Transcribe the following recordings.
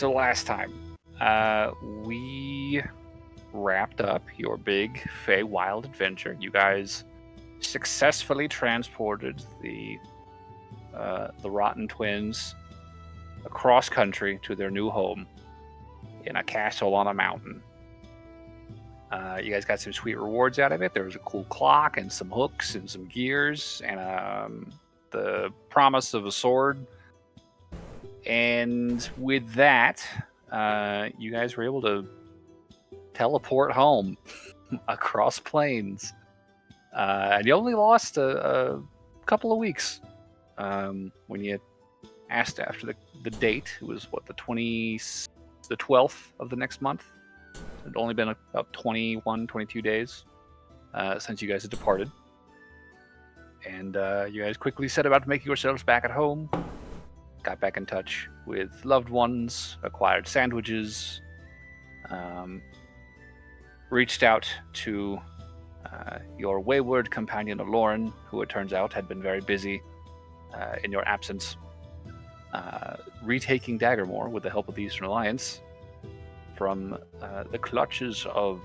So last time, we wrapped up your big Feywild adventure. You guys successfully transported the Rotten Twins across country to their new home in a castle on a mountain. You guys got some sweet rewards out of it. There was a cool clock and some hooks and some gears and the promise of a sword. And with that, you guys were able to teleport home across plains. And you only lost a couple of weeks when you asked after the date. It was, what, the 12th of the next month? It had only been about 21, 22 days since you guys had departed. And you guys quickly set about to make yourselves back at home. Got back in touch with loved ones, acquired sandwiches, reached out to your wayward companion Lauren, who it turns out had been very busy in your absence, retaking Daggermore with the help of the Eastern Alliance from the clutches of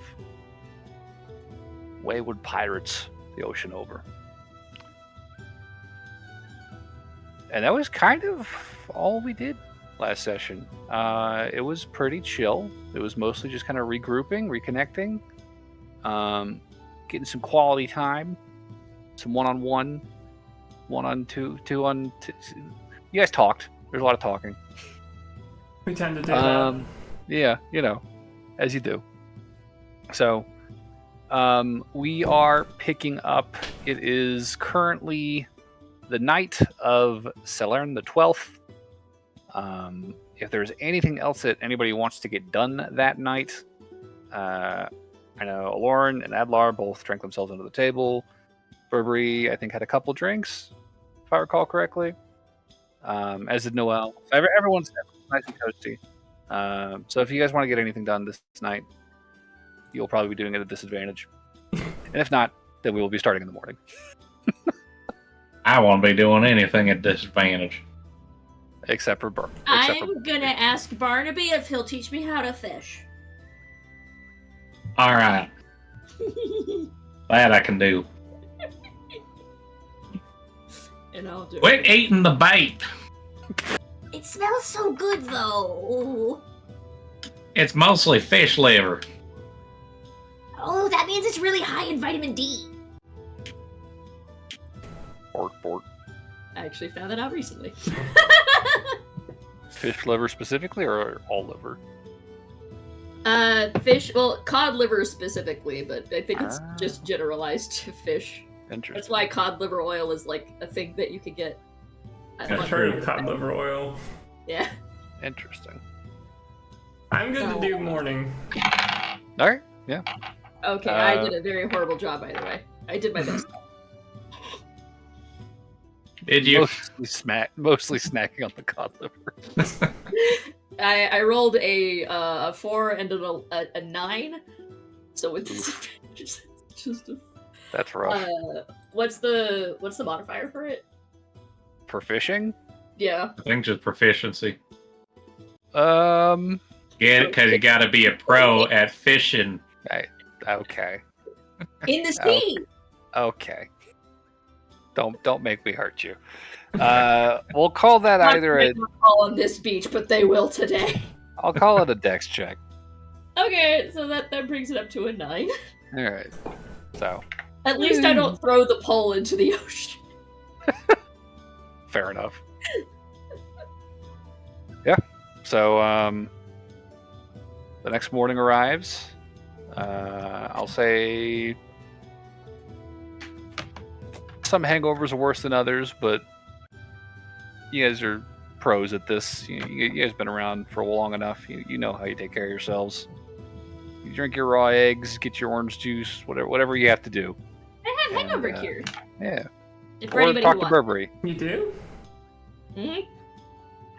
wayward pirates the ocean over. And that was kind of all we did last session. It was pretty chill. It was mostly just kind of regrouping, reconnecting, getting some quality time, some one-on-one, one-on-two, two-on-two. You guys talked. There's a lot of talking. We tend to do that. Yeah, you know, as you do. So, we are picking up. It is currently the night of Selern the 12th. If there's anything else that anybody wants to get done that night, I know Lauren and Adlar both drank themselves under the table. Burberry, I think, had a couple drinks, if I recall correctly. As did Noel. Everyone's nice and toasty. So if you guys want to get anything done this night, you'll probably be doing it at a disadvantage. And if not, then we will be starting in the morning. I won't be doing anything at disadvantage. Except for Burn. I'm gonna ask Barnaby if he'll teach me how to fish. Alright. That I can do. And I'll do Quit eating the bait! It smells so good, though. It's mostly fish liver. Oh, that means it's really high in vitamin D. Bork. I actually found that out recently. Fish liver specifically, or all liver? Fish, well, cod liver specifically, but I think it's just generalized to fish. Interesting. That's why cod liver oil is like a thing that you could get. I've heard of cod liver oil. Yeah. Interesting. I'm good to do morning. Alright, yeah. Okay, I did a very horrible job, by the way. I did my best. Did you? Mostly snacking on the cod liver. I rolled a 4 and a 9, so it's just a... That's rough. What's the modifier for it? For fishing? Yeah. I think just proficiency. Yeah, because you gotta be a pro at fishing. Okay. In the sea! Okay. Don't make me hurt you. We'll call that either a... on this beach, but they will today. I'll call it a dex check. Okay, so that brings it up to a 9. Alright. So... At least I don't throw the pole into the ocean. Fair enough. Yeah. So, the next morning arrives. I'll say some hangovers are worse than others, but you guys are pros at this. You guys have been around for long enough. You know how you take care of yourselves. You drink your raw eggs, get your orange juice, whatever you have to do. I have hangover cure. Yeah. Or talk to Burberry. You do? Mm-hmm.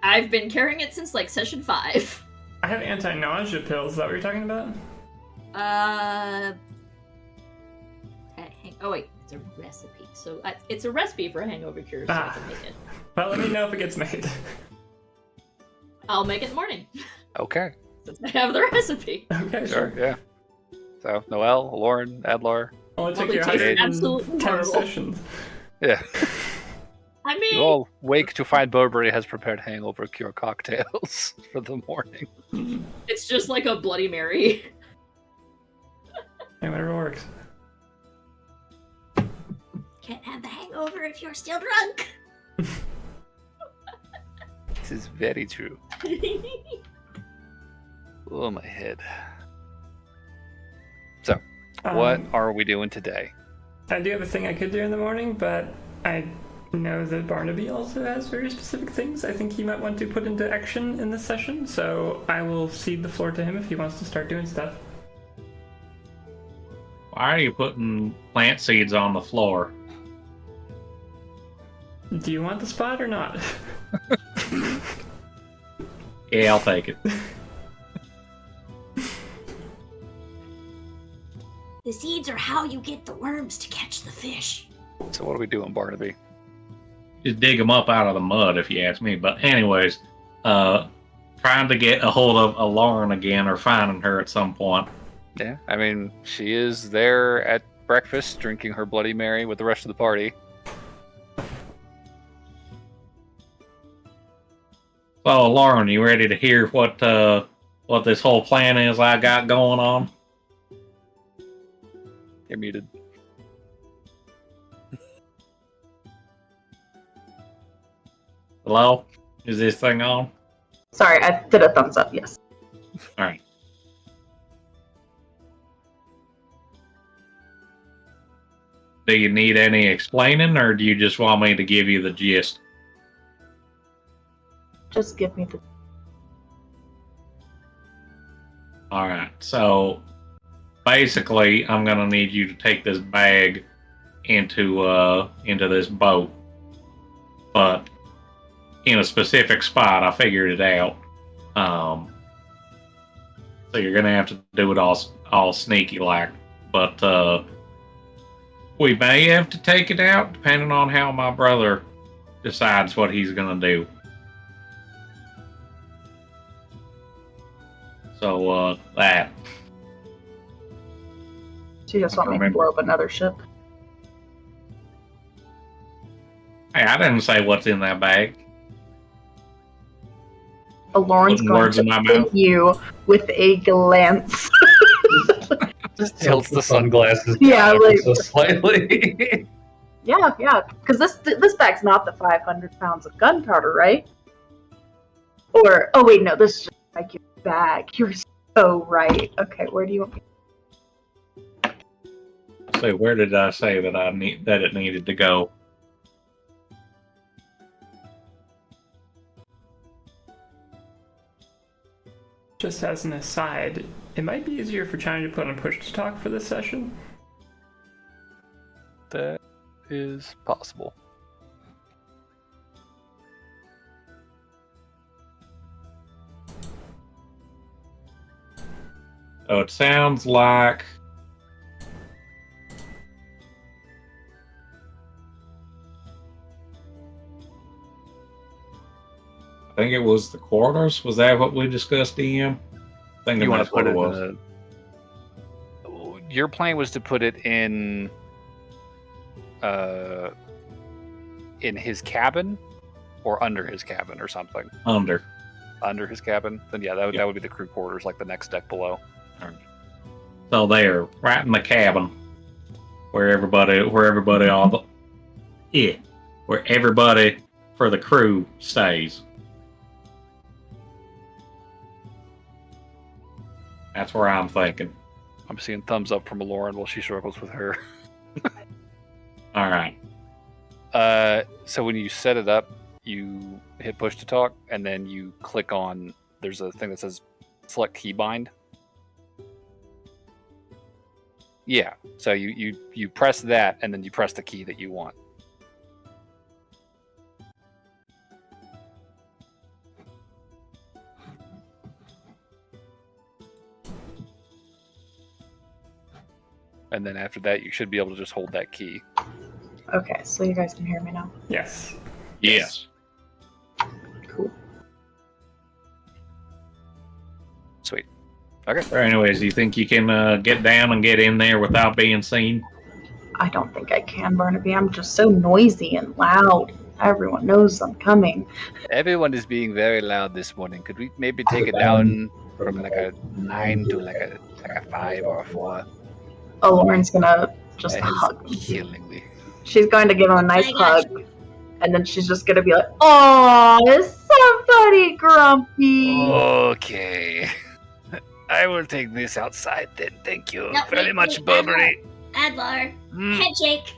I've been carrying it since like session 5. I have anti-nausea pills. Is that what you're talking about? Oh wait, it's a recipe. So it's a recipe for a hangover cure, so I can make it. Well, let me know if it gets made. I'll make it in the morning. Okay. Since I have the recipe. Okay, Sure. Yeah. So Noelle, Lauren, Adlar. Well, it took Probably you tastes absolutely 110 horrible. sessions. Yeah. I You mean, all wake to find Burberry has prepared hangover cure cocktails for the morning. it's just like a Bloody Mary. Hey, whatever works. Can't have the hangover if you're still drunk. This is very true. Oh, my head. So, what are we doing today? I do have a thing I could do in the morning, but I know that Barnaby also has very specific things I think he might want to put into action in this session, so I will cede the floor to him if he wants to start doing stuff. Why are you putting plant seeds on the floor? Do you want the spot or not? Yeah, I'll take it. The seeds are how you get the worms to catch the fish. So, what are we doing, Barnaby? Just dig them up out of the mud, if you ask me. But anyways, trying to get a hold of Lauren again, or finding her at some point. Yeah, I mean, she is there at breakfast drinking her Bloody Mary with the rest of the party. So, Lauren, you ready to hear what this whole plan is I got going on? You're muted. Hello? Is this thing on? Sorry, I did a thumbs up, yes. All right. Do you need any explaining, or do you just want me to give you the gist? Just give me the... All right. So basically, I'm gonna need you to take this bag into this boat, but in a specific spot. I figured it out. So you're gonna have to do it all sneaky like, but we may have to take it out depending on how my brother decides what he's gonna do. So that. So you just want me to blow up another ship? Hey, I didn't say what's in that bag. Lauren's Putting going words to in my hit mouth. you with a glance. Just tilts the sunglasses Yeah, down like- so slightly. Yeah, because this bag's not the 500 pounds of gunpowder, right? Or, oh wait, no, this is just like your bag. You're so right. Okay, where do you want me? So where did I say that it needed to go? Just as an aside, it might be easier for China to put on push to talk for this session. That is possible. So it sounds like I think it was the quarters. Was that what we discussed, Ian? I think You want that's to put what it was. Your plan was to put it in his cabin or under his cabin or something. Under. Under his cabin? Then yeah, that would be the crew quarters, like the next deck below. So there, right in the cabin, where everybody for the crew stays. That's where I'm thinking. I'm seeing thumbs up from Lauren while she struggles with her. All right. So when you set it up, you hit push to talk, and then you click on. There's a thing that says select keybind. Yeah. So you press that, and then you press the key that you want. And then after that, you should be able to just hold that key. Okay, so you guys can hear me now. Yes. Yes. Cool. Sweet. Okay. So anyways, you think you can get down and get in there without being seen? I don't think I can, Barnaby. I'm just so noisy and loud. Everyone knows I'm coming. Everyone is being very loud this morning. Could we maybe take it down from like a 9 to like a 5 or a 4? Oh, Lauren's gonna just That is hug him. killing me. She's going to give him a nice I got hug. And then she's just gonna be like, "Oh, is somebody grumpy?" Okay. I will take this outside then. Thank you No, very wait, much, wait, Burberry. Adlar, Mm, handshake.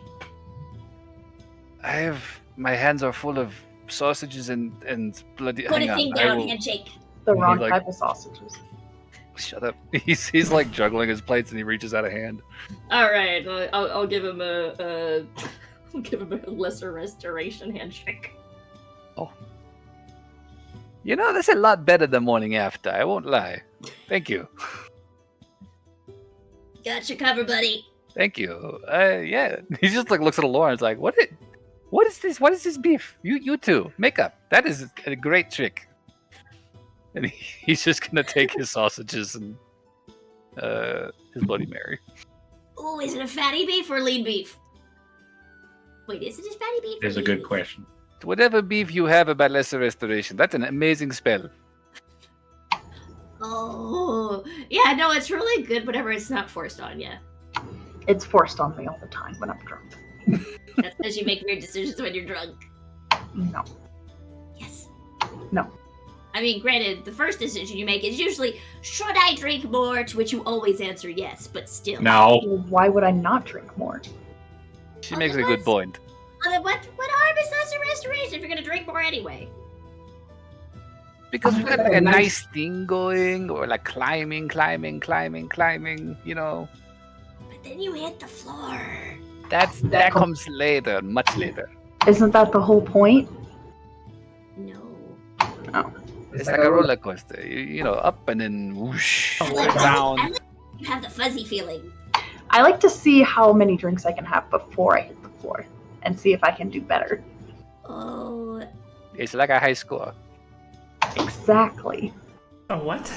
my hands are full of sausages and bloody. Put Hang a on, thing I down, will handshake. The wrong like- type of sausages. shut up. He's like juggling his plates and he reaches out a hand. All right, I'll give him a I'll give him a lesser restoration handshake. You know, that's a lot better than morning after. I won't lie. Thank you. Got your cover, buddy. Thank you. Yeah. He just like looks at Lawrence like, what is this? What is this beef? You two, makeup. That is a great trick. And he's just gonna take his sausages and his Bloody Mary. Ooh, is it a fatty beef or lean beef? Wait, is it a fatty beef? or Is a lean good beef? question. Whatever beef you have about lesser restoration, that's an amazing spell. Oh, yeah, no, it's really good whenever it's not forced on you. It's forced on me all the time when I'm drunk. That's because you make weird decisions when you're drunk. No. Yes. No. I mean, granted, the first decision you make is usually, should I drink more? To which you always answer yes, but still. No. Why would I not drink more? She Oh, makes a then good let's- point. Well, then what harm is lesser restoration if you're gonna drink more anyway? Because we've got like a nice thing going, or like climbing, you know. But then you hit the floor. That comes later, much later. Isn't that the whole point? No. It's like a roller coaster, you know, up and then whoosh, Oh, I like down. you have the fuzzy feeling. I like to see how many drinks I can have before I hit the floor and see if I can do better. Oh, It's like a high score. Exactly. Oh, what?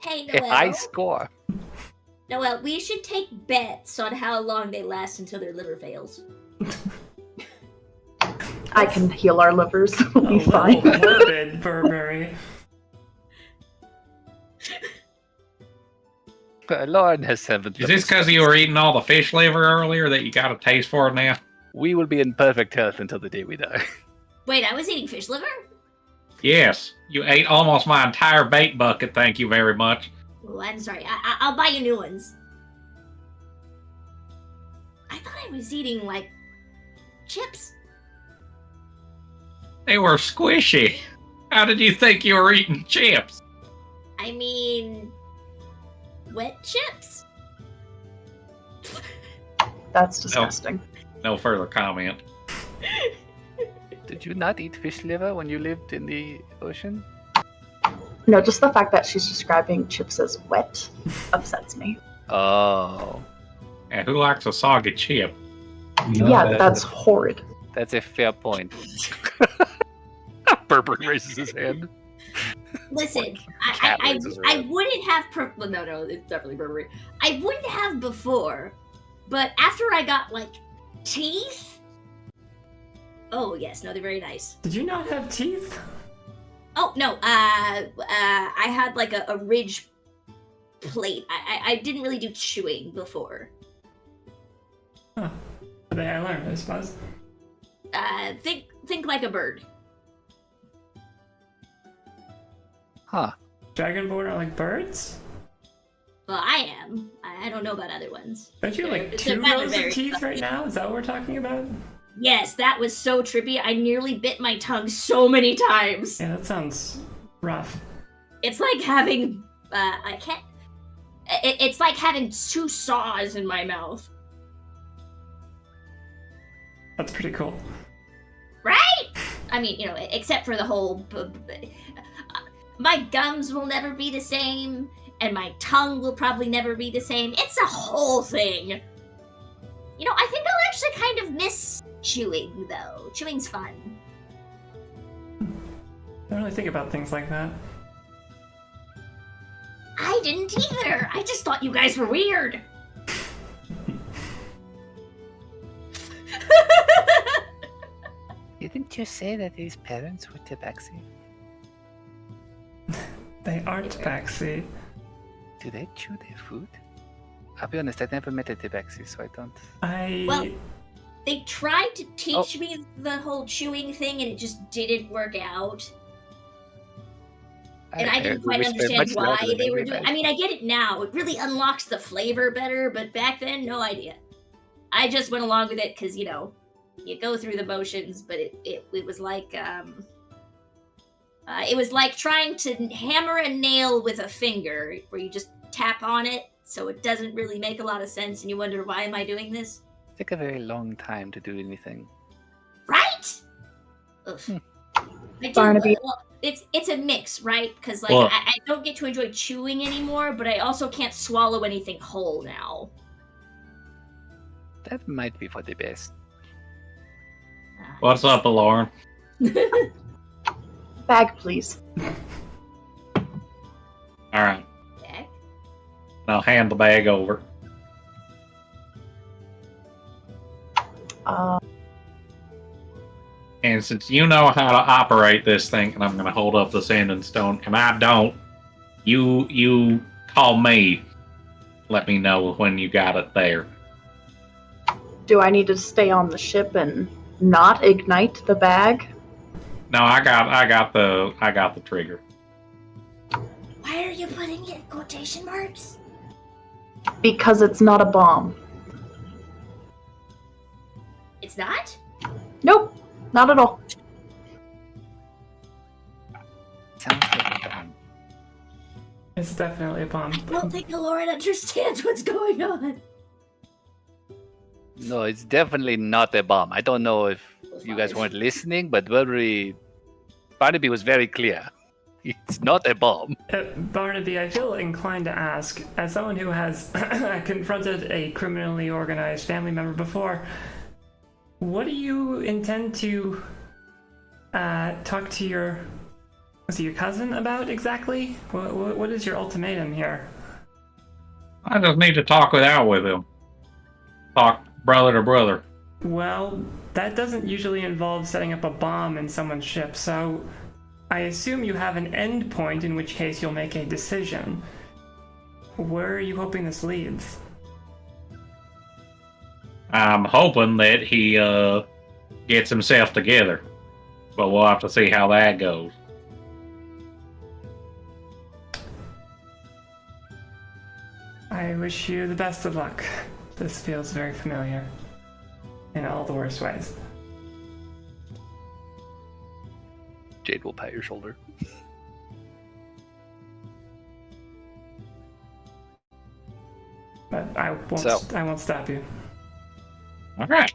hey A high Noel. score. Noel, we should take bets on how long they last until their liver fails. I can heal our livers. We'll A be fine. little morbid, Burberry. Lauren has 7. Is this because you were eating all the fish liver earlier that you got a taste for it now? We will be in perfect health until the day we die. Wait, I was eating fish liver? Yes. You ate almost my entire bait bucket, thank you very much. Oh, I'm sorry. I'll buy you new ones. I thought I was eating, like, chips. They were squishy. How did you think you were eating chips? I mean, wet chips? That's disgusting. No further comment. Did you not eat fish liver when you lived in the ocean? No, just the fact that she's describing chips as wet upsets me. Oh, And who likes a soggy chip? Yeah, that's horrid. that's a fair point. Burberry raises his hand. Listen, Cat raises her I hand. wouldn't have. Well, no, it's definitely Burberry. I wouldn't have before, but after I got like teeth. Oh yes, no, they're very nice. Did you not have teeth? Oh no, I had like a ridge plate. I didn't really do chewing before. Today I learned, I suppose. Think like a bird. Huh. Dragonborn are like birds? Well, I am. I don't know about other ones. Don't you have like They're 2 kinda rows very of teeth fluffy. right now? Is that what we're talking about? Yes, that was so trippy. I nearly bit my tongue so many times. Yeah, that sounds rough. It's like having I can't. It's like having 2 saws in my mouth. That's pretty cool. Right? I mean, you know, except for the whole. My gums will never be the same, and my tongue will probably never be the same. It's a whole thing. You know, I think I'll actually kind of miss chewing, though. Chewing's fun. I don't really think about things like that. didn't either. I just thought you guys were weird. Didn't you say that his parents were tabaxi? They aren't tabaxi. Do they chew their food? I'll be honest, I never met a tabaxi, so I don't. Well, they tried to teach me the whole chewing thing, and it just didn't work out. And I didn't quite understand why they were doing it. I mean, I get it now. It really unlocks the flavor better, but back then, no idea. I just went along with it because, you know, you go through the motions, but it was like trying to hammer a nail with a finger, where you just tap on it, so it doesn't really make a lot of sense, and you wonder, why am I doing this? Take a very long time to do anything. Right? Ugh. I do, Barnaby. well, it's a mix, right? Because like Well- I don't get to enjoy chewing anymore, but I also can't swallow anything whole now. That might be for the best. What's up, Lauren? Bag, please. All right. Okay. Now hand the bag over. And since you know how to operate this thing, and I'm going to hold up the sanding stone, and I don't, you call me. Let me know when you got it there. Do I need to stay on the ship and not ignite the bag? No, I got the trigger. Why are you putting it in quotation marks? Because it's not a bomb. It's not? Nope, not at all. Sounds like a bomb. It's definitely a bomb. I don't think Lauren understands what's going on. No, it's definitely not a bomb. I don't know if you guys weren't listening, but Barnaby was very clear. It's not a bomb. Barnaby, I feel inclined to ask, as someone who has confronted a criminally organized family member before, what do you intend to talk to your cousin about exactly? What is your ultimatum here? I just need to talk it out with him. Talk brother to brother. Well, that doesn't usually involve setting up a bomb in someone's ship, so I assume you have an end point, in which case you'll make a decision. Where are you hoping this leads? I'm hoping that he gets himself together, but we'll have to see how that goes. I wish you the best of luck. This feels very familiar. In all the worst ways. Jade will pat your shoulder. But I won't stop you. All right.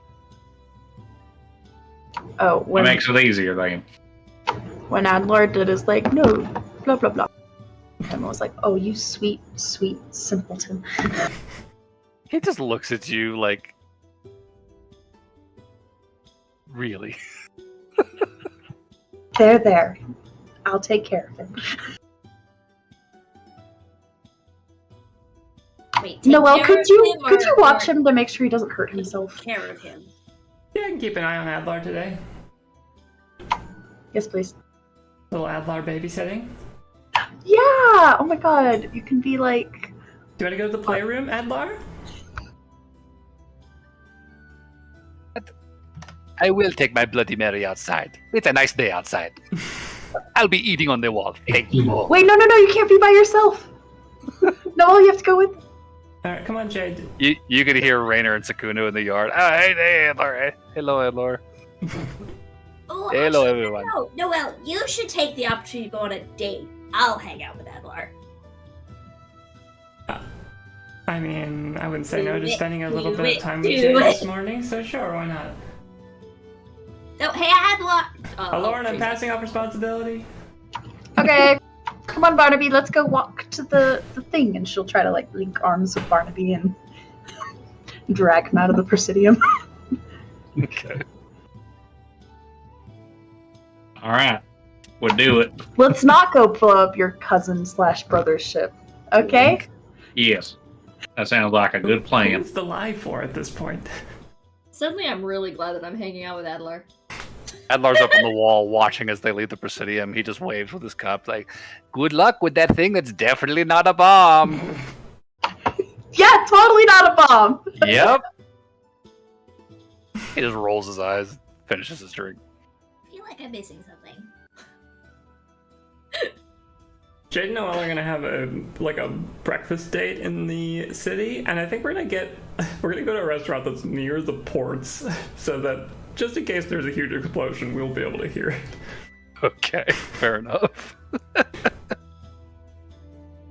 Oh, That when makes it easier then. Adler did his like, no, blah blah blah. And I was like, oh, you sweet, sweet simpleton. He just looks at you like, really? There. I'll take care of it. Wait, take Noel, care could of you him or watch him to make sure he doesn't hurt himself? take care of him? Yeah, I can keep an eye on Adlar today. Yes, please. Little Adlar babysitting. Yeah! Oh my god, you can be like... Do you want to go to the playroom, Adlar? I will take my Bloody Mary outside. It's a nice day outside. I'll be eating on the wall. Thank you. Wait, no, you can't be by yourself! Noel, you have to go with... Alright, come on, Jade. You could hear Rainer and Sakuna in the yard. Oh, hey, Edlar. Hello, Edlar. Oh, Hello, actually, everyone. No, Noel, you should take the opportunity to go on a date. I'll hang out with Adlar. I mean, I wouldn't say no to Do it, spending a little do bit it, of time with do Jade it. this morning, so sure, why not? Oh, hey, Adlar. Oh, Lauren, I'm please. passing off responsibility. Okay, come on, Barnaby, let's go walk to the thing. And she'll try to, like, link arms with Barnaby and drag him out of the Presidium. Okay. All right. We'll do it. Let's not go blow up your cousin/brother's ship. Okay? Wink. Yes. That sounds like a good plan. Who's the lie for at this point? Suddenly, I'm really glad that I'm hanging out with Adler. Adlar's up on the wall watching as they leave the Presidium. He just waves with his cup like, good luck with that thing that's definitely not a bomb. Yeah, totally not a bomb. Yep. He just rolls his eyes, finishes his drink. I feel like I'm missing something. Jade and Noel are gonna have a breakfast date in the city, and I think we're gonna go to a restaurant that's near the ports, so that just in case there's a huge explosion, we'll be able to hear it. Okay, fair enough.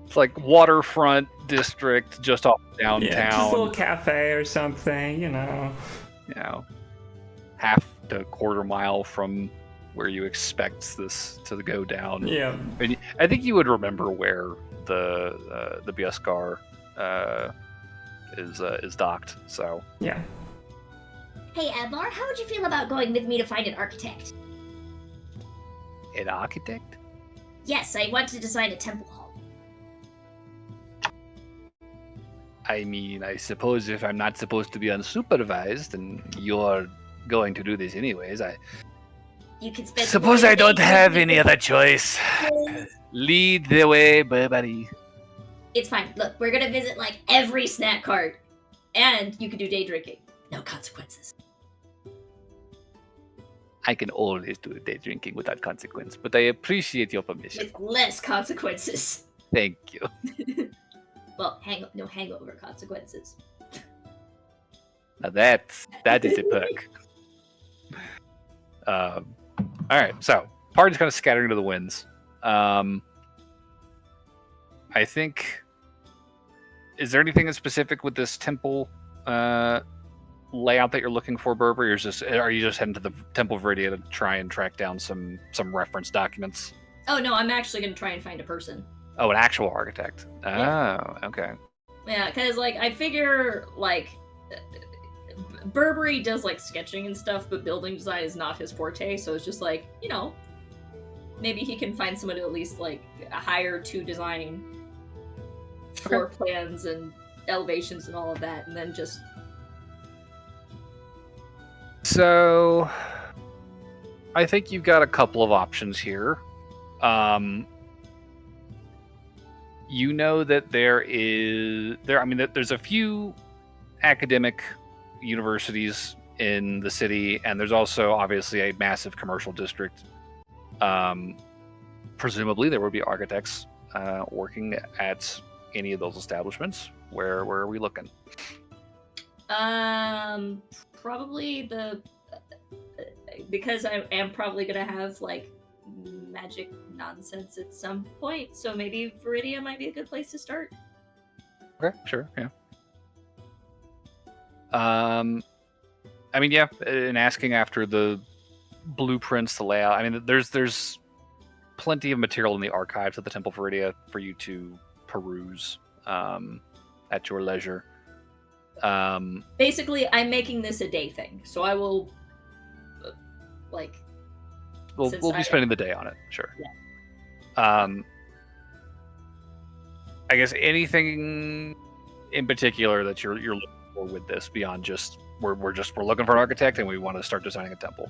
It's like waterfront district just off downtown. Yeah, just a little cafe or something, You know, half to quarter mile from where you expect this to go down. Yeah. And I think you would remember where the Bioscar is docked. So Yeah. Hey, Adlar, how would you feel about going with me to find an architect? an architect? Yes, I want to design a temple hall. I mean, I suppose if I'm not supposed to be unsupervised and you're going to do this anyways, You can spend. suppose I don't have any other choice. Lead the way, buddy. It's fine. Look, we're gonna visit like every snack cart, and you can do day drinking. No consequences. I can always do day drinking without consequence, but I appreciate your permission. With less consequences. Thank you. Well, no hangover consequences. Now that is a perk. All right, so party's kind of scattering to the winds. I think. Is there anything in specific with this temple layout that you're looking for, Berber? Or are you just heading to the Temple of Viridia to try and track down some reference documents? Oh no, I'm actually gonna try and find a person. Oh, an actual architect. Yeah. Oh, okay. Yeah, because like I figure like Burberry does like sketching and stuff, but building design is not his forte. So it's just like, you know, maybe he can find someone to at least like hire to design floor plans and elevations and all of that, and then just. So, I think you've got a couple of options here. You know that there's a few academic universities in the city, and there's also obviously a massive commercial district. Presumably, there would be architects working at any of those establishments. Where are we looking? Probably because I am probably gonna have like magic nonsense at some point, so maybe Viridia might be a good place to start. Okay, sure, yeah. I mean, yeah, in asking after the blueprints, the layout, I mean, there's plenty of material in the archives of the Temple of Viridia for you to peruse at your leisure. Basically, I'm making this a day thing, so I will We'll be spending the day on it, sure. Yeah. I guess anything in particular that you're looking for with this beyond just we're looking for an architect and we want to start designing a temple.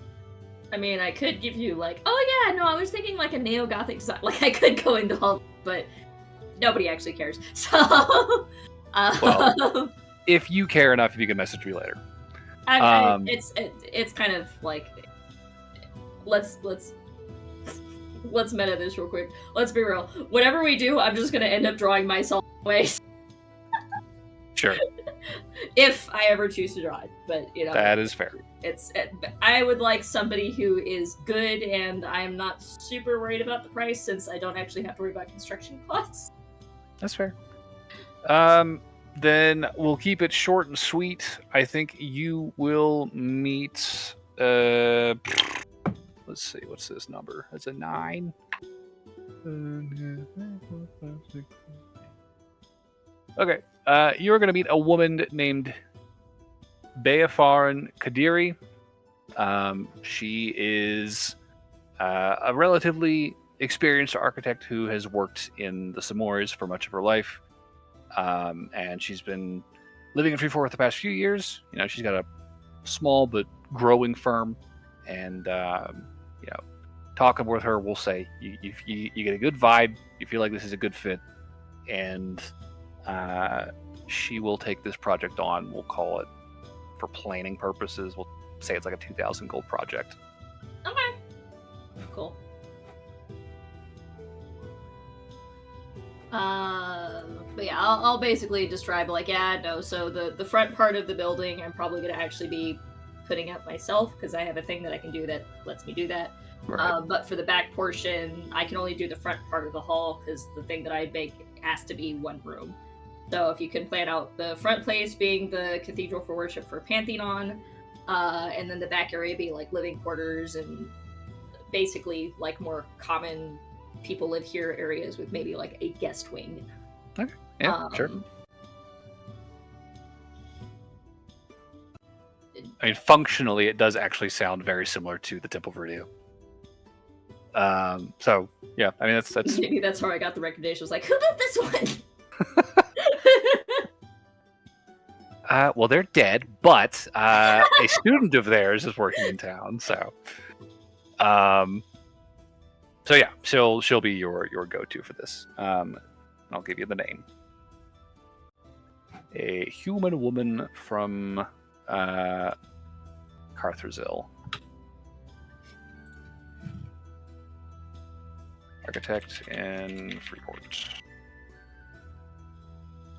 I mean, I could give you like, oh yeah, no, I was thinking like a neo-Gothic design. Like I could go into all, but nobody actually cares. So, Well, if you care enough, if you can message me later. It's kind of like let's meta this real quick. Let's be real. Whatever we do, I'm just gonna end up drawing myself away. Sure. If I ever choose to draw it, but you know That is fair. I would like somebody who is good, and I'm not super worried about the price since I don't actually have to worry about construction costs. That's fair. Then we'll keep it short and sweet. I think you will meet. Let's see. What's this number? It's a 9. Okay. You are going to meet a woman named Beafaran Kadiri. She is a relatively experienced architect who has worked in the Samoas for much of her life, and she's been living in Freeport for the past few years. She's got a small but growing firm, and talking with her, we'll say you get a good vibe. You feel like this is a good fit, and she will take this project on. We'll call it, for planning purposes, we'll say it's like a 2,000 gold project. Okay. Cool. But yeah, I'll basically describe so the front part of the building I'm probably gonna actually be putting up myself because I have a thing that I can do that lets me do that. Right. But for the back portion, I can only do the front part of the hall because the thing that I make has to be one room. So if you can plan out the front place being the cathedral for worship for Pantheon, and then the back area be like living quarters and basically like more common people live here areas with maybe like a guest wing. Okay. Yeah, sure. I mean, functionally, it does actually sound very similar to the Temple Viridio. So yeah, I mean that's maybe that's how I got the recommendation. I was like, who built this one? Well, they're dead, but a student of theirs is working in town, so yeah, she'll be your go-to for this. I'll give you the name. A human woman from Cartherzil. Architect in Freeport.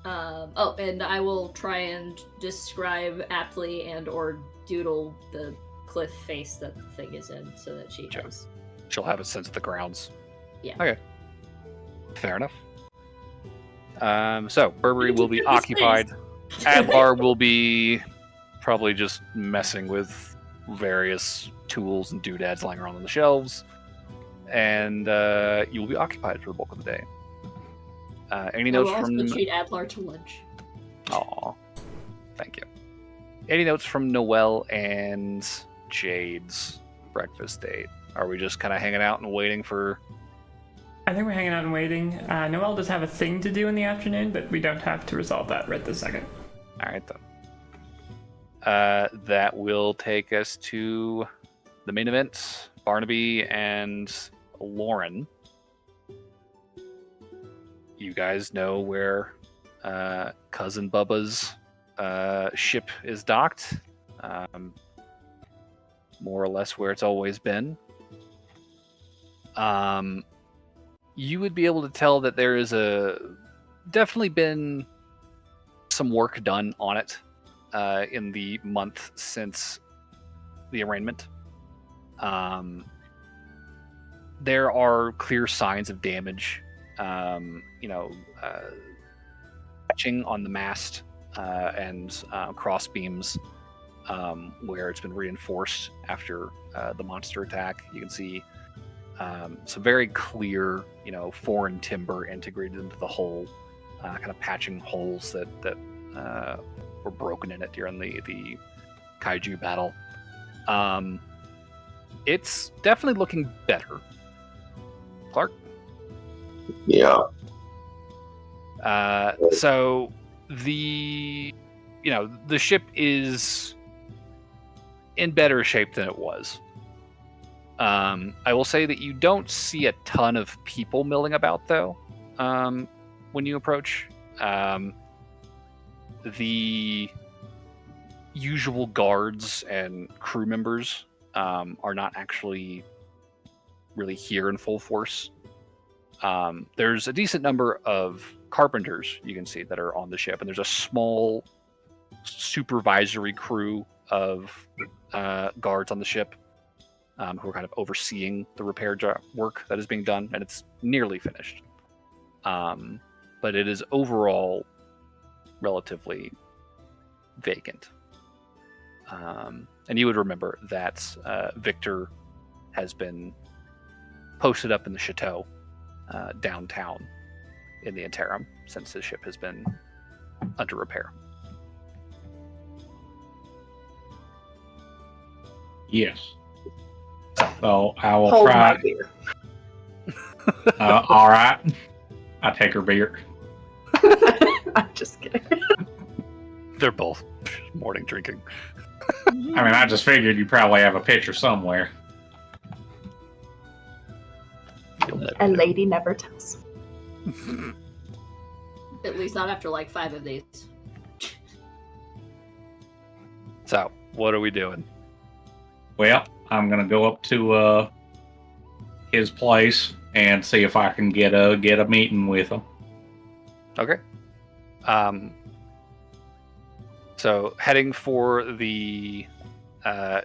And I will try and describe aptly and or doodle the cliff face that the thing is in so that she knows. She'll have a sense of the grounds. Yeah. Okay. Fair enough. So Burberry will be occupied. Adlar will be probably just messing with various tools and doodads lying around on the shelves. And you will be occupied for the bulk of the day. Any notes from? I will also treat Adlar to lunch. Aw, thank you. Any notes from Noelle and Jade's breakfast date? Are we just kind of hanging out and waiting for? I think we're hanging out and waiting. Noelle does have a thing to do in the afternoon, but we don't have to resolve that right this second. All right then. That will take us to the main event. Barnaby and Lauren. You guys know where cousin Bubba's ship is docked. More or less where it's always been. You would be able to tell that there is definitely been some work done on it in the month since the arraignment. There are clear signs of damage. Patching on the mast and cross beams where it's been reinforced after the monster attack. You can see some very clear, foreign timber integrated into the hull, kind of patching holes that were broken in it during the kaiju battle. It's definitely looking better. Clark? Yeah. So the ship is in better shape than it was. I will say that you don't see a ton of people milling about though when you approach. The usual guards and crew members are not actually really here in full force. There's a decent number of carpenters you can see that are on the ship, and there's a small supervisory crew of guards on the ship who are kind of overseeing the repair work that is being done, and it's nearly finished. But it is overall relatively vacant. And you would remember that Victor has been posted up in the chateau downtown in the interim since his ship has been under repair. Yes. So I will Hold try. my beer. All right. I take her beer. I'm just kidding. They're both morning drinking. I mean, I just figured you probably have a pitcher somewhere. You'll never A know. lady never tells. At least not after like 5 of these. So, what are we doing? Well, I'm gonna go up to his place and see if I can get a meeting with him. Okay. So heading for the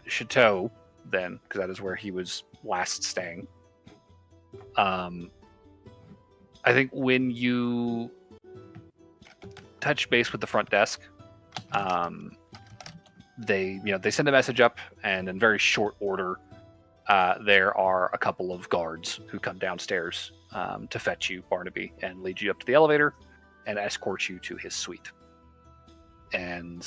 chateau, then, because that is where he was last staying. I think when you touch base with the front desk, they send a message up, and in very short order, there are a couple of guards who come downstairs to fetch you, Barnaby, and lead you up to the elevator and escort you to his suite. And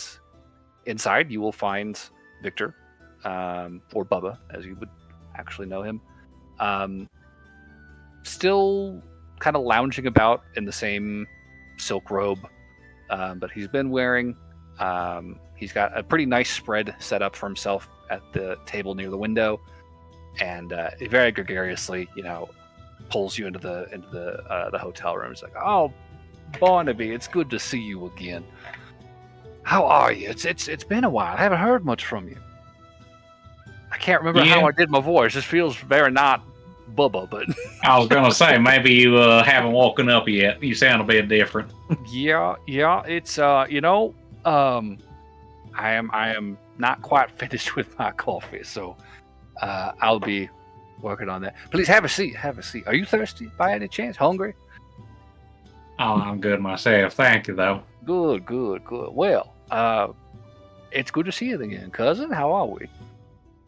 inside, you will find Victor, or Bubba, as you would actually know him, still kind of lounging about in the same silk robe, but he's been wearing. He's got a pretty nice spread set up for himself at the table near the window, and he very gregariously, pulls you into the hotel room. He's like, "Oh, Barnaby, it's good to see you again. How are you? It's been a while. I haven't heard much from you. I can't remember how I did my voice. This feels very not Bubba, but I was gonna say maybe you haven't woken up yet. You sound a bit different. yeah. It's I am not quite finished with my coffee, so I'll be working on that. Please have a seat. Have a seat. Are you thirsty by any chance? Hungry? Oh, I'm good myself. Thank you, though. Good. Well, it's good to see you again, cousin. How are we?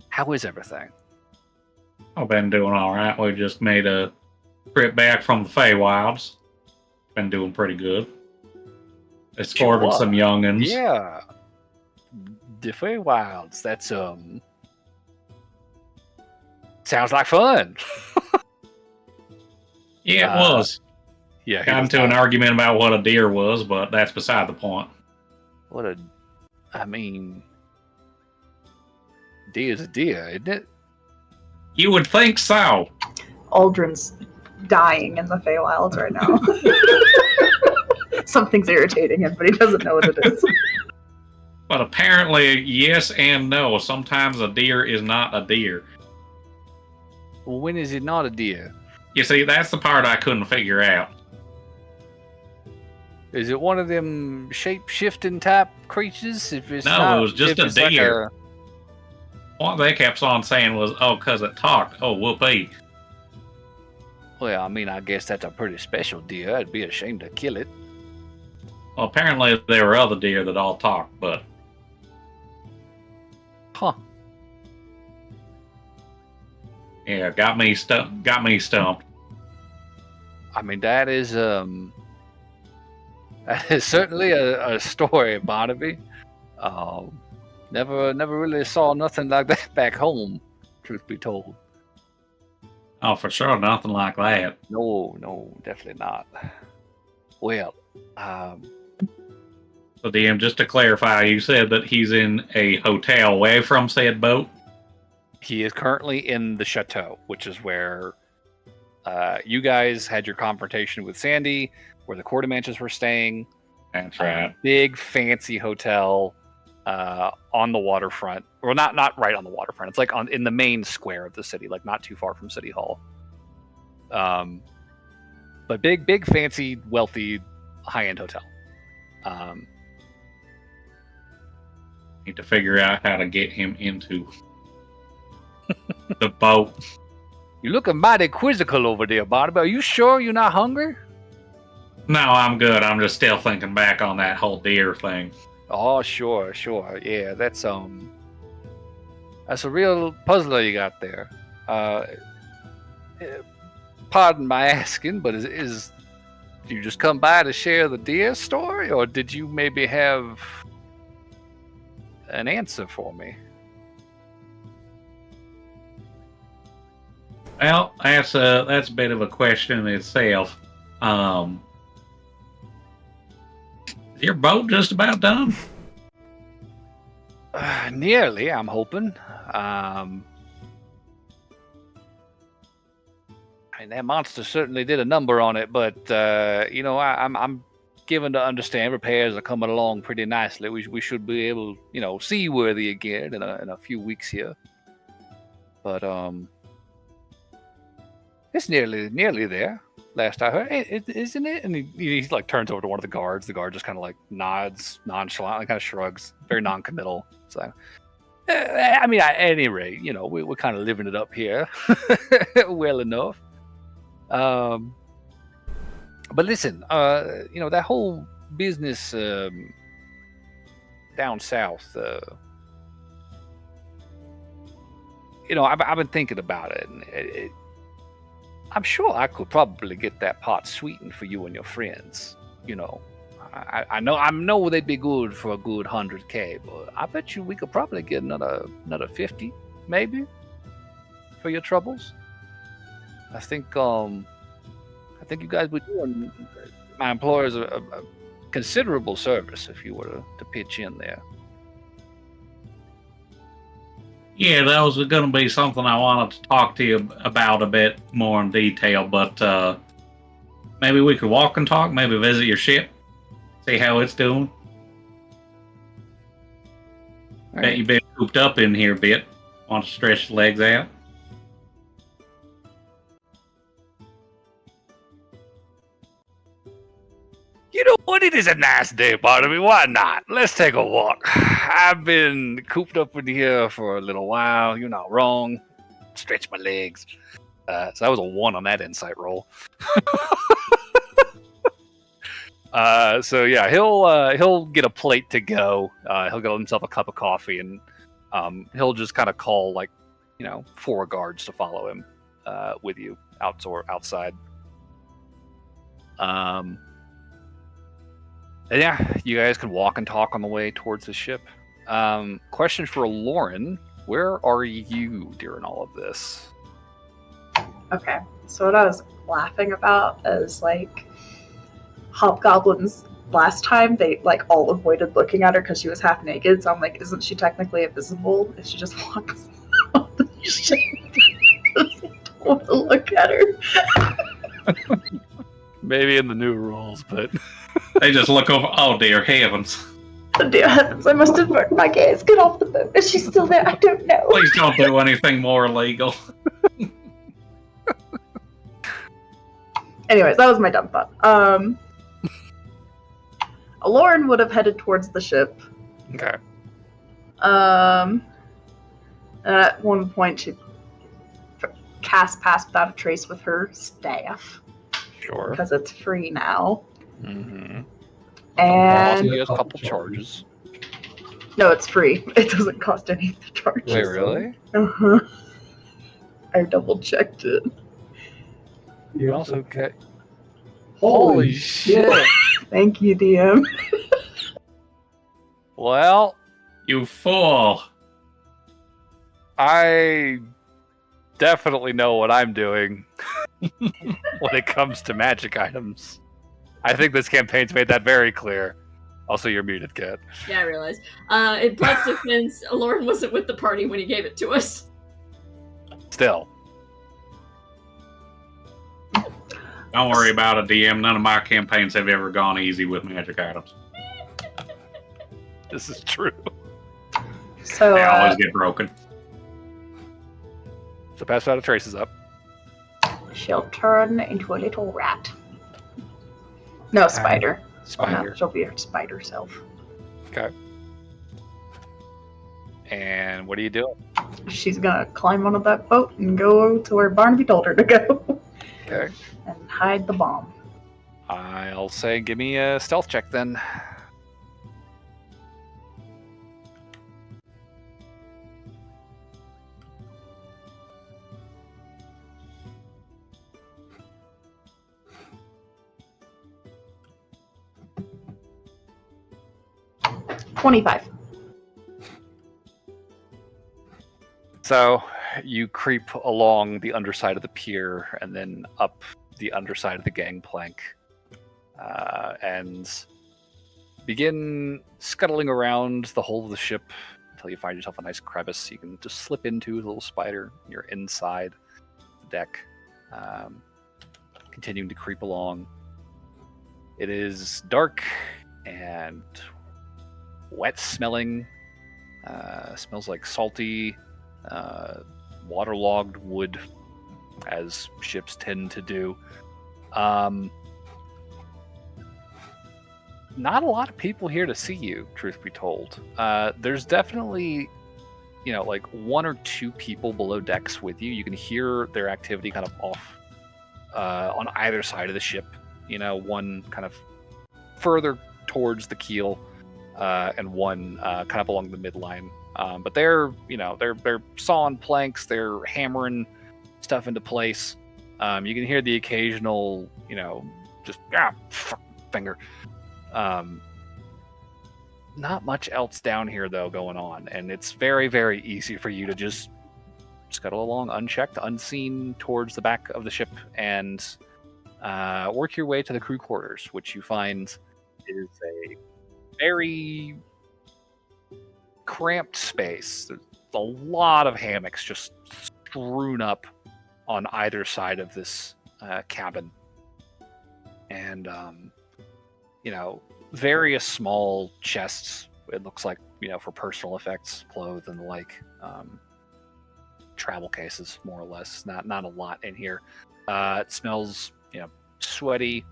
How is everything? I've been doing all right. We just made a trip back from the Feywilds. Been doing pretty good. Escorted some youngins. Yeah. The Feywilds. That's sounds like fun. Yeah, it was. Yeah. Got into an argument about what a deer was, but that's beside the point. Deer's a deer, isn't it? You would think so. Aldrin's dying in the Feywilds right now. Something's irritating him, but he doesn't know what it is. But apparently, yes and no. Sometimes a deer is not a deer. Well, when is it not a deer? You see, that's the part I couldn't figure out. Is it one of them shape-shifting type creatures? If it's No, not, it was just if a it's like deer. What they kept on saying was, oh, because it talked. Oh, whoopee. Well, I guess that's a pretty special deer. I'd be ashamed to kill it. Well, apparently there were other deer that all talked, but... Huh. Yeah, got me stumped. That is certainly a story, Barnaby. Never really saw nothing like that back home, truth be told. Oh, for sure, nothing like that. No, definitely not. Well, So, DM, just to clarify, you said that he's in a hotel away from said boat? he is currently in the chateau, which is where you guys had your confrontation with Sandy, where the Comeuppance were staying. That's right. Big, fancy hotel on the waterfront. Well, not right on the waterfront. It's like in the main square of the city, like not too far from City Hall. But big, fancy, wealthy, high-end hotel. Need to figure out how to get him into the boat. You're looking mighty quizzical over there, Barnaby. Are you sure you're not hungry? No, I'm good. I'm just still thinking back on that whole deer thing. Oh, sure. Yeah, that's a real puzzler you got there. Pardon my asking, but is did you just come by to share the deer story, or did you maybe have an answer for me? Well, that's a bit of a question in itself. Is your boat just about done? Nearly, I'm hoping. And that monster certainly did a number on it, but I'm given to understand repairs are coming along pretty nicely. We should be able, seaworthy again in a few weeks here. But it's nearly there. Last I heard, isn't it? And he like turns over to one of the guards. The guard just kind of like nods nonchalantly, kind of shrugs, very non-committal. So, at any rate, we're kind of living it up here, well enough. But listen, that whole business down south, I've been thinking about it, and I'm sure I could probably get that pot sweetened for you and your friends. I know they'd be good for a good 100K, but I bet you we could probably get another 50, maybe, for your troubles. I think you guys would do my employers a considerable service if you were to pitch in there. Yeah, that was going to be something I wanted to talk to you about a bit more in detail, but maybe we could walk and talk, maybe visit your ship, see how it's doing. All Bet right. you've been cooped up in here a bit. Want to stretch the legs out? You know what? It is a nice day, Barnaby. Why not? Let's take a walk. I've been cooped up in here for a little while. You're not wrong. Stretch my legs. So that was a 1 on that insight roll. So yeah, he'll get a plate to go. He'll get himself a cup of coffee, and he'll just kind of call 4 guards to follow him with you outside. Yeah, you guys can walk and talk on the way towards the ship. Question for Lauren: where are you during all of this? Okay, so what I was laughing about is hobgoblins last time they all avoided looking at her because she was half naked. So I'm like, isn't she technically invisible if she just walks off the ship? Don't want to look at her. Maybe in the new rules, but They just look over. Oh, dear heavens. Oh, dear heavens, I must have burnt my gaze. Get off the boat. Is she still there? I don't know. Please don't do anything more illegal. Anyways, that was my dumb thought. Lauren would have headed towards the ship. okay. At one point, she cast Pass Without a Trace with her staff Sure. because it's free now. Mm-hmm. And he has a couple charges. no, it's free. It doesn't cost any charges. Wait, really? Uh-huh. I double checked it. You also get. Holy shit! Thank you, DM. Well, You fool. I definitely know what I'm doing when it comes to magic items. I think this campaign's made that very clear. Also, you're muted, Kat. Yeah, I realized. In Blood's defense, Lauren wasn't with the party when he gave it to us. Still. Don't worry about it, DM. None of my campaigns have ever gone easy with magic items. This is true. So, They always get broken. So Pass Without a Trace is up. she'll turn into a little rat. No, spider. Spider. No, she'll be her spider self. Okay. And what are you doing? She's gonna climb onto that boat and go to where Barnaby told her to go. Okay. And hide the bomb. I'll say give me a stealth check then. $25. So you creep along the underside of the pier and then up the underside of the gangplank, and begin scuttling around the hull of the ship until you find yourself a nice crevice you can just slip into with a little spider. You're inside the deck, continuing to creep along. It is dark and wet smelling. Smells like salty, waterlogged wood, as ships tend to do. Not a lot of people here to see you, truth be told. There's definitely, like 1 or 2 people below decks with you. You can hear their activity kind of off on either side of the ship. One kind of further towards the keel, and one kind of along the midline. But they're sawing planks, they're hammering stuff into place. You can hear the occasional, just finger. Not much else down here though going on, and it's very, very easy for you to just scuttle along unchecked, unseen towards the back of the ship and work your way to the crew quarters, which you find is a very cramped space. There's a lot of hammocks just strewn up on either side of this cabin, and various small chests. It looks like for personal effects, clothes and the like. Travel cases, more or less. Not a lot in here. It smells sweaty.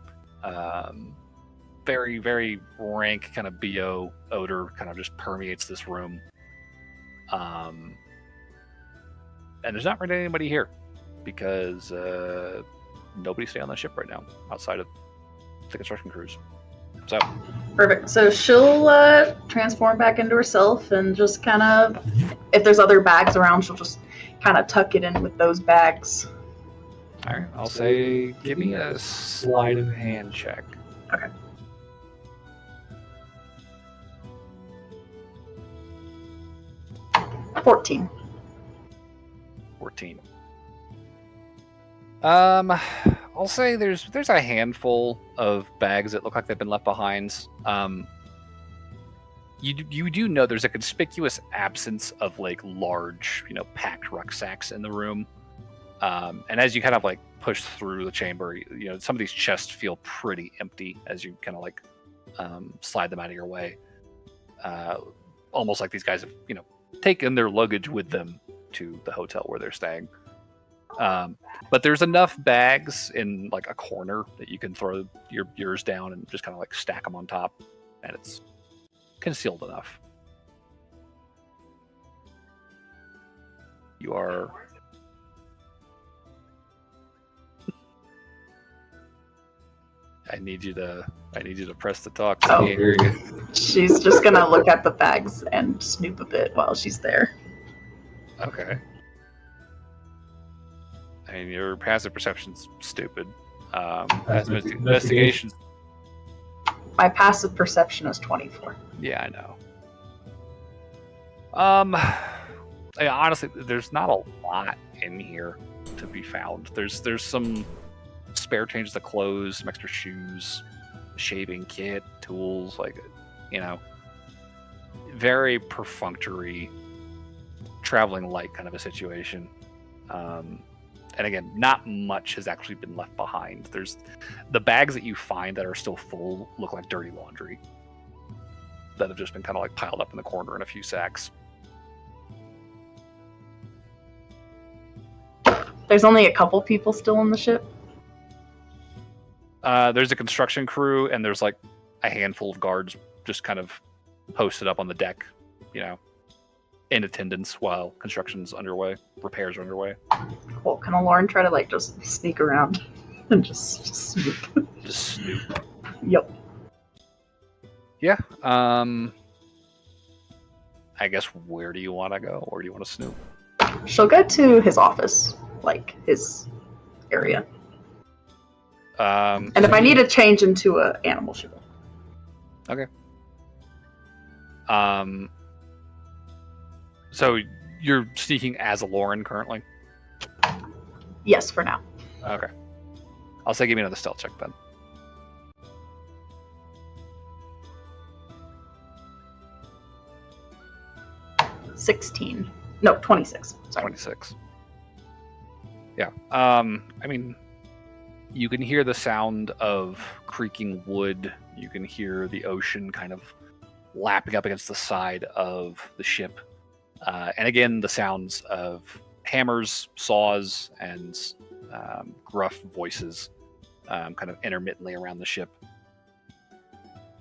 Very, very rank kind of BO odor kind of just permeates this room. And there's not really anybody here because nobody stay on the ship right now outside of the construction crews. So Perfect. So she'll transform back into herself and just kind of, if there's other bags around, she'll just kind of tuck it in with those bags. All right, I'll say give me a sleight of hand check. Okay. $14. 14. I'll say there's a handful of bags that look like they've been left behind. You do know there's a conspicuous absence of like large, packed rucksacks in the room. And as you kind of like push through the chamber, some of these chests feel pretty empty as you kind of like slide them out of your way. Almost like these guys have, taken their luggage with them to the hotel where they're staying. But there's enough bags in like a corner that you can throw yours down and just kind of like stack them on top, and it's concealed enough. You are. I need you to press the talk. Oh. Hear you. She's just gonna look at the bags and snoop a bit while she's there. Okay. I mean, your passive perception's stupid. Passive investigation's. My passive perception is 24. Yeah, I know. Honestly, there's not a lot in here to be found. There's some spare changes of clothes, some extra shoes, shaving kit, tools, very perfunctory, traveling light kind of a situation. And again, not much has actually been left behind. There's the bags that you find that are still full look like dirty laundry that have just been kind of like piled up in the corner in a few sacks. There's only a couple people still on the ship. There's a construction crew, and there's like a handful of guards just kind of posted up on the deck, in attendance while construction's underway, repairs are underway. Well, can Lauren try to just sneak around and just snoop? Just snoop. Yep. Yeah. I guess where do you want to go? Where do you want to snoop? She'll go to his office, his area. And if I need to change into an animal, she will. Okay. So you're sneaking as a Lauren currently? Yes, for now. Okay. I'll say give me another stealth check then. 16. No, 26. Sorry. 26. Yeah. I mean, you can hear the sound of creaking wood. You can hear the ocean kind of lapping up against the side of the ship. And again, the sounds of hammers, saws, and gruff voices kind of intermittently around the ship.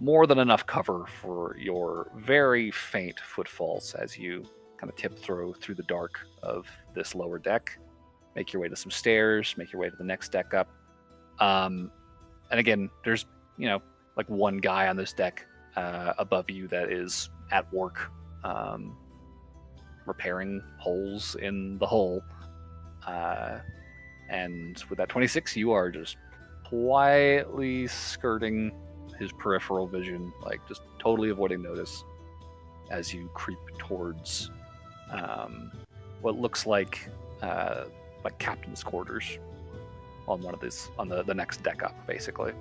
More than enough cover for your very faint footfalls as you kind of tiptoe through the dark of this lower deck. Make your way to some stairs, make your way to the next deck up. And again, there's, like one guy on this deck above you that is at work repairing holes in the hull. And with that 26, you are just quietly skirting his peripheral vision, like just totally avoiding notice as you creep towards what looks like captain's quarters on one of these, on the next deck up, basically.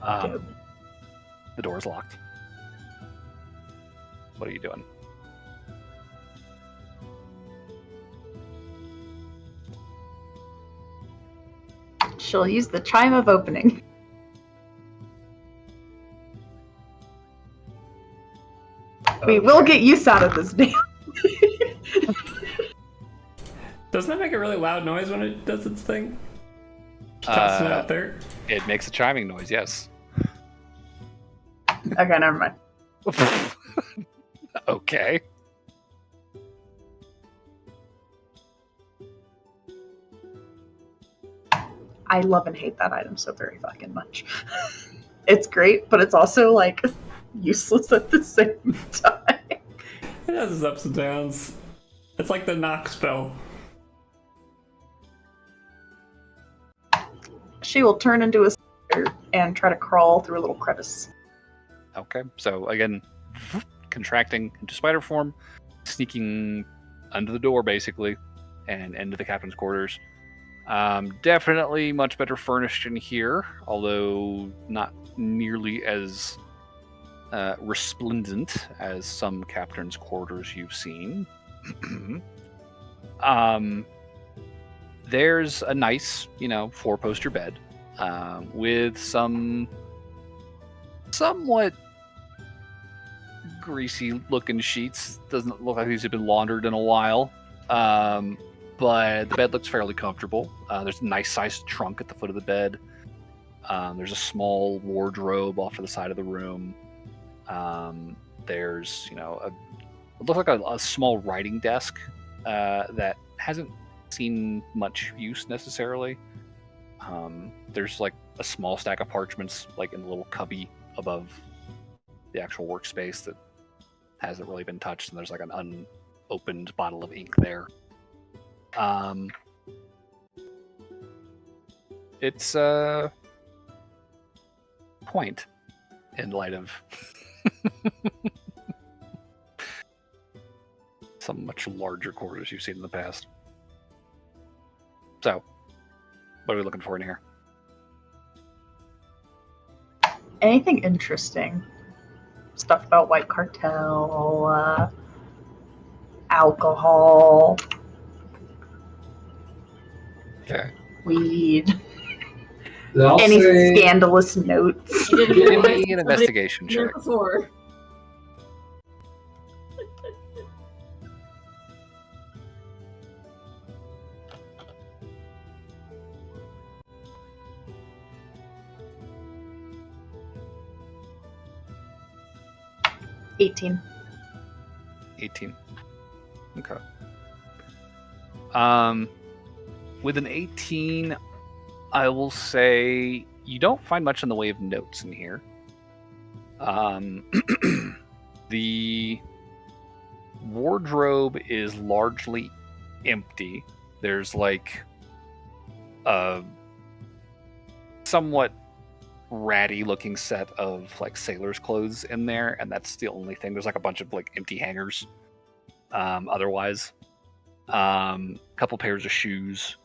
The door's locked. What are you doing? She'll use the chime of opening. We will get use out of this damn. Doesn't that make a really loud noise when it does its thing? Tossing it out there. It makes a chiming noise, yes. Okay, never mind. Okay. I love and hate that item so very fucking much. It's great, but it's also like useless at the same time. It has its ups and downs. It's like the knock spell. She will turn into a spider and try to crawl through a little crevice. Okay, so again, contracting into spider form, sneaking under the door basically, and into the captain's quarters. Definitely much better furnished in here, although not nearly as resplendent as some captain's quarters you've seen. There's a nice, 4-poster bed with some somewhat greasy looking sheets. Doesn't look like these have been laundered in a while. But the bed looks fairly comfortable. There's a nice sized trunk at the foot of the bed. There's a small wardrobe off to the side of the room. There's, it looks like a small writing desk that hasn't seen much use necessarily. There's like a small stack of parchments like in a little cubby above the actual workspace that hasn't really been touched, and there's like an unopened bottle of ink there. It's a point in light of some much larger quarters you've seen in the past. So, what are we looking for in here? Anything interesting? Stuff about white cartel, alcohol, Okay. weed, I'll any say, scandalous notes. You didn't Give realize me an somebody investigation there check. before. $18. 18. Okay. With an 18, I will say you don't find much in the way of notes in here. The wardrobe is largely empty. There's like a somewhat ratty looking set of like sailor's clothes in there, and that's the only thing. There's like a bunch of like empty hangers Otherwise, couple pairs of shoes.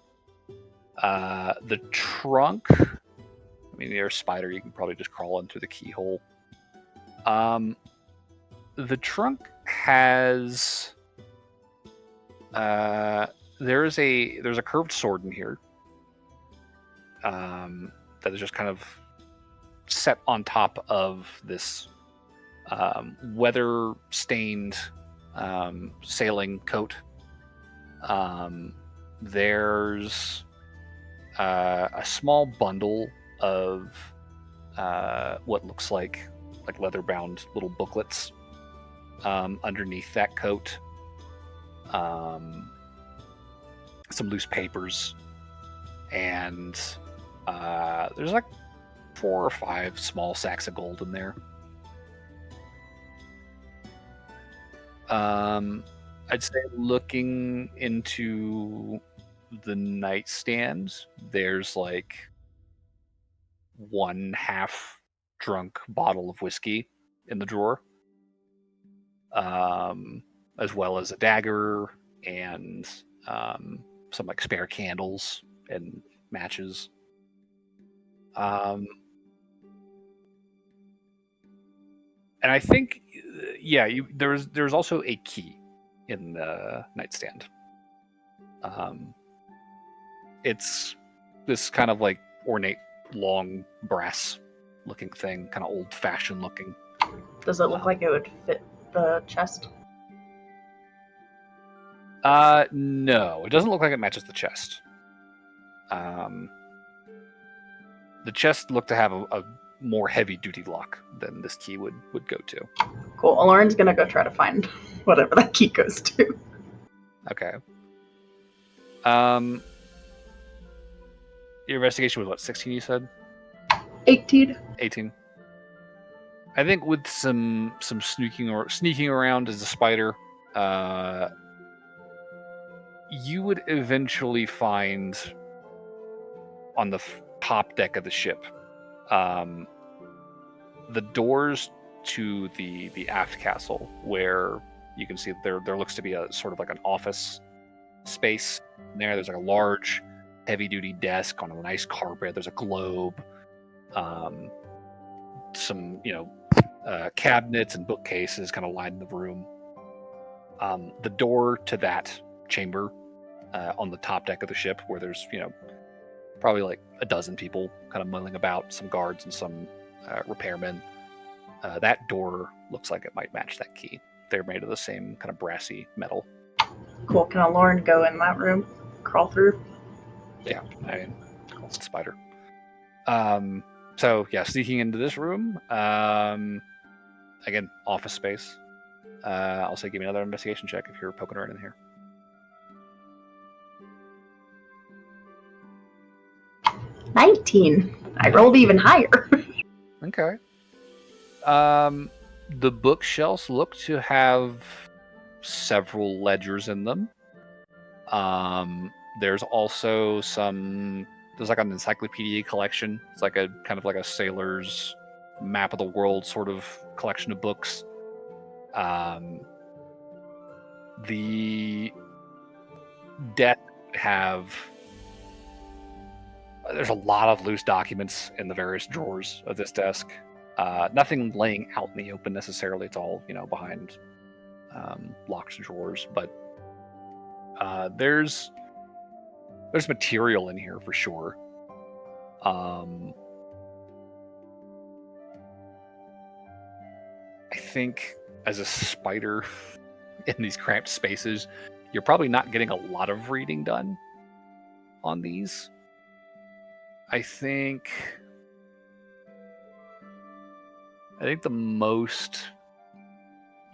The trunk. I mean, you're a spider. You can probably just crawl in through the keyhole. The trunk has. There's a curved sword in here. That is just kind of set on top of this weather-stained sailing coat. There's a small bundle of what looks like leather-bound little booklets underneath that coat. Some loose papers, and there's like 4 or 5 small sacks of gold in there. I'd say looking into the nightstand, there's like 1 half-drunk bottle of whiskey in the drawer, as well as a dagger and some like spare candles and matches. And I think, yeah, there's also a key in the nightstand. It's this kind of like ornate, long brass-looking thing, kind of old-fashioned looking. Does it look like it would fit the chest? No, it doesn't look like it matches the chest. The chest looked to have a more heavy-duty lock than this key would go to. Cool. Lauren's gonna go try to find whatever that key goes to. Okay. Your investigation was what, 16 you said? 18. 18. I think with some sneaking around as a spider, you would eventually find on the top deck of the ship the doors to the aft castle, where you can see there looks to be a sort of like an office space in there. There's like a large heavy-duty desk on a nice carpet. There's a globe, some cabinets and bookcases kind of line the room. The door to that chamber on the top deck of the ship, where there's probably like a dozen people kind of milling about, some guards and some repairmen. That door looks like it might match that key. They're made of the same kind of brassy metal. Cool. Can Lauren go in that room? Crawl through? Yeah, I mean, it's a spider. So yeah, sneaking into this room. Again, office space. I'll say give me another investigation check if you're poking around in here. 19. I rolled even higher. Okay. The bookshelves look to have several ledgers in them. There's also there's like an encyclopedia collection. It's like a kind of like a sailor's map of the world sort of collection of books. The desk there's a lot of loose documents in the various drawers of this desk. Nothing laying out in the open necessarily. It's all behind locked drawers, but there's material in here for sure. I think as a spider in these cramped spaces, you're probably not getting a lot of reading done on these. I think the most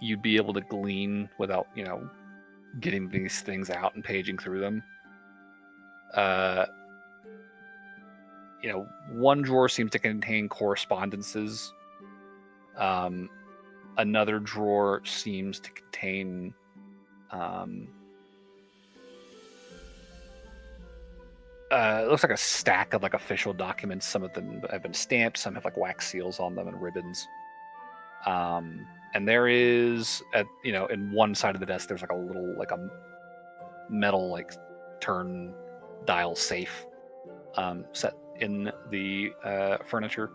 you'd be able to glean without, getting these things out and paging through them. One drawer seems to contain correspondences. Another drawer seems to contain it looks like a stack of like official documents. Some of them have been stamped, some have like wax seals on them and ribbons. And And there is in one side of the desk there's like a metal turn dial safe set in the furniture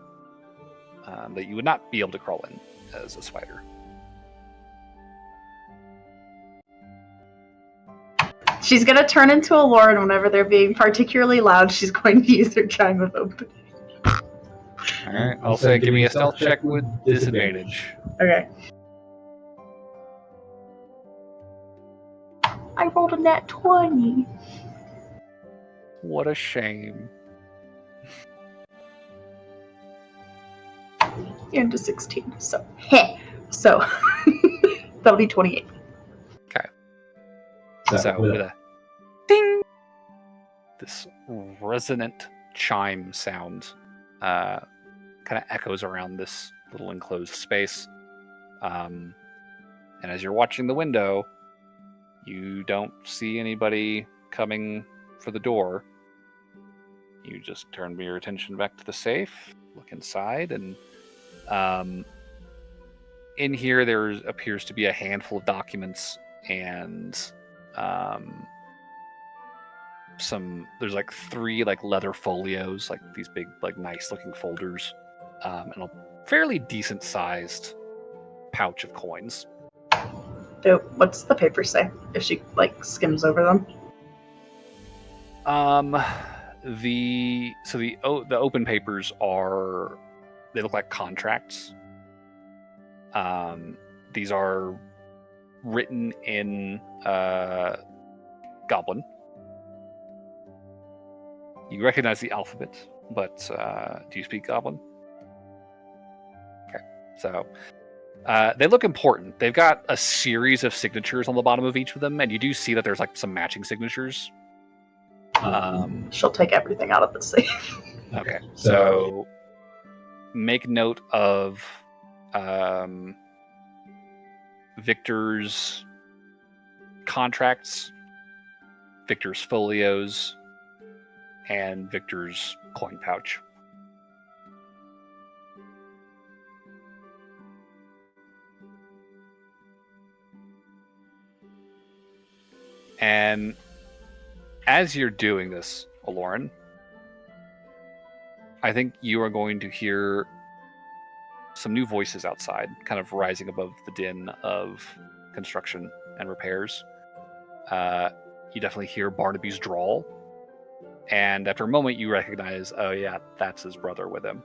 that you would not be able to crawl in as a spider. She's gonna turn into a Lauren whenever they're being particularly loud. She's going to use her chime of opening. All right, I'll say give me a stealth check with disadvantage. Okay. I rolled a nat 20. What a shame. Into 16. So, so that'll be 28. Okay. So with a ding, this resonant chime sound kind of echoes around this little enclosed space. And as you're watching the window, you don't see anybody coming for the door. You just turn your attention back to the safe, look inside, and in here there appears to be a handful of documents and there's like 3 leather folios, these big nice looking folders, and a fairly decent sized pouch of coins. What's the paper say if she skims over them? The open papers they look like contracts. These are written in Goblin. You recognize the alphabet, but do you speak Goblin? Okay, so they look important. They've got a series of signatures on the bottom of each of them, and you do see that there's some matching signatures. She'll take everything out of the safe. Okay, so make note of Victor's contracts, Victor's folios, and Victor's coin pouch. And as you're doing this, Aloran, I think you are going to hear some new voices outside, kind of rising above the din of construction and repairs. You definitely hear Barnaby's drawl. And after a moment, you recognize, oh yeah, that's his brother with him.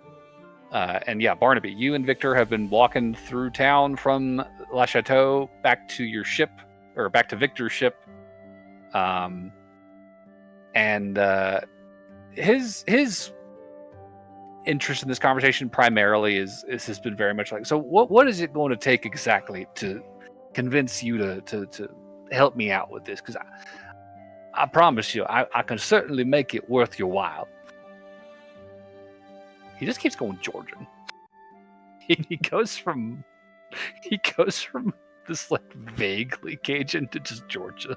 And yeah, Barnaby, you and Victor have been walking through town from La Chateau back to your ship, or back to Victor's ship. And his interest in this conversation primarily has been very much so what is it going to take exactly to convince you to help me out with this? Because I promise you, I can certainly make it worth your while. He just keeps going Georgian. He goes from this vaguely Cajun to just Georgia.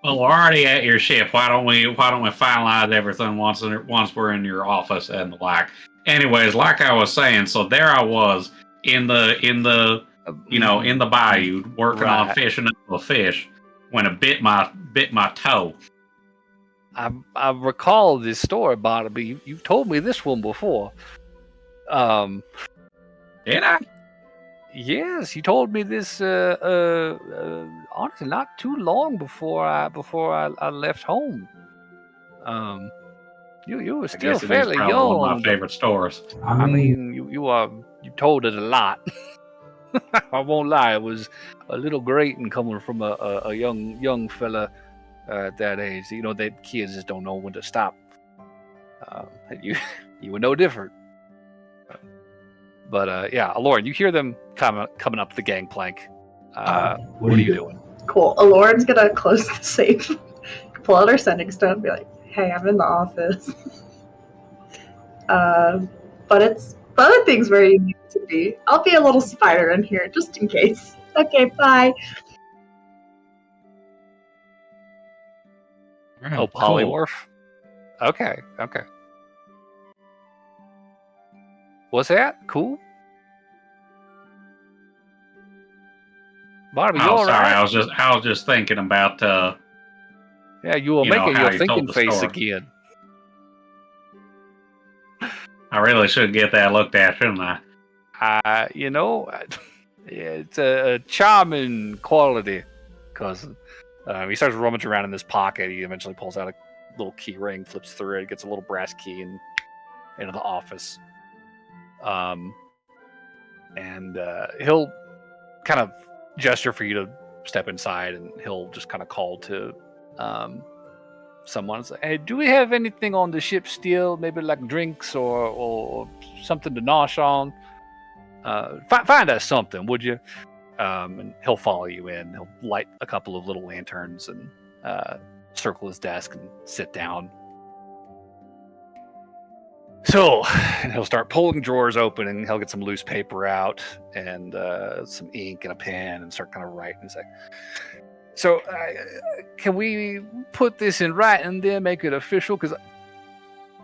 Well, we're already at your ship. Why don't we finalize everything once we're in your office and the like? Anyways, like I was saying, so there I was in the bayou working on fishing up a fish when it bit my toe. I recall this story, Barnaby. You've told me this one before. Did I? Yes, you told me this. Honestly, not too long before I left home. You were still fairly young. One of my favorite stories. I mean, you told it a lot. I won't lie, it was a little grating coming from a young fella at that age. That kids just don't know when to stop. You were no different. But yeah, Aloran, you hear them coming up the gangplank. What are you doing? Cool. Aloran's gonna close the safe, pull out her sending stone, and be like, "Hey, I'm in the office." But it's other things where you need to be. I'll be a little spider in here just in case. Okay, bye. Oh, polymorph. Cool. Okay. What's that? Cool. Barnaby, you Oh, all sorry. right? I was just thinking about Yeah, you were you know, making how your you thinking told the face story. again. I really should get that looked at, shouldn't I? You know, it's a charming quality, cousin. He starts rummaging around in this pocket. He eventually pulls out a little key ring, flips through it, gets a little brass key, and into the office. And he'll kind of gesture for you to step inside, and he'll just kind of call to someone. Say, hey, do we have anything on the ship still? Maybe like drinks or something to nosh on? Find us something, would you? And he'll follow you in. He'll light a couple of little lanterns and circle his desk and sit down. So, and he'll start pulling drawers open, and he'll get some loose paper out and some ink and a pen and start kind of writing. He's like, so can we put this in writing and then make it official? Because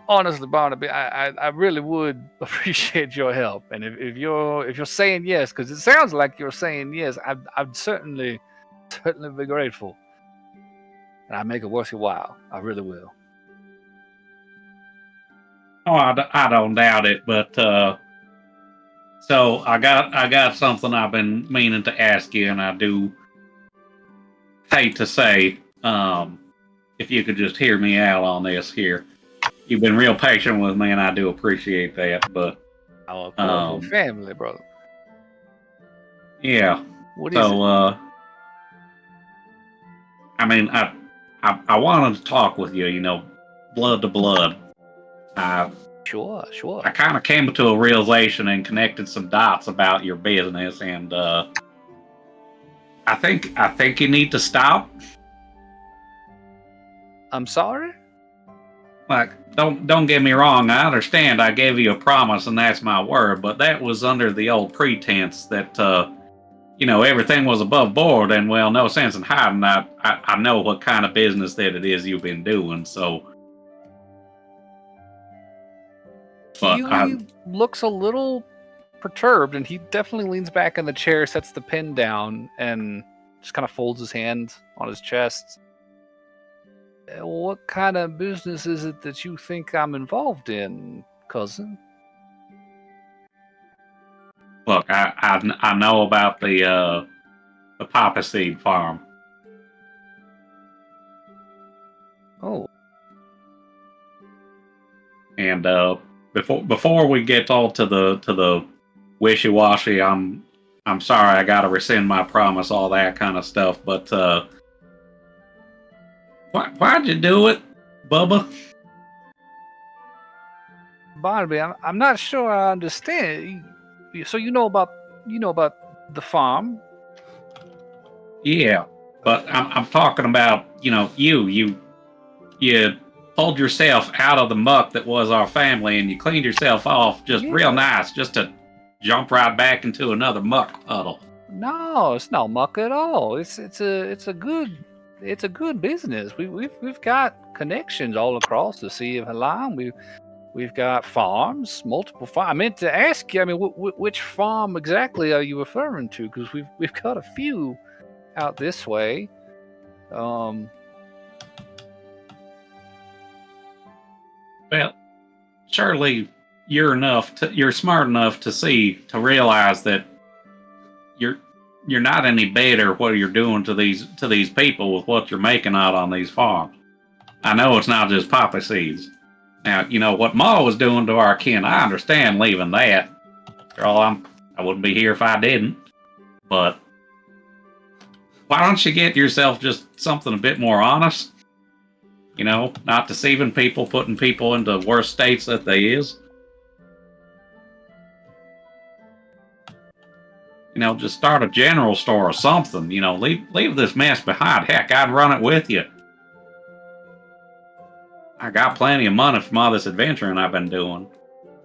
honestly, Barnaby, I really would appreciate your help. And if you're saying yes, because it sounds like you're saying yes, I'd certainly be grateful. And I'd make it worth your while. I really will. Oh, I don't doubt it, but so I got something I've been meaning to ask you, and I do hate to say, if you could just hear me out on this here. You've been real patient with me, and I do appreciate that. But Oh, of course, we're family, brother. yeah. What is it? I mean, I wanted to talk with you. You know, blood to blood. Sure. I kind of came to a realization and connected some dots about your business, and I think you need to stop. I'm sorry? Like, don't get me wrong. I understand. I gave you a promise, and that's my word. But that was under the old pretense that you know, everything was above board, and well, no sense in hiding. I know what kind of business that it is you've been doing. So, but He looks a little perturbed, and he definitely leans back in the chair, sets the pen down, and just kind of folds his hand on his chest. What kind of business is it that you think I'm involved in, cousin? look, I know about the Papa Seed farm. Oh, And before we get all to the wishy washy, I'm sorry, I gotta rescind my promise, all that kind of stuff. But why'd you do it, Bubba? Barnaby, I'm not sure I understand. So you know about the farm? Yeah, but I'm talking about, you know, you pulled yourself out of the muck that was our family, and you cleaned yourself off just real nice, just to jump right back into another muck puddle. No, it's not muck at all. It's a good business. We've got connections all across the Sea of Halam. We've got farms, multiple farms. I meant to ask you. I mean, which farm exactly are you referring to? Because we've got a few out this way. Well, surely you're smart enough to realize that you're not any better what you're doing to these people with what you're making out on these farms. I know it's not just poppy seeds. Now, you know what Ma was doing to our kin. I understand leaving that. Girl, I wouldn't be here if I didn't. But why don't you get yourself just something a bit more honest? You know, not deceiving people, putting people into worse states that they is. You know, just start a general store or something. You know, leave this mess behind. Heck, I'd run it with you. I got plenty of money from all this adventuring I've been doing.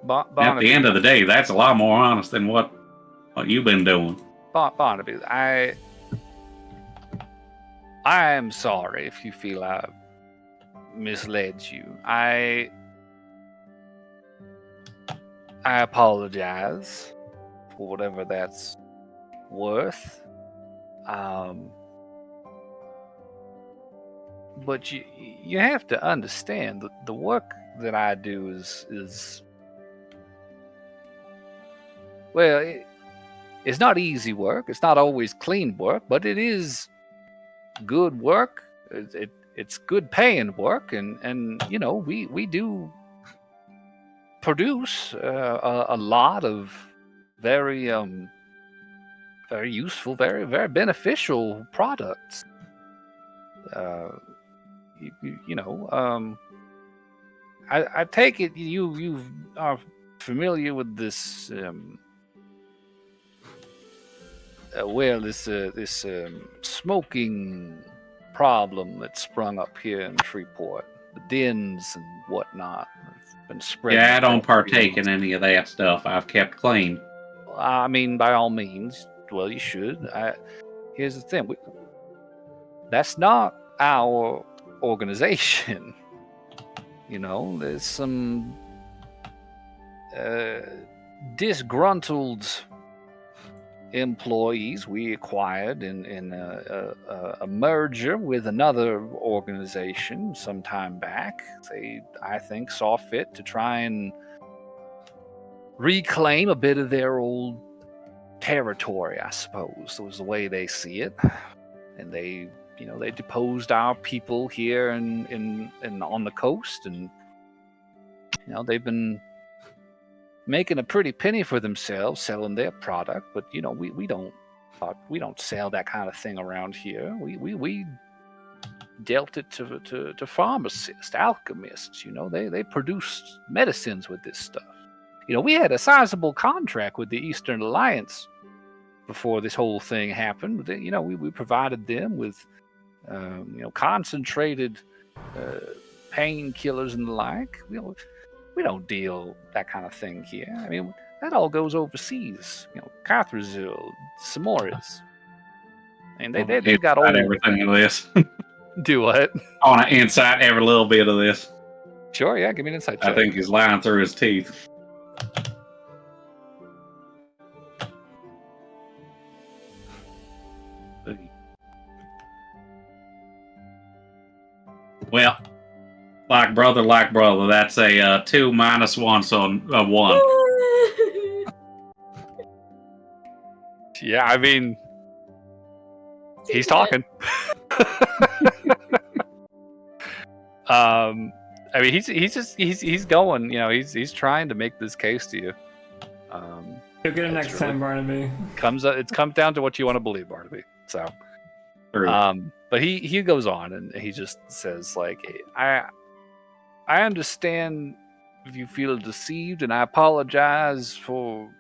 At the end of the day, that's a lot more honest than what you've been doing. Barnaby, I am sorry if you feel I've misled you. I apologize for whatever that's worth. But you have to understand that the work that I do is well, it's not easy work. It's not always clean work, but it is good work. It's good paying work, and we do produce a lot of very very useful, very very beneficial products. I take it you are familiar with this this smoking problem that sprung up here in Freeport, the dens and whatnot have been spreading. Yeah, I don't partake in any of that stuff. I've kept clean. I mean, by all means, well, you should. Here's the thing: that's not our organization. There's some disgruntled employees we acquired in a merger with another organization some time back. They, I think, saw fit to try and reclaim a bit of their old territory, I suppose. That was the way they see it. And they deposed our people here and on the coast, and they've been making a pretty penny for themselves selling their product, but we don't sell that kind of thing around here. We dealt it to pharmacists, alchemists. They produced medicines with this stuff. We had a sizable contract with the Eastern Alliance before this whole thing happened. We provided them with concentrated painkillers and the like. We don't deal that kind of thing here. I mean, that all goes overseas. Catrazil, Samoris. And they've got all everything of this. Do what? I want to insight every little bit of this. Sure, yeah, give me an insight check. I think he's lying through his teeth. Well, like brother, that's a 2 minus 1, so a 1. Yeah, I mean, he's talking. I mean, he's going. He's trying to make this case to you. You'll get it next time, Barnaby. It comes down to what you want to believe, Barnaby. So, but he goes on and he just says, like, I understand if you feel deceived, and I apologize for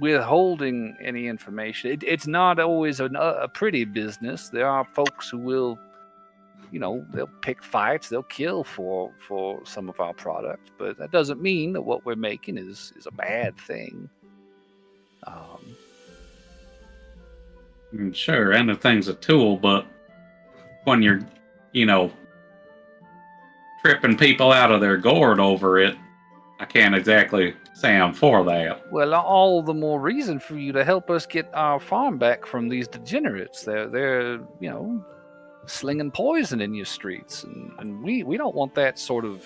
withholding any information. It's not always a pretty business. There are folks who will, they'll pick fights, they'll kill for some of our products, but that doesn't mean that what we're making is a bad thing. Sure, anything's a tool, but when you're, tripping people out of their gourd over it, I can't exactly say I'm for that. Well, all the more reason for you to help us get our farm back from these degenerates. They're slinging poison in your streets, and we don't want that sort of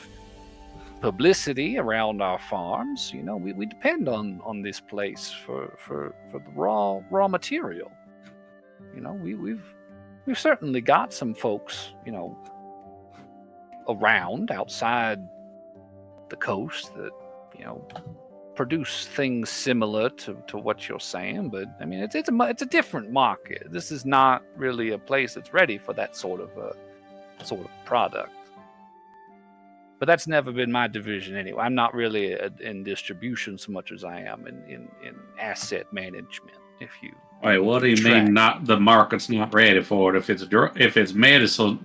publicity around our farms. We depend on this place for the raw material. We've certainly got some folks, around outside the coast that, produce things similar to what you're saying, but I mean, it's a different market. This is not really a place that's ready for that sort of product. But that's never been my division anyway. I'm not really in distribution so much as I am in asset management. If you wait, what do you mean? Not the market's not ready for it? If it's medicine,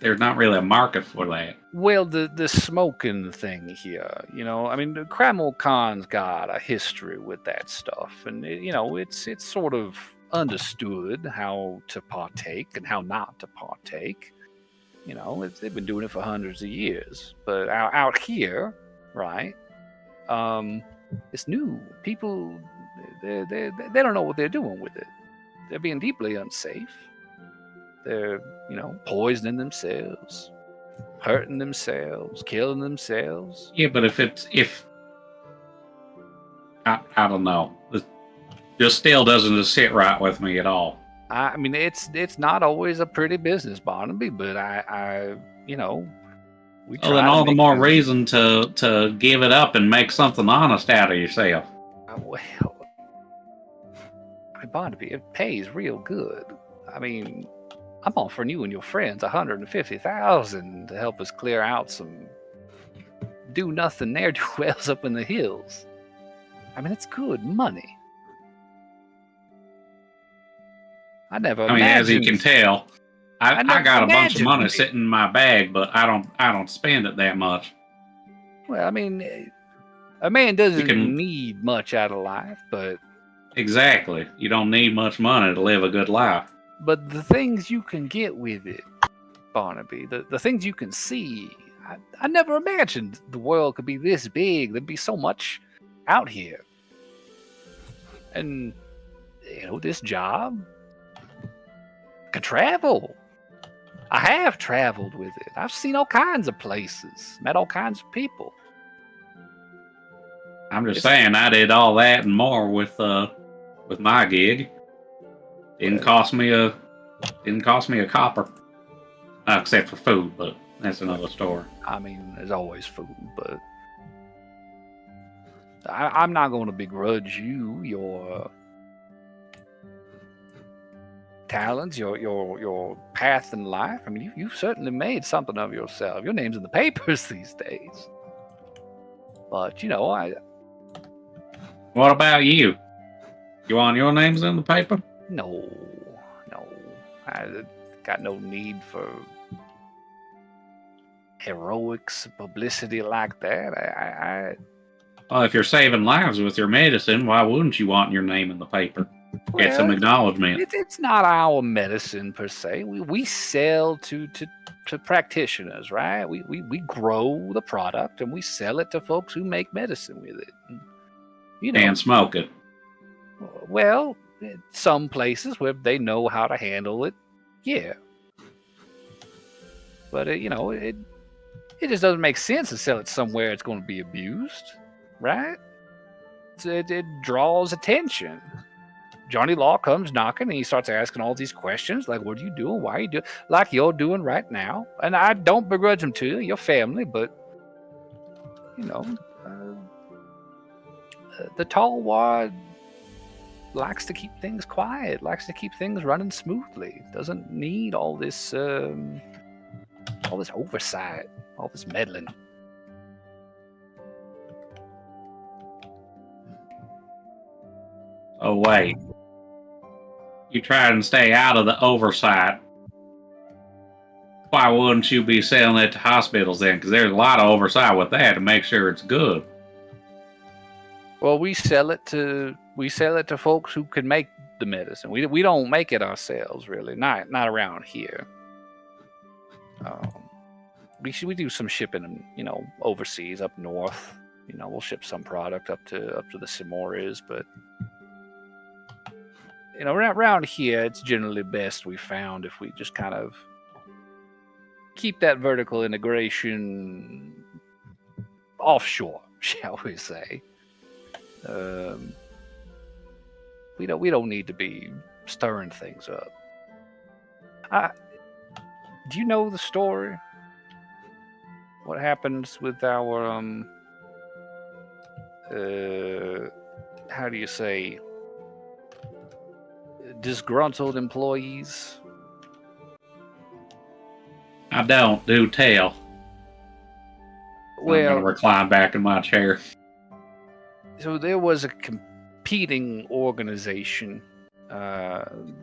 there's not really a market for that. Well, the smoking thing here, I mean, Cramel Khan's got a history with that stuff, and it's sort of understood how to partake and how not to partake. They've been doing it for hundreds of years, but out here, right? It's new. People, they don't know what they're doing with it. They're being deeply unsafe. They're, poisoning themselves, hurting themselves, killing themselves. Yeah, but if I don't know, it just still doesn't sit right with me at all. I mean, it's not always a pretty business, Barnaby, but we Well, try then to all the make more do. reason to give it up and make something honest out of yourself. Well, Barnaby, it pays real good. I mean, I'm offering you and your friends $150,000 to help us clear out some do nothing ne'er do wells up in the hills. I mean, it's good money. I never I mean, as you imagined. can tell, I never got a bunch of money imagined. sitting in my bag, but I don't spend it that much. Well, I mean, a man doesn't can- need much out of life, but Exactly. You don't need much money to live a good life. the things you can get with it, Barnaby, the things you can see, I never imagined the world could be this big. There'd be so much out here. And, this job could travel. I have traveled with it. I've seen all kinds of places, met all kinds of people. I'm just saying, I did all that and more with my gig. Didn't cost me a copper, except for food, but that's another story. I mean, there's always food, but I'm not going to begrudge you your talents, your path in life. I mean, you've certainly made something of yourself. Your name's in the papers these days. But What about you? You want your names in the paper? no, I got no need for heroics, publicity like that. Well, if you're saving lives with your medicine, why wouldn't you want your name in the paper? Get some acknowledgement. It's not our medicine per se. We sell to practitioners, right? We grow the product and we sell it to folks who make medicine with it. And smoke it. Well, some places where they know how to handle it, yeah. But it just doesn't make sense to sell it somewhere it's going to be abused, right? It draws attention. Johnny Law comes knocking and he starts asking all these questions like, what are you doing? Why are you doing? Like you're doing right now. And I don't begrudge him to you, your family, but, the tall wad likes to keep things quiet, likes to keep things running smoothly. Doesn't need all this oversight, all this meddling. Oh, wait. You try and stay out of the oversight. Why wouldn't you be selling it to hospitals then? Because there's a lot of oversight with that to make sure it's good. Well, we sell it to folks who can make the medicine. We don't make it ourselves, really. Not around here. We do some shipping, overseas, up north. We'll ship some product up to the Samores, but around here, it's generally best we found if we just kind of keep that vertical integration offshore, shall we say. We don't need to be stirring things up. Do you know the story? What happens with our how do you say, disgruntled employees? I don't. Do tell. I'm going to recline back in my chair. So there was a competing organization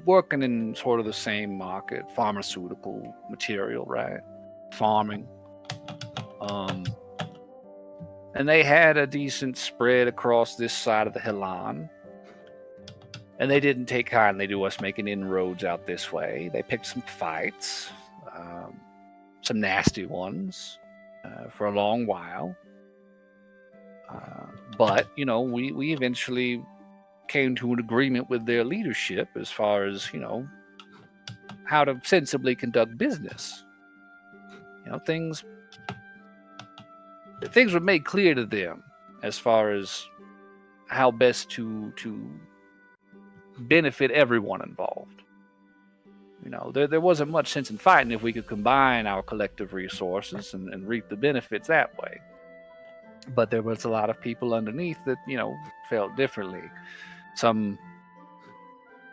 working in sort of the same market, pharmaceutical material, right? Farming. And they had a decent spread across this side of the Hilan. And they didn't take kindly to us making inroads out this way. They picked some fights, some nasty ones, for a long while. But, we eventually came to an agreement with their leadership as far as, how to sensibly conduct business. Things were made clear to them as far as how best to benefit everyone involved. There wasn't much sense in fighting if we could combine our collective resources and reap the benefits that way. But there was a lot of people underneath that, felt differently. Some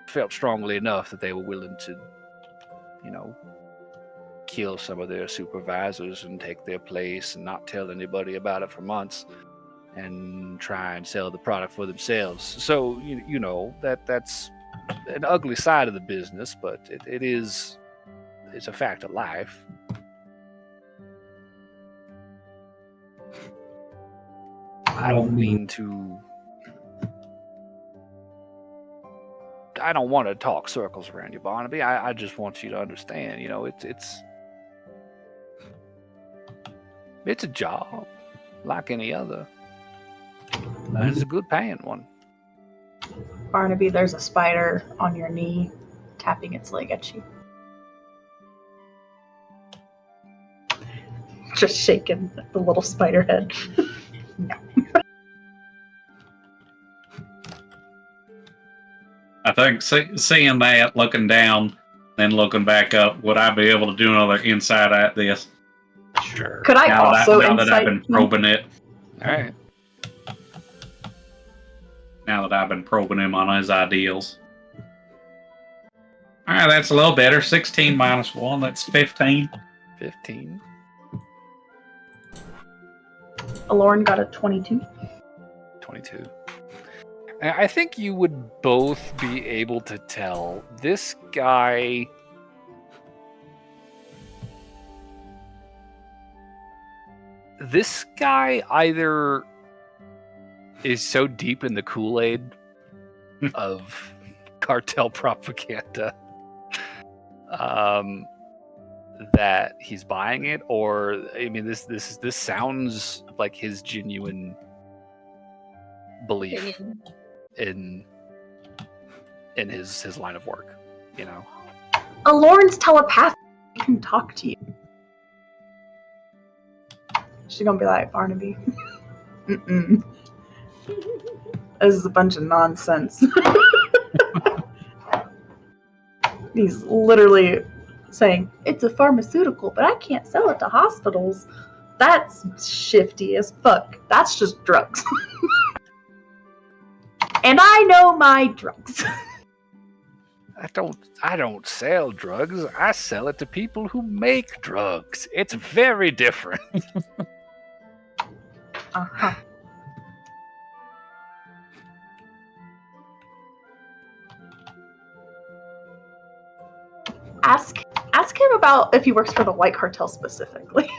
felt strongly enough that they were willing to, kill some of their supervisors and take their place and not tell anybody about it for months and try and sell the product for themselves. So, that's an ugly side of the business, but it's a fact of life. I don't want to talk circles around you, Barnaby. I just want you to understand, it's a job like any other. And it's a good paying one. Barnaby, there's a spider on your knee tapping its leg at you. Just shaking the little spider head. No. I think seeing that, looking down, then looking back up, would I be able to do another insight at this? Sure. Could I now also that insight? I've been probing it. All right. Now that I've been probing him on his ideals. All right, that's a little better. 16 minus 1, that's 15. 15. Aloran got a 22. 22. I think you would both be able to tell this guy either is so deep in the Kool-Aid of cartel propaganda that he's buying it, or this sounds like his genuine belief in his line of work. Aloran's telepathic. He can talk to you. She's gonna be like, Barnaby. Mm-mm. This is a bunch of nonsense. He's literally saying, it's a pharmaceutical, but I can't sell it to hospitals. That's shifty as fuck. That's just drugs. And I know my drugs. I don't sell drugs. I sell it to people who make drugs. It's very different. Uh-huh. Ask him about if he works for the White Cartel specifically.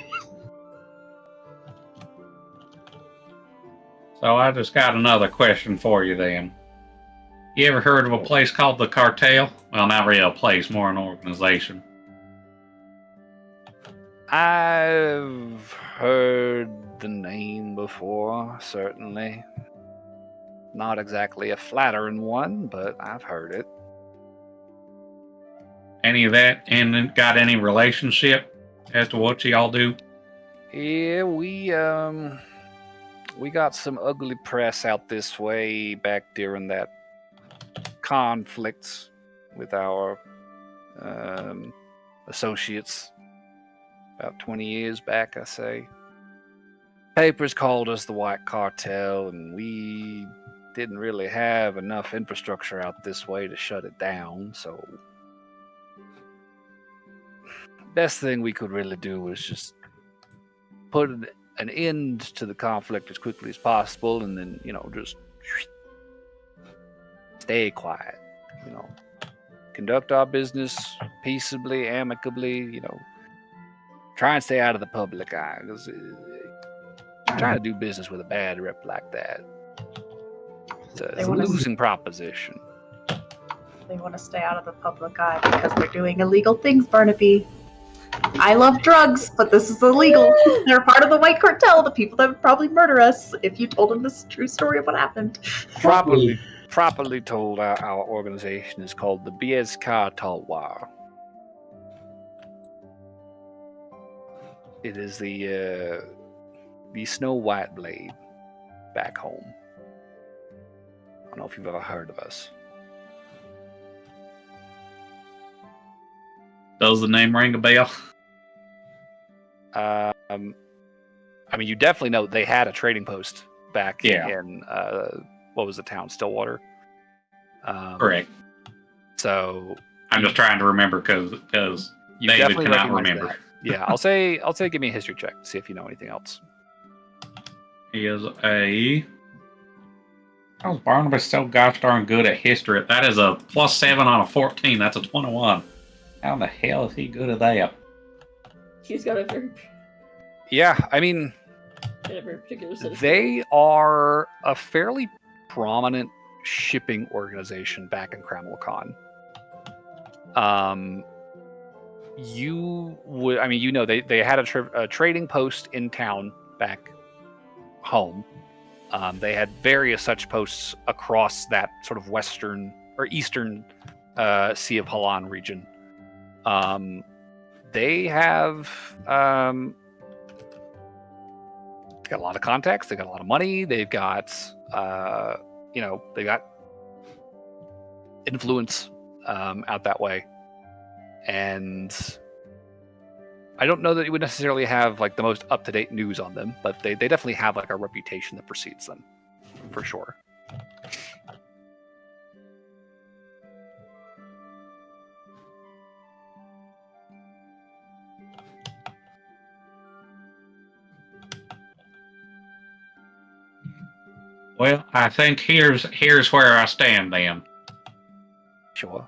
So I just got another question for you then. You ever heard of a place called the Cartel? Well, not really a place, more an organization. I've heard the name before, certainly. Not exactly a flattering one, but I've heard it. Any of that, and got any relationship as to what y'all do? Yeah, we got some ugly press out this way back during that conflict with our associates about 20 years back, I say. Papers called us the White Cartel, and we didn't really have enough infrastructure out this way to shut it down, so best thing we could really do was just put an end to the conflict as quickly as possible, and then, just stay quiet, conduct our business peaceably, amicably, try and stay out of the public eye, because trying to do business with a bad rep like that, it's a losing proposition. They want to stay out of the public eye because they're doing illegal things, Barnaby. I love drugs, but this is illegal. They're part of the White Cartel, the people that would probably murder us if you told them this true story of what happened. properly told, our organization is called the BSK Talwar. It is the Snow White Blade back home. I don't know if you've ever heard of us. Does the name ring a bell? I mean, you definitely know they had a trading post back in what was the town, Stillwater. Correct. So I'm just trying to remember because you David definitely cannot recognize remember. that. Yeah, I'll say give me a history check to see if you know anything else. He is a. How's Barnabas so gosh darn good at history? That is a +7 on a 14. That's a 21. How the hell is he good at that? He's got a very particular set of They are a fairly prominent shipping organization back in Crammelcon. They had a trading post in town back home. They had various such posts across that sort of western or eastern Sea of Halan region. They have got a lot of contacts. They got a lot of money. They've got they got influence out that way. And I don't know that you would necessarily have like the most up-to-date news on them, but they definitely have like a reputation that precedes them, for sure. Well, I think here's where I stand then. Sure.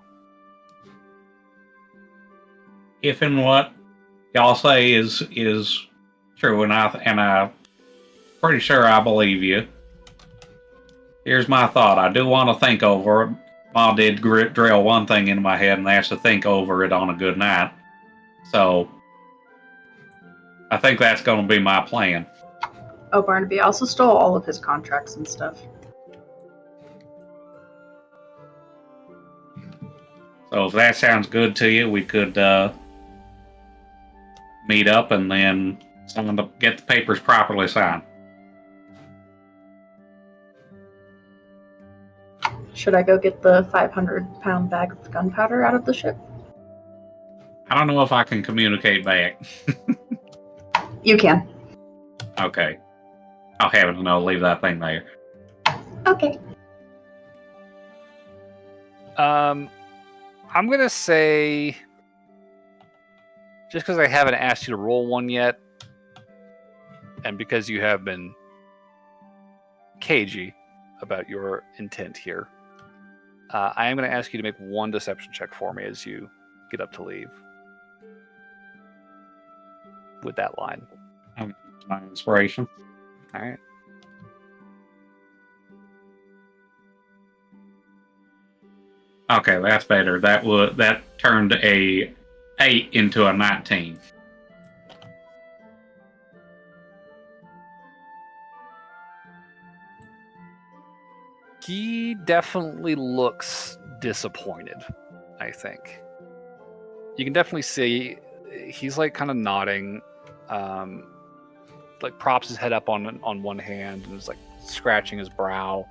If and what y'all say is true, and I'm pretty sure I believe you. Here's my thought. I do want to think over it. Ma did drill one thing into my head, and that's to think over it on a good night. So I think that's going to be my plan. Oh, Barnaby also stole all of his contracts and stuff. So if that sounds good to you, we could meet up and then get the papers properly signed. Should I go get the 500-pound bag of gunpowder out of the ship? I don't know if I can communicate back. You can. Okay. I'll have it to know. Leave that thing there. Okay. I'm going to say, just because I haven't asked you to roll one yet, and because you have been cagey about your intent here, I am going to ask you to make one deception check for me as you get up to leave. With that line. My inspiration. All right. Okay, that's better. That turned a 8 into a 19. He definitely looks disappointed, I think. You can definitely see he's like kind of nodding, like props his head up on one hand and is like scratching his brow.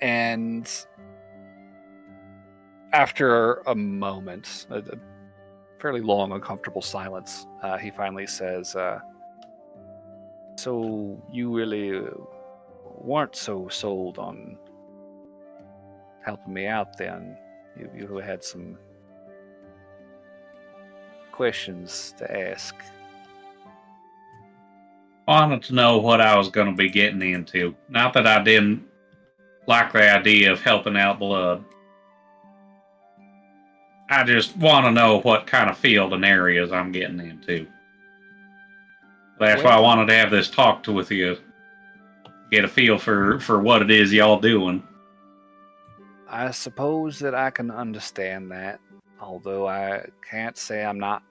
And after a moment, a fairly long, uncomfortable silence, he finally says, so you really weren't so sold on helping me out then? You had some questions to ask. I wanted to know what I was going to be getting into. Not that I didn't like the idea of helping out blood. I just want to know what kind of field and areas I'm getting into. That's why I wanted to have this talk with you. Get a feel for what it is y'all doing. I suppose that I can understand that, although I can't say I'm not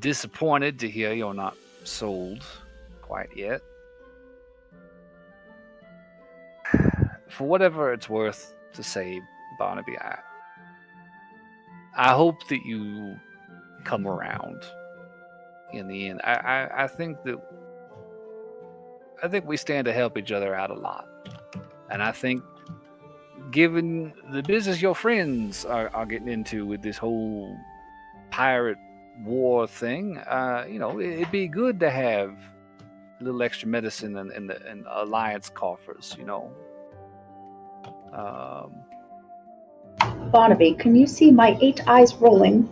disappointed to hear you're not sold quite yet. for whatever it's worth to say, Barnaby, I hope that you come around in the end. I think we stand to help each other out a lot. And I think given the business your friends are getting into with this whole pirate war thing, it'd be good to have a little extra medicine in the alliance coffers, Barnaby, can you see my 8 eyes rolling?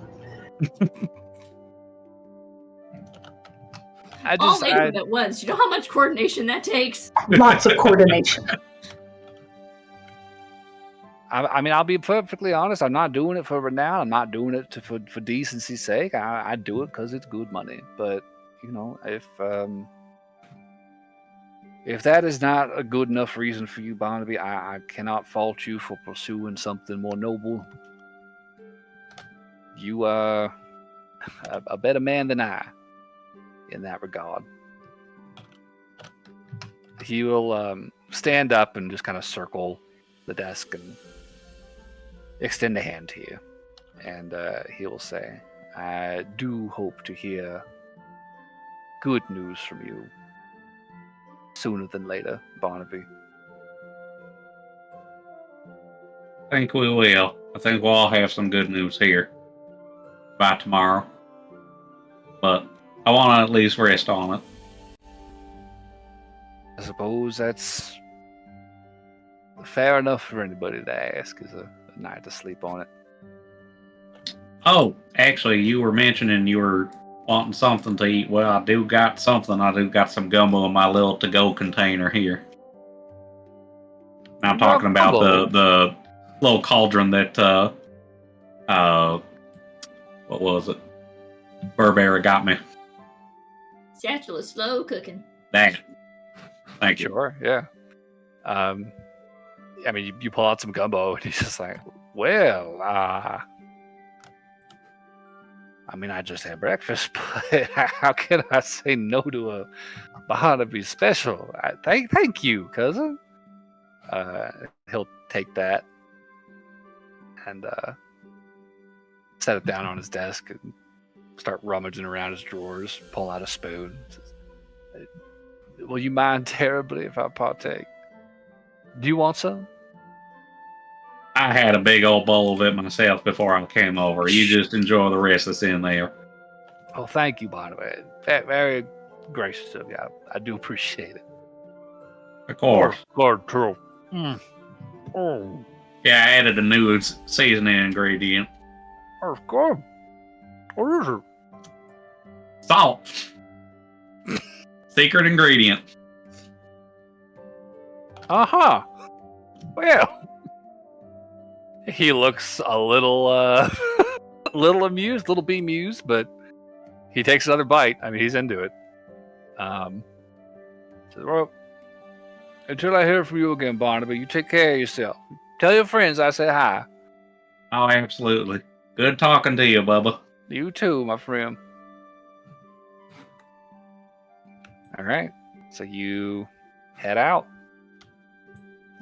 All 8 of them at once. You know how much coordination that takes? Lots of coordination. I mean, I'll be perfectly honest. I'm not doing it for renown. I'm not doing it for decency's sake. I do it because it's good money. But if that is not a good enough reason for you, Barnaby, I cannot fault you for pursuing something more noble. You are a better man than I in that regard. He will stand up and just kind of circle the desk and extend a hand to you. And he will say, I do hope to hear good news from you sooner than later, Barnaby. I think we will. I think we'll all have some good news here by tomorrow. But I want to at least rest on it. I suppose that's fair enough for anybody to ask, is a night to sleep on it. Oh, actually, you were mentioning you were wanting something to eat. Well, I do got something. I do got some gumbo in my little to-go container here. I'm talking about the little cauldron that, what was it? Burberry got me. Satchel is slow cooking. Dang it. Thank you. Sure, yeah. I mean, you pull out some gumbo, and he's just like, well, I mean, I just had breakfast, but how can I say no to a Barnaby special? Thank you, cousin. He'll take that and set it down on his desk and start rummaging around his drawers, pull out a spoon. Will you mind terribly if I partake? Do you want some? I had a big old bowl of it myself before I came over. You just enjoy the rest that's in there. Oh, thank you, Barnaby. Very gracious of you. I do appreciate it. Of course. Lord, true. Oh, Yeah, I added a new seasoning ingredient. that's good. What is it? Salt. Secret ingredient. Uh-huh. Well, he looks a little little amused, little bemused, but he takes another bite. I mean, he's into it. So, well, until I hear from you again, Barnaby, you take care of yourself. Tell your friends I say hi. Oh, absolutely. Good talking to you, Bubba. You too, my friend. All right. So you head out,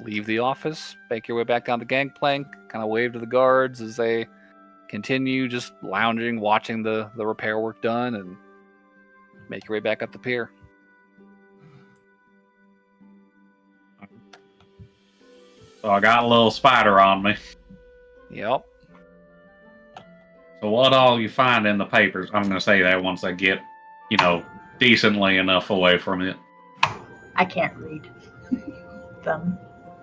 leave the office, make your way back down the gangplank, kind of wave to the guards as they continue just lounging, watching the repair work done, and make your way back up the pier. So I got a little spider on me. Yep. So what all you find in the papers? I'm going to say that once I get, decently enough away from it. I can't read them.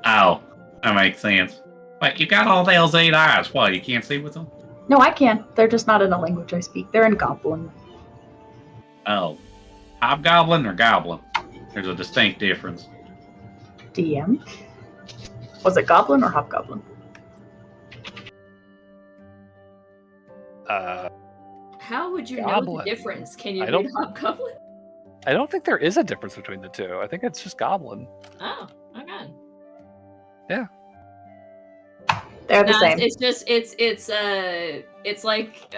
Oh, that makes sense. Wait, you got all those 8 eyes. What, you can't see with them? No, I can. They're just not in a language I speak. They're in Goblin. Oh. Hobgoblin or goblin? There's a distinct difference. DM? Was it Goblin or Hobgoblin? How would you know Goblin. the difference? Can you I read don't- Hobgoblin? I don't think there is a difference between the two. I think it's just Goblin. Oh, okay. They're the No, same. it's just it's like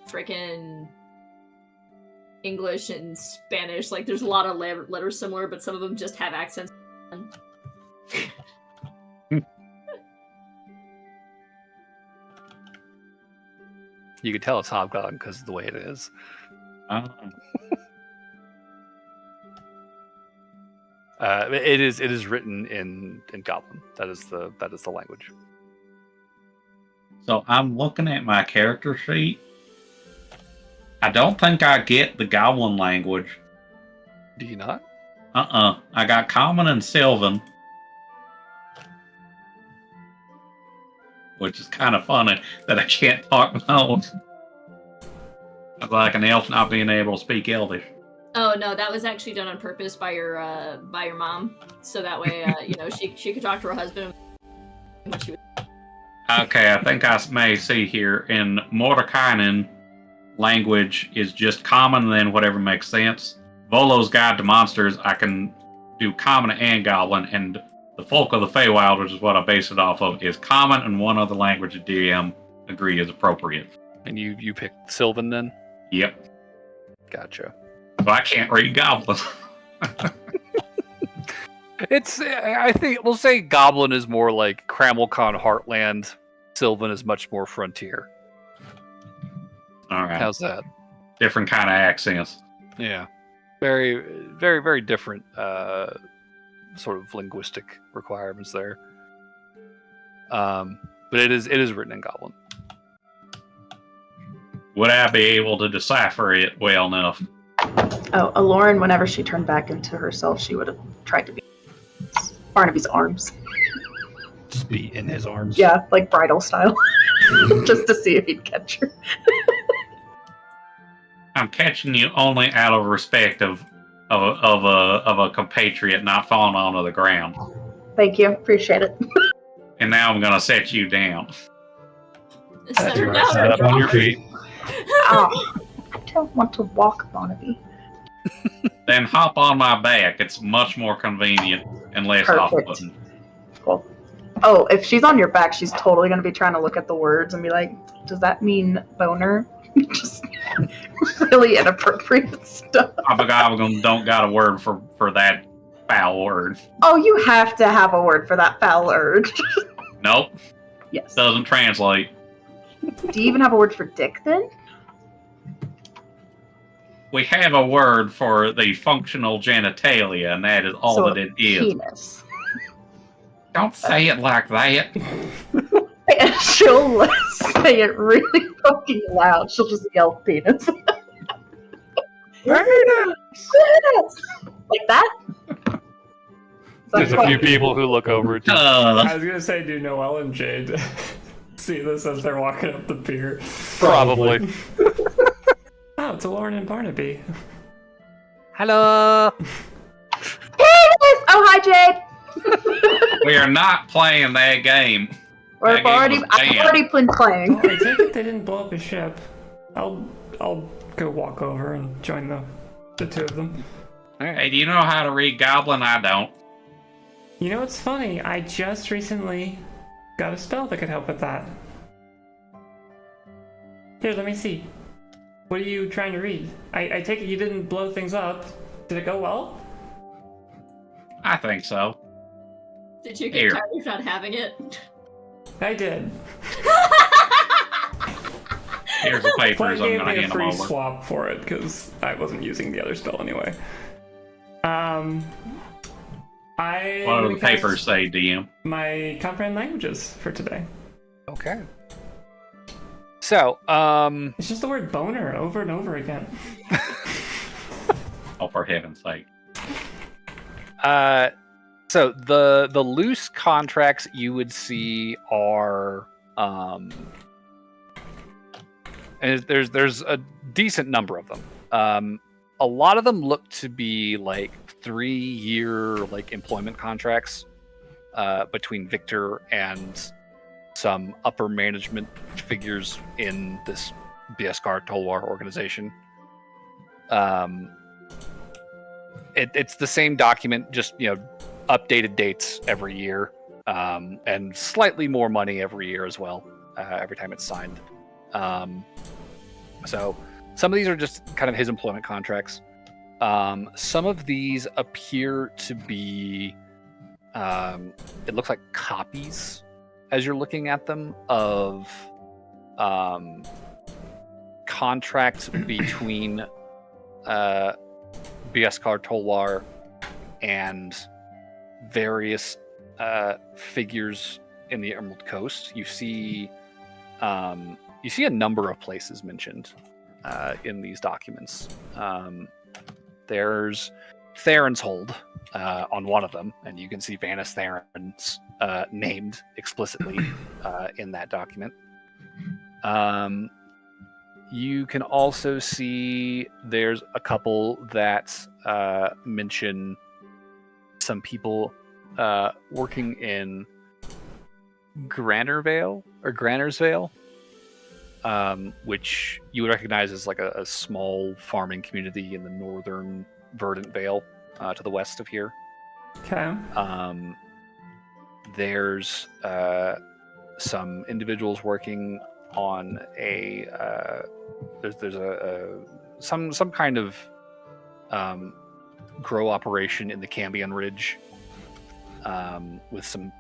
freaking English and Spanish. Like there's a lot of letters similar, but some of them just have accents. You could tell it's hobgoblin because of the way it is. It is written in Goblin. That is the language. So I'm looking at my character sheet. I don't think I get the Goblin language. Do you not? I got Common and Sylvan, which is kind of funny that I can't talk those. It's like an elf not being able to speak Elvish. Oh no, that was actually done on purpose by your mom, so that way she could talk to her husband when she was. Okay, I think I may see here in Mordekainen, language is just Common and then whatever makes sense. Volo's Guide to Monsters, I can do Common and Goblin, and the Folk of the Feywild, which is what I base it off of, is Common and one other language the DM agree is appropriate. And you picked Sylvan then? Yep. Gotcha. So I can't read Goblin. I think we'll say Goblin is more like Crammelcon Heartland. Sylvan is much more frontier. All right. How's that? Different kind of accents. Yeah. Very, very, very different sort of linguistic requirements there. But it is written in Goblin. Would I be able to decipher it well enough? Oh, Aloran, whenever she turned back into herself, she would have tried to be Barnaby's arms. Just be in his arms. Yeah, like bridal style. Just to see if he'd catch her. I'm catching you only out of respect of a compatriot not falling onto the ground. Thank you, appreciate it. And now I'm gonna set you down. So You're now set up on your feet. Oh, I don't want to walk, Barnaby. Then hop on my back. It's much more convenient and less Perfect. off-putting. Cool. Oh, if she's on your back, she's totally going to be trying to look at the words and be like, does that mean boner? Just really inappropriate stuff. Hobgoblin don't got a word for that foul word. Oh, you have to have a word for that foul word. Nope, Yes. doesn't translate. Do you even have a word for dick then? We have a word for the functional genitalia, and that is all So that it is. Penis. Don't say it like that. And she'll say it really fucking loud. She'll just yell penis. Penis! Like that? There's a few people who look over at you. I was gonna say, do Noelle and Jade see this as they're walking up the pier? Probably. Oh, it's Lauren and Barnaby. Hello. Penis! Oh, hi, Jade. We are not playing that game. I've already been playing. Well, I take it they didn't blow up a ship. I'll go walk over and join the two of them. Hey, do you know how to read Goblin? I don't. You know what's funny? I just recently got a spell that could help with that. Here, let me see. What are you trying to read? I take it you didn't blow things up. Did it go well? I think so. Did you get Here. tired of not having it? I did. Here's the papers. Play I'm gave gonna me a hand them free over. swap for it because I wasn't using the other spell anyway. I What do the papers say, DM? my comprehend languages for today. Okay. So, It's just the word boner over and over again. Oh, for heaven's sake. so the loose contracts you would see are, and there's a decent number of them. A lot of them look to be like 3-year like employment contracts between Victor and some upper management figures in this Bieskar Tolwar organization. It's the same document, just updated dates every year, and slightly more money every year as well. Every time it's signed. So some of these are just kind of his employment contracts. Some of these appear to be it looks like copies as you're looking at them of contracts between Biaskar Tolwar and various figures in the Emerald Coast. You see a number of places mentioned in these documents. There's Theron's Hold on one of them, and you can see Vanis Theron's named explicitly in that document. You can also see there's a couple that mention some people working in Granersvale, which you would recognize as like a small farming community in the northern Verdant Vale to the west of here. Okay. There's some individuals working on some kind of grow operation in the Cambion Ridge, with some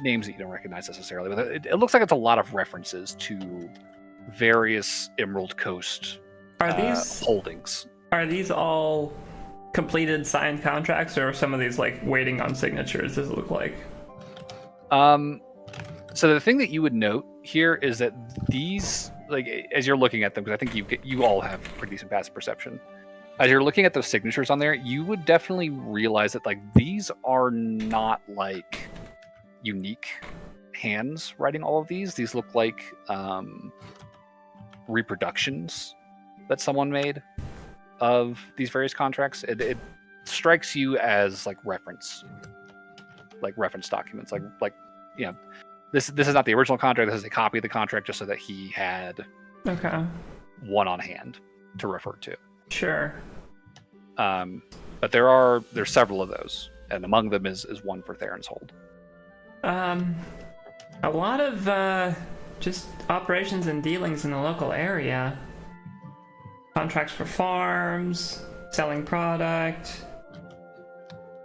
names that you don't recognize necessarily, but it looks like it's a lot of references to various Emerald Coast holdings. Are these all completed signed contracts, or are some of these like waiting on signatures? Does it look like? So the thing that you would note here is that these, like, as you're looking at them, because I think you all have pretty decent passive perception. As you're looking at those signatures on there, you would definitely realize that like these are not like unique hands writing all of these. These look like reproductions that someone made of these various contracts. It strikes you as like reference documents, like this is not the original contract. This is a copy of the contract just so that he had one on hand to refer to. Sure. But there's several of those, and among them is one for Theron's Hold. A lot of just operations and dealings in the local area. Contracts for farms, selling product.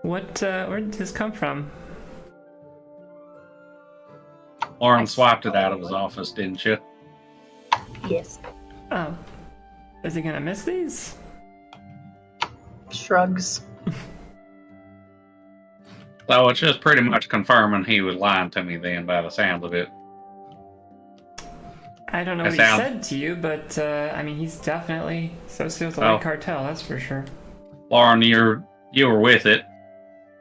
Where did this come from? Lauren swiped it out of his office, didn't you? Yes. Oh. Is he gonna miss these? Shrugs. So it's just pretty much confirming he was lying to me then by the sound of it. I don't know what he said to you, but I mean, he's definitely associated with the White Cartel, that's for sure. Lauren, you were with it.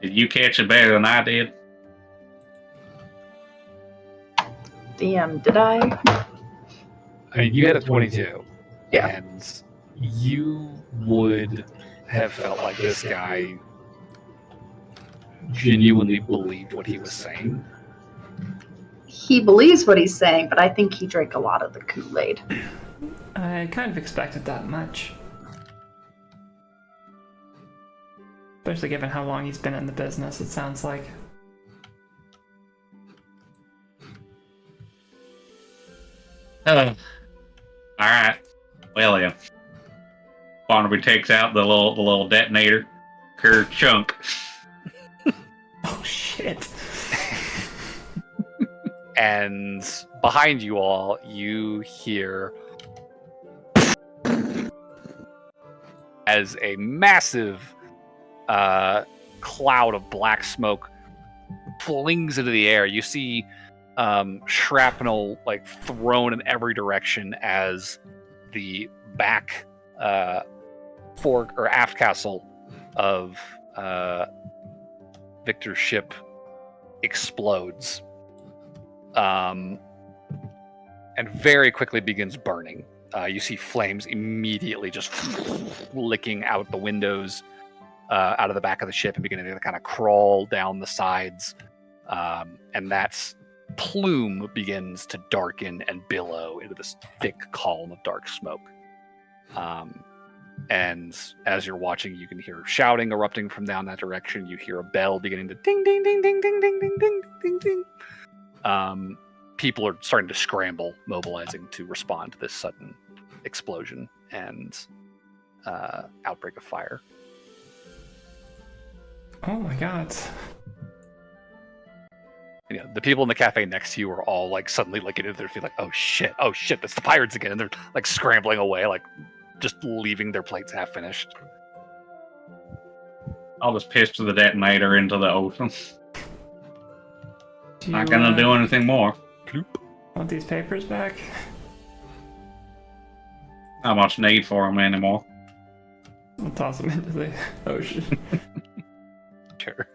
Did you catch it better than I did? DM, did I? I mean, you had a 22. Yeah. And you would have felt like this guy genuinely believed what he was saying. He believes what he's saying, but I think he drank a lot of the Kool-Aid. I kind of expected that much. Especially given how long he's been in the business, it sounds like. Alright. Well, yeah. Barnaby takes out the little detonator. Chunk. Oh, shit. And behind you all, you hear as a massive cloud of black smoke flings into the air. You see shrapnel like thrown in every direction as the back fork or aft castle of Victor's ship explodes. And very quickly begins burning. You see flames immediately just licking out the windows, out of the back of the ship, and beginning to kind of crawl down the sides. And that plume begins to darken and billow into this thick column of dark smoke. And as you're watching, you can hear shouting erupting from down that direction. You hear a bell beginning to ding, ding, ding, ding, ding, ding, ding, ding, ding, ding. People are starting to scramble, mobilizing to respond to this sudden explosion and outbreak of fire. Oh my god. the people in the cafe next to you are all like suddenly like into their feet, like, oh shit, that's the pirates again, and they're like scrambling away, like just leaving their plates half finished. I'll just pitch the detonator into the ocean. Not you, gonna do anything more. Want these papers back? Not much need for them anymore. I'll toss them into the ocean. Sure.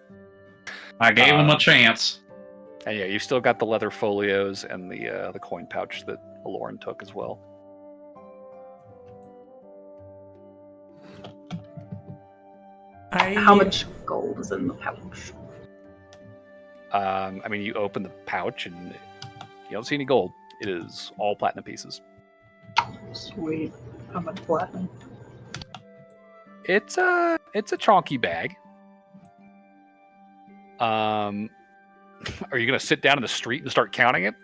I gave them a chance. And yeah, you've still got the leather folios and the coin pouch that Aloran took as well. How much gold is in the pouch? I mean, you open the pouch and you don't see any gold. It is all platinum pieces. Sweet. How much platinum? It's a chonky bag. Are you gonna sit down in the street and start counting it?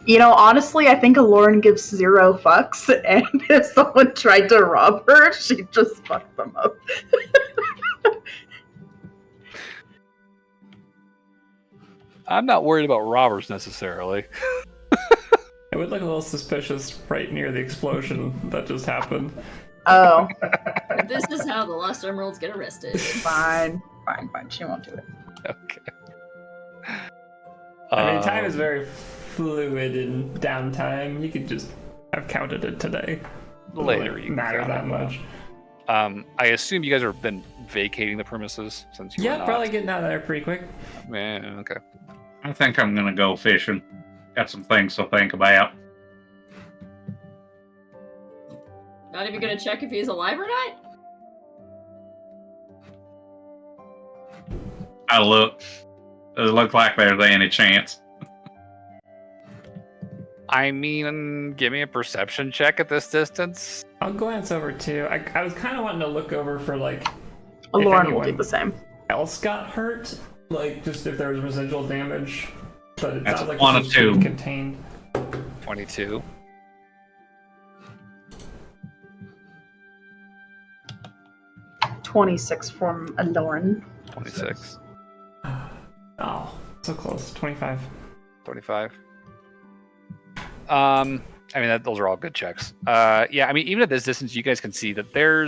You know, honestly, I think Aloran gives 0 fucks, and if someone tried to rob her, she'd just fuck them up. I'm not worried about robbers necessarily. It would look a little suspicious right near the explosion that just happened. Oh, This is how the Lost Emeralds get arrested. fine. She won't do it. Okay. I mean, time is very fluid in downtime. You could just have counted it today. Later. It You wouldn't can matter count that it. much. I assume you guys have been vacating the premises since you were Yeah, not. probably getting out of there pretty quick. Man, okay. I think I'm gonna go fishing. Got some things to think about. Not even gonna check if he's alive or not? I look. Does it look like there's any chance? I mean, give me a perception check at this distance. I'll glance over too. I was kind of wanting to look over for like Aloran will do anyone the same. else got hurt, like just if there was residual damage. But it That's sounds like one this of is pretty two. contained. 22. $26 from Aloran. 26. Oh, so close. 25. 25. I mean, those are all good checks. Yeah, I mean, even at this distance, you guys can see that there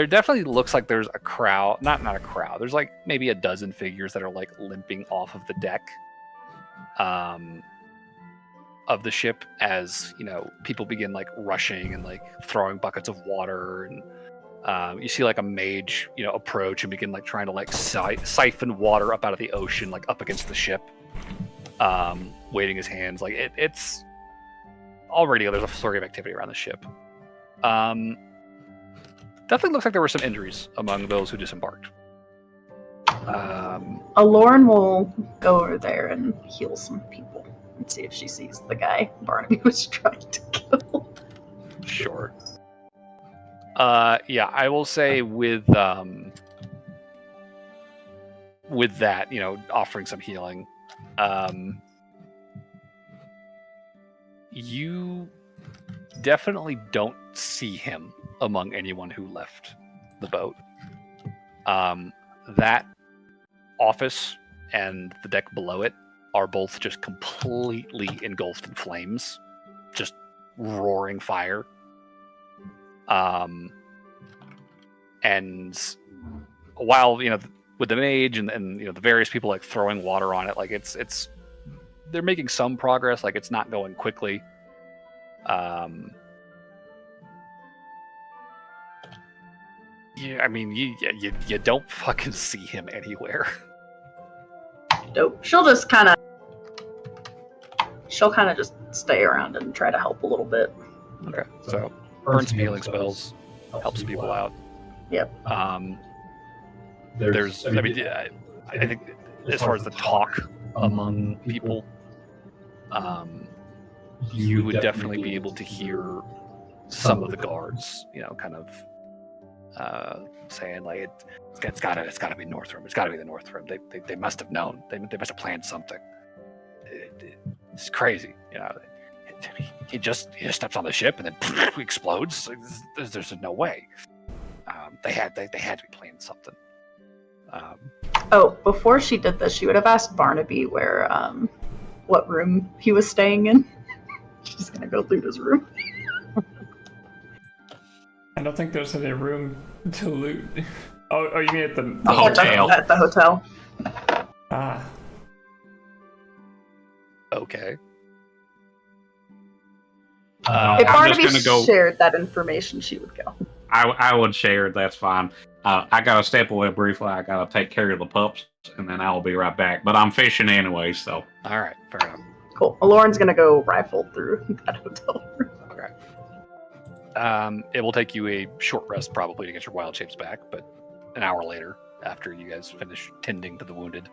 definitely looks like there's a crowd. Not a crowd. There's like maybe a dozen figures that are like limping off of the deck of the ship as, you know, people begin like rushing and like throwing buckets of water, and you see like a mage, you know, approach and begin like trying to like siphon water up out of the ocean, like up against the ship, waving his hands. Like it's already there's a flurry of activity around the ship. Definitely looks like there were some injuries among those who disembarked. Aloran will go over there and heal some people and see if she sees the guy Barnaby was trying to kill. Sure. Yeah, I will say with that, you know, offering some healing, you definitely don't see him among anyone who left the boat. That office and the deck below it are both just completely engulfed in flames, just roaring fire. And while, you know, with the mage and you know the various people like throwing water on it, like it's they're making some progress. Like it's not going quickly. Yeah, I mean, you don't fucking see him anywhere. Dope. She'll kind of just stay around and try to help a little bit. Okay, so burn some healing spells, helps people out. Yep. There's, I mean, I think as far as the talk among people, you would definitely be able to hear some of the guards, you know, kind of saying like it's gotta be Northrim. It's gotta be the Northrim. They must have known. They must have planned something. It's crazy, you know. He just steps on the ship and then explodes. There's no way. They had to be planning something. Oh, before she did this, she would have asked Barnaby where, what room he was staying in. She's gonna go through his room. I don't think there's any room to loot. Oh, you mean at the hotel? At the hotel. Ah. Okay. If I'm Barnaby just gonna go. shared that information, she would go. I would share. That's fine. I gotta step away briefly. I gotta take care of the pups, and then I will be right back. But I'm fishing anyway, so. All right. Fair enough. Cool. Lauren's gonna go rifle through that hotel room. Okay. It will take you a short rest probably to get your wild shapes back, but an hour later, after you guys finish tending to the wounded.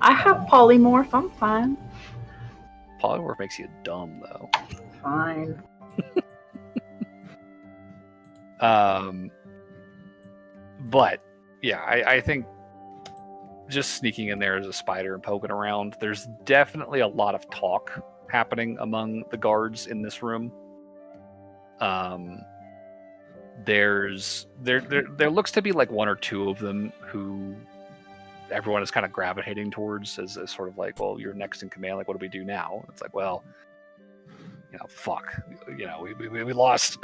I have polymorph. I'm fine. Polymorph makes you dumb, though. Fine. But yeah, I think just sneaking in there as a spider and poking around, there's definitely a lot of talk happening among the guards in this room. There looks to be like one or two of them who everyone is kind of gravitating towards as sort of like, well, you're next in command. Like, what do we do now? It's like, well, fuck. We lost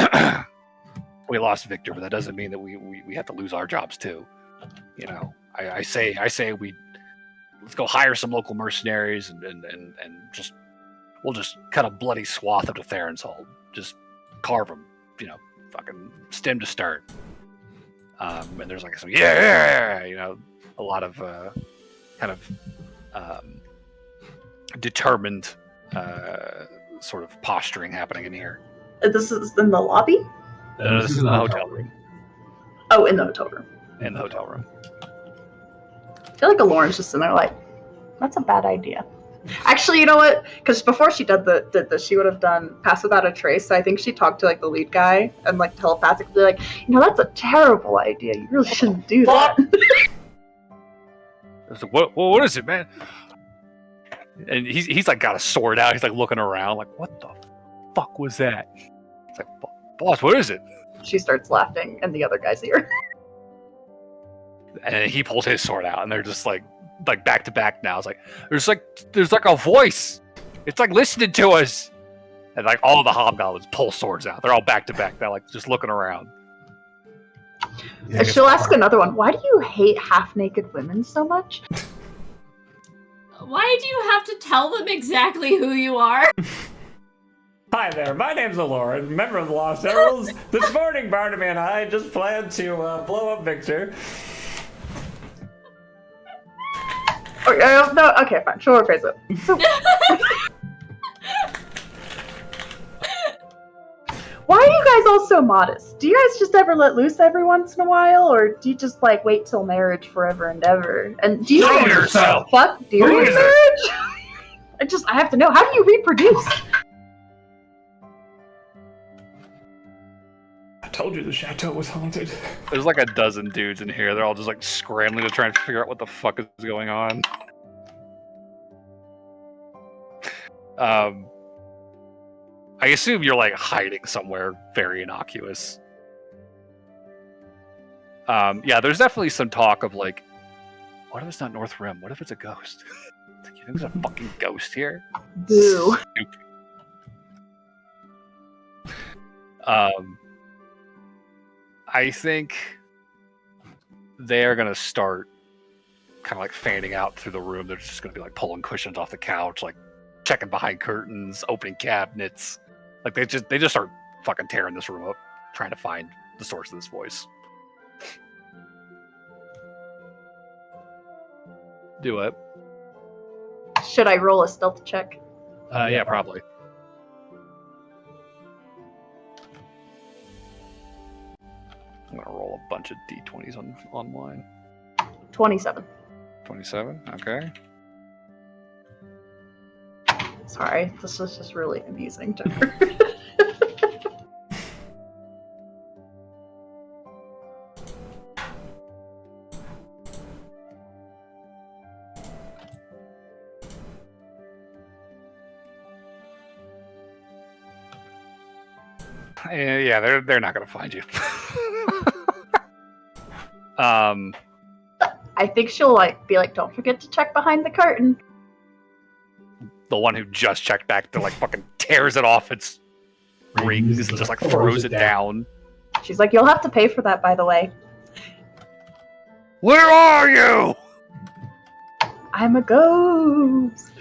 we lost Victor, but that doesn't mean that we have to lose our jobs too. I say we let's go hire some local mercenaries and we'll just cut a bloody swath of the Theron's Hold. Just carve them, fucking stem to stern. And there's like some a lot of kind of determined sort of posturing happening in here. This is in the lobby? No, this is in the hotel room. Oh, in the hotel room. In the hotel room. I feel like Lauren's just in there like, that's a bad idea. Actually, you know what? Because before she did this, she would have done Pass Without a Trace. So I think she talked to like the lead guy and like telepathically like, that's a terrible idea. You really shouldn't do that. What is it, man? And he's like got a sword out. He's like looking around like, what the fuck was that? It's like, boss, what is it? She starts laughing in the other guy's ear. And he pulls his sword out, and they're just like back to back now. It's like there's like a voice. It's like listening to us. And like all the hobgoblins pull swords out. They're all back to back. They're like just looking around. And she'll ask another one, why do you hate half-naked women so much? Why do you have to tell them exactly who you are? Hi there, my name's Lauren, member of the Lost Emeralds. This morning, Barnaby and I just planned to blow up Victor. No, okay, fine. She'll rephrase it. So, why are you guys all so modest? Do you guys just ever let loose every once in a while, or do you just like wait till marriage forever and ever? And do you Know yourself. fuck during marriage? I have to know. How do you reproduce? I told you the chateau was haunted. There's like a dozen dudes in here. They're all just like scrambling to try and figure out what the fuck is going on. I assume you're like hiding somewhere very innocuous. Yeah, there's definitely some talk of like, what if it's not North Rim? What if it's a ghost? It's like, you think there's a fucking ghost here? Boo. Stupid. I think they're gonna start kind of like fanning out through the room. They're just gonna be like pulling cushions off the couch, like checking behind curtains, opening cabinets. Like they just start fucking tearing this room up, trying to find the source of this voice. Do it. Should I roll a stealth check? Yeah, probably. I'm gonna roll a bunch of d20s online. 27. 27. Okay. Sorry, this is just really amusing to her. Yeah, they're not gonna find you. I I think she'll like be like, don't forget to check behind the curtain. The one who just checked back to like fucking tears it off its rings and just like throws it down. She's like, you'll have to pay for that, by the way. Where are you? I'm a ghost.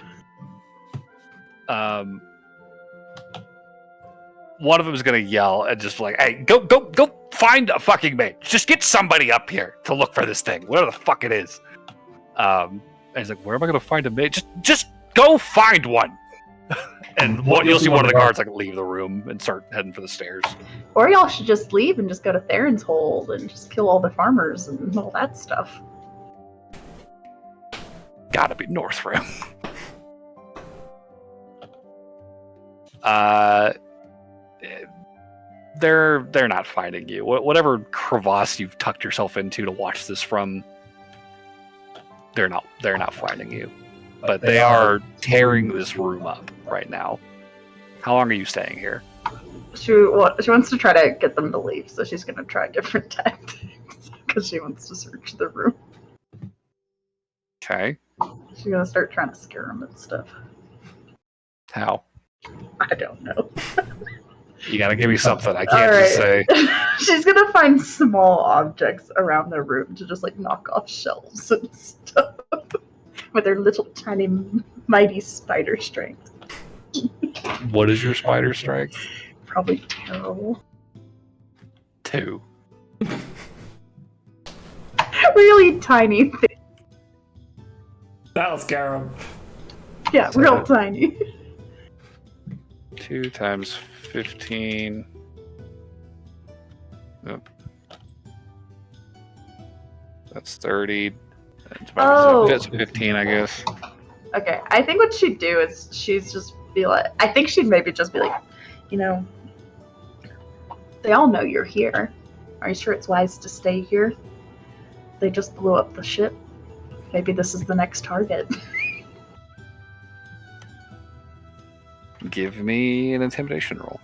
One of them is gonna yell and just like, hey, go find a fucking mage. Just get somebody up here to look for this thing, whatever the fuck it is. And he's like, where am I gonna find a mage? Just go find one. And you'll see one of the guards like leave the room and start heading for the stairs. Or y'all should just leave and just go to Theron's Hold and just kill all the farmers and all that stuff. Gotta be North Rim. They're not finding you. Whatever crevasse you've tucked yourself into to watch this from, they're not finding you. But they are tearing this room up right now. How long are you staying here? She wants to try to get them to leave, so she's gonna try different tactics because she wants to search the room. Okay. She's gonna start trying to scare them and stuff. How? I don't know. You gotta give me something. I can't just say. She's gonna find small objects around the room to just like knock off shelves and stuff with her little tiny mighty spider strength. What is your spider strength? Probably terrible. 2. Really tiny thing. That'll scare him. Yeah, So- real tiny. 2 times 15. Oh. That's 30. That's 15, I guess. Okay, I think what she'd do is she'd just be like, I think she'd maybe just be like, they all know you're here. Are you sure it's wise to stay here? They just blew up the ship. Maybe this is the next target. Give me an intimidation roll.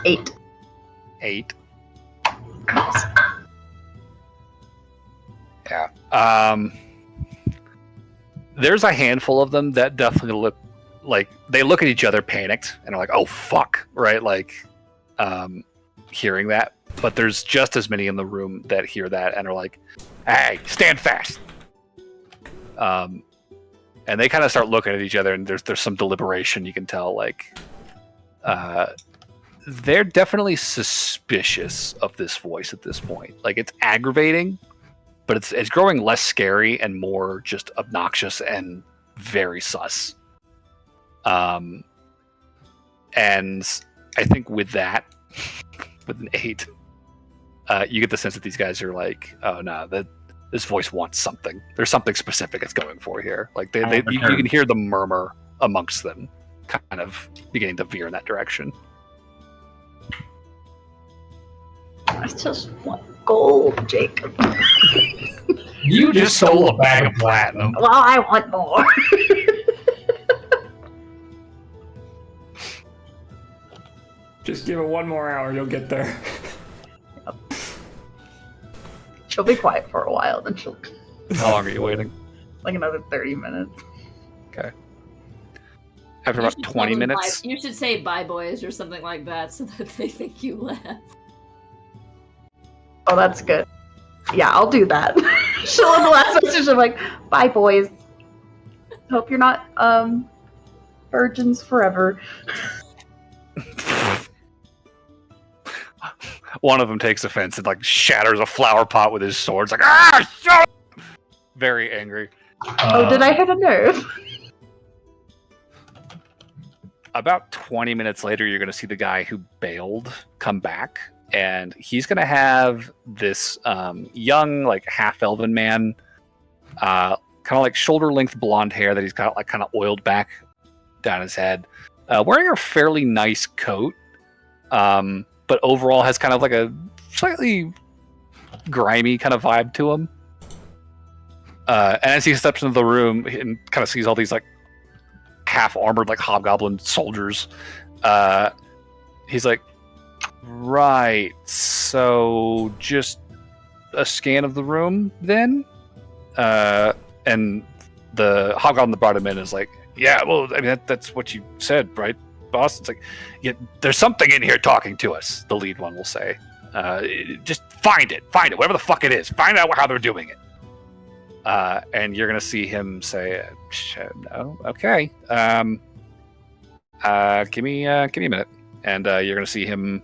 Eight. 8. Nice. Yeah. There's a handful of them that definitely look like they look at each other panicked and are like, oh fuck, right? Like hearing that. But there's just as many in the room that hear that and are like, hey, stand fast. And they kind of start looking at each other and there's some deliberation, you can tell, like they're definitely suspicious of this voice at this point. Like, it's aggravating, but it's growing less scary and more just obnoxious and very sus. And I think with that, with an 8, you get the sense that these guys are like, oh no, this voice wants something. There's something specific it's going for here. Like you can hear the murmur amongst them, kind of beginning to veer in that direction. I just want gold, Jacob. You just stole a bag of platinum. Well, I want more. Just give it one more hour, you'll get there. She'll be quiet for a while, then she'll... How long are you waiting? Like another 30 minutes. Okay. After You about should 20 tell them minutes. You should say bye, boys, or something like that, so that they think you left. Oh, that's good. Yeah, I'll do that. She'll have the last message of like, bye, boys. Hope you're not, virgins forever. One of them takes offense and like shatters a flower pot with his sword. It's like, ah, shut up! Very angry. Oh, did I hit a nerve? About 20 minutes later, you're going to see the guy who bailed come back, and he's going to have this young, like half-elven man, kind of like shoulder-length blonde hair that he's got like kind of oiled back down his head, wearing a fairly nice coat, but overall has kind of like a slightly grimy kind of vibe to him. And as he steps into the room and kind of sees all these like half-armored, like, hobgoblin soldiers. He's like, right, so just a scan of the room, then? And the hobgoblin that brought him in is like, yeah, well, I mean, that's what you said, right, boss? It's like, yeah, there's something in here talking to us, the lead one will say. Just find it, whatever the fuck it is. Find out how they're doing it. And you're going to see him say, no, okay. Give me a minute. And you're going to see him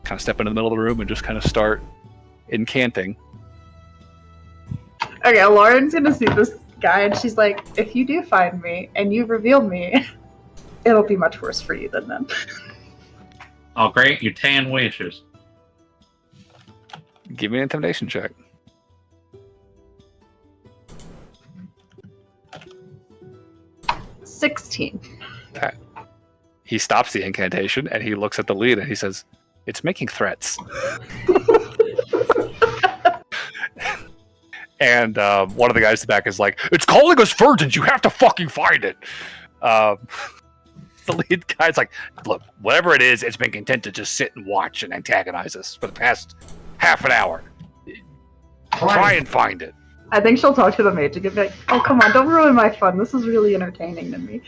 kind of step into the middle of the room and just kind of start incanting. Okay, Lauren's gonna see this guy, and she's like, if you do find me, and you reveal me, it'll be much worse for you than them. I'll grant you 10 wishes. Give me an intimidation check. $16. Okay. He stops the incantation, and he looks at the lead, and he says, it's making threats. And one of the guys in the back is like, it's calling us virgins. You have to fucking find it. The lead guy's like, look, whatever it is, it's been content to just sit and watch and antagonize us for the past half an hour. Try and find it. I think she'll talk to the mage and be like, oh, come on, don't ruin my fun. This is really entertaining to me.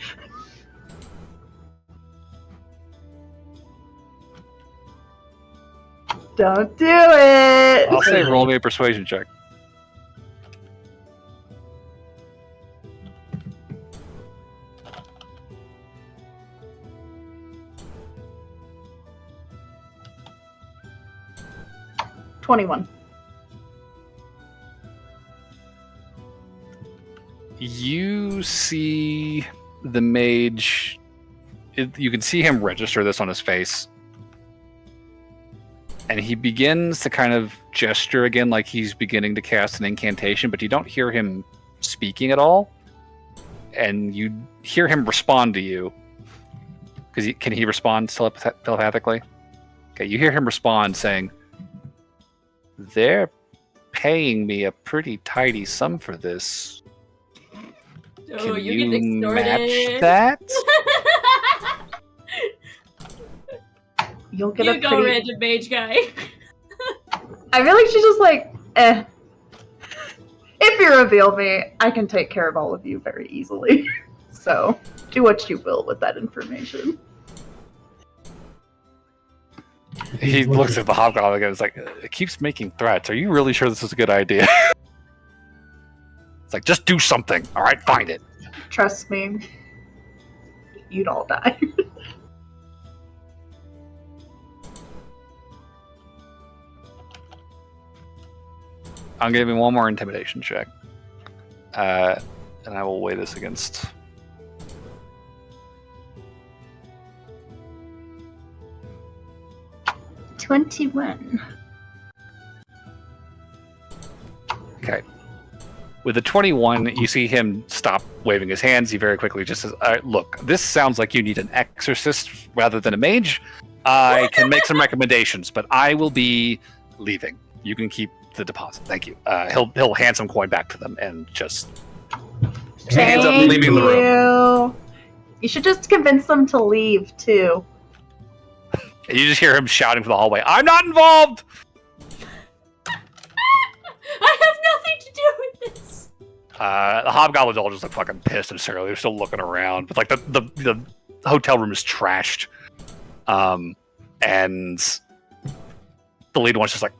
Don't do it! I'll say roll me a persuasion check. $21. You see the mage. You can see him register this on his face. And he begins to kind of gesture again like he's beginning to cast an incantation, but you don't hear him speaking at all. And you hear him respond to you. Because can he respond telepathically? Okay, you hear him respond saying, they're paying me a pretty tidy sum for this. Oh, Can you're you getting match extorted. that? You'll get You a go, pretty... random mage guy. I feel like she's just like, if you reveal me, I can take care of all of you very easily. So, do what you will with that information. He looks at the hobgoblin again. It's like, it keeps making threats. Are you really sure this is a good idea? It's like, just do something. All right, find it. Trust me, you'd all die. I'm giving one more intimidation check. And I will weigh this against... $21. Okay. With the 21, you see him stop waving his hands. He very quickly just says, look, this sounds like you need an exorcist rather than a mage. I can make some recommendations, but I will be leaving. You can keep the deposit. Thank you. He'll hand some coin back to them and just hands up, leaving the room. You should just convince them to leave, too. And you just hear him shouting from the hallway, I'm not involved! I have nothing to do with this. The hobgoblins all just look fucking pissed and surly. They're still looking around. But like the hotel room is trashed. And the lead one's just like,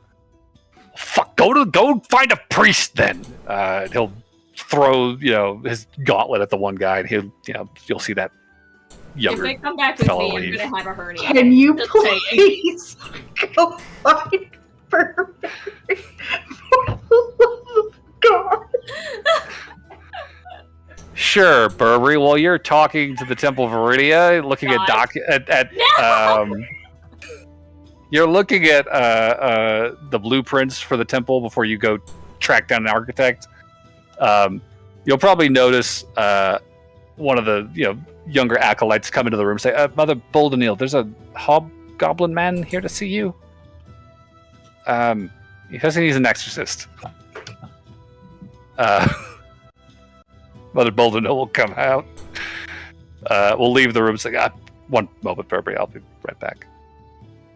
fuck, go find a priest then. He'll throw, his gauntlet at the one guy, and you'll see that younger If they come back with fellow me, leave. I'm gonna have a hernia. Can you Just saying. please go find Burberry? For the love of God. Sure, Burberry. While you're talking to the Temple of Viridia, looking at you're looking at the blueprints for the temple before you go track down an architect. You'll probably notice one of the younger acolytes come into the room and say, Mother Boldenil, there's a hobgoblin man here to see you. He says he's an exorcist. Mother Boldenil will come out. we'll leave the room. It's like, one moment, Burberry. I'll be right back.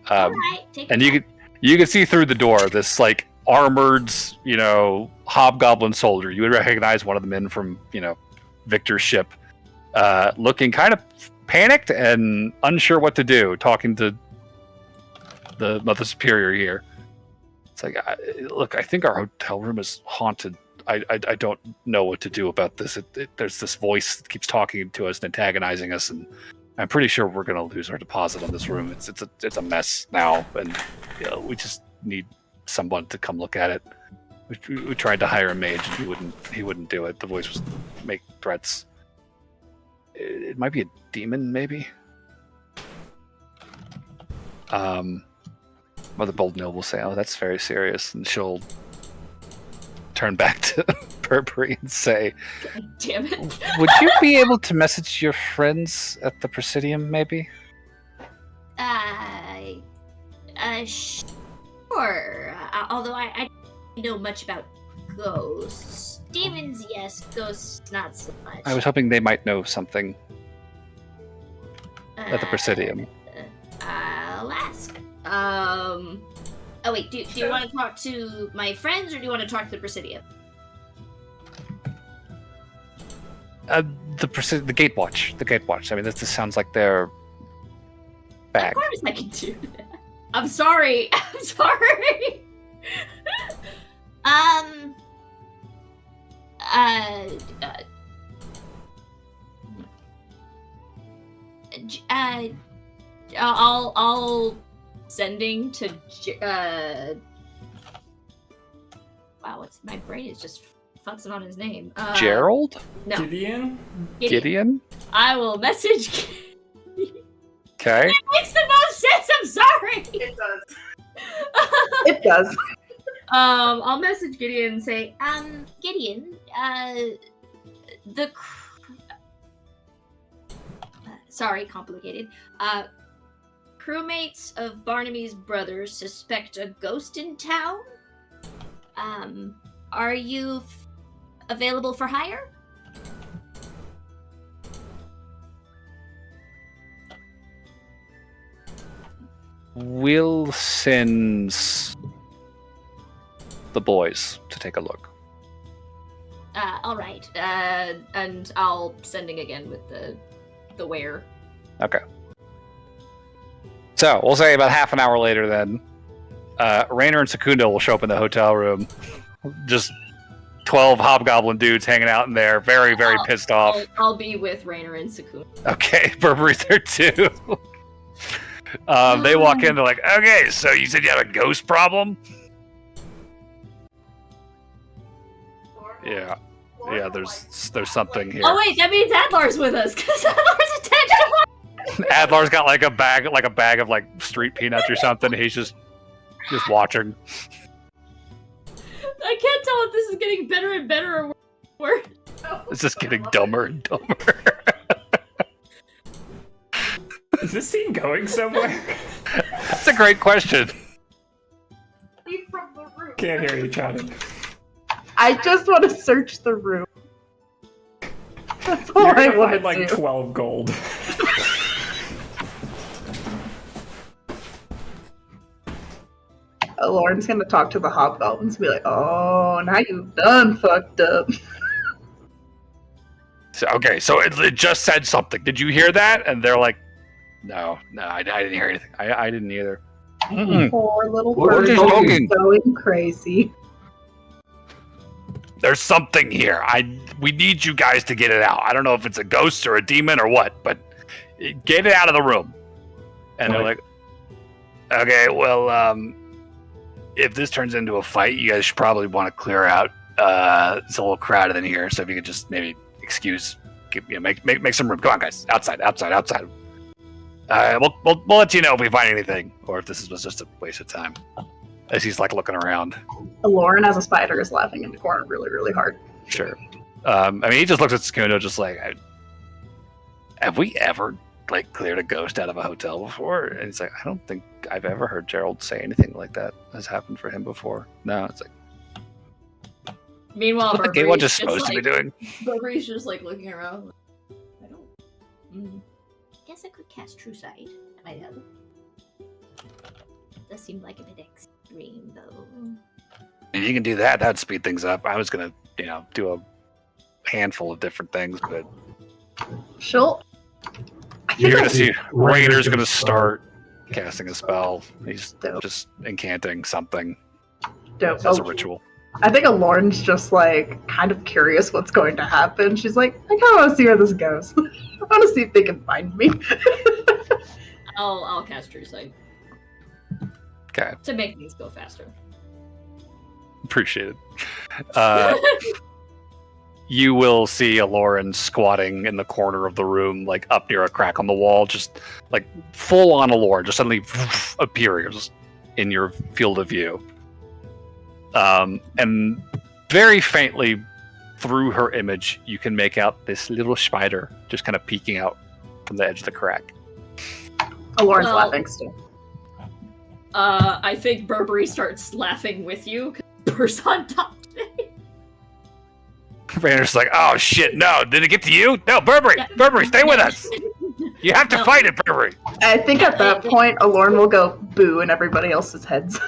All right, take And it. you can see through the door this like armored, hobgoblin soldier. You would recognize one of the men from, Victor's ship, looking kind of panicked and unsure what to do, talking to the Mother Superior here. It's like, look, I think our hotel room is haunted. I don't know what to do about this. There's this voice that keeps talking to us and antagonizing us, and I'm pretty sure we're going to lose our deposit on this room. It's a mess now, and we just need someone to come look at it. We tried to hire a mage, and he wouldn't do it. The voice was make threats. It might be a demon, maybe. Mother Bold Noble will say, "Oh, that's very serious," and she'll turn back to Burberry and say, God damn it. "Would you be able to message your friends at the Presidium, maybe?" Sure. Although I don't know much about ghosts. Demons, yes. Ghosts, not so much. I was hoping they might know something at the Presidium. I'll ask. Oh wait, do you want to talk to my friends or do you want to talk to the Presidium? The Gatewatch. The Gatewatch. I mean, this sounds like their bag. Of course I can do that. I'm sorry. I'm sorry. I'll sending to wow, my brain is just futzing on his name. Gerald? No. Gideon? I will message. Okay. It makes the most sense. I'm sorry. It does. It does. I'll message Gideon and say, Gideon, sorry, complicated. Crewmates of Barnaby's brothers suspect a ghost in town. Are you available for hire? We'll send the boys to take a look. All right. And I'll sending again with the where. Okay. So we'll say about half an hour later then, Rainer and Secundo will show up in the hotel room. Just 12 hobgoblin dudes hanging out in there, very, very pissed off. I'll be with Rainer and Secundo. Okay, Burberry's there too. They walk in, they're like, okay, so you said you have a ghost problem? Yeah, there's something here. Oh wait, that means Adlar's with us, because Adlar's attached to Adlar's got like a bag of like street peanuts or something. He's just watching. I can't tell if this is getting better and better or worse. It's just getting dumber and dumber. Is this scene going somewhere? That's a great question. Can't hear you, Johnny. I just want to search the room. That's all You're I gonna want find to like do. 12 gold. Lauren's gonna talk to the hobgoblins and be like, "Oh, now you've done fucked up." So it just said something. Did you hear that? And they're like, no, I didn't hear anything. I didn't either. Poor little What are bird they is talking? going crazy. There's something here. We need you guys to get it out. I don't know if it's a ghost or a demon or what, but get it out of the room. And they're like, okay, well, if this turns into a fight, you guys should probably want to clear out. It's a little crowded in here, so if you could just maybe make some room. Come on, guys, outside. We'll let you know if we find anything, or if this was just a waste of time. As he's like looking around. Lauren, as a spider, is laughing in the corner really, really hard. Sure. I mean, he just looks at Secundo just like, have we ever like cleared a ghost out of a hotel before? And he's like, I don't think I've ever heard Gerald say anything like that has happened for him before. No, it's like, Meanwhile, what the Gatewatch is supposed to be doing. Burberry's just like looking around. I don't Guess I could cast True Sight at my level. Does seem like a bit extreme, though. And you can do that. That'd speed things up. I was gonna, do a handful of different things, but She'll. you're gonna see Rainer's gonna start casting a spell. He's Dope. just incanting something Dope. as a ritual. I think Lauren's just like kind of curious what's going to happen. She's like, I kind of want to see where this goes. I want to see if they can find me. I'll cast True Sight Okay, to make things go faster. appreciate it. You will see a Lauren squatting in the corner of the room, like up near a crack on the wall, just like full on a Lauren, just suddenly appears in your field of view. And very faintly through her image, you can make out this little spider just kind of peeking out from the edge of the crack. Lauren's laughing still. I think Burberry starts laughing with you because Bur's on top today. Rainer's like, oh shit, no, did it get to you? No, Burberry, stay with us. You have to fight it, Burberry. I think at that point, Lauren will go boo in everybody else's heads.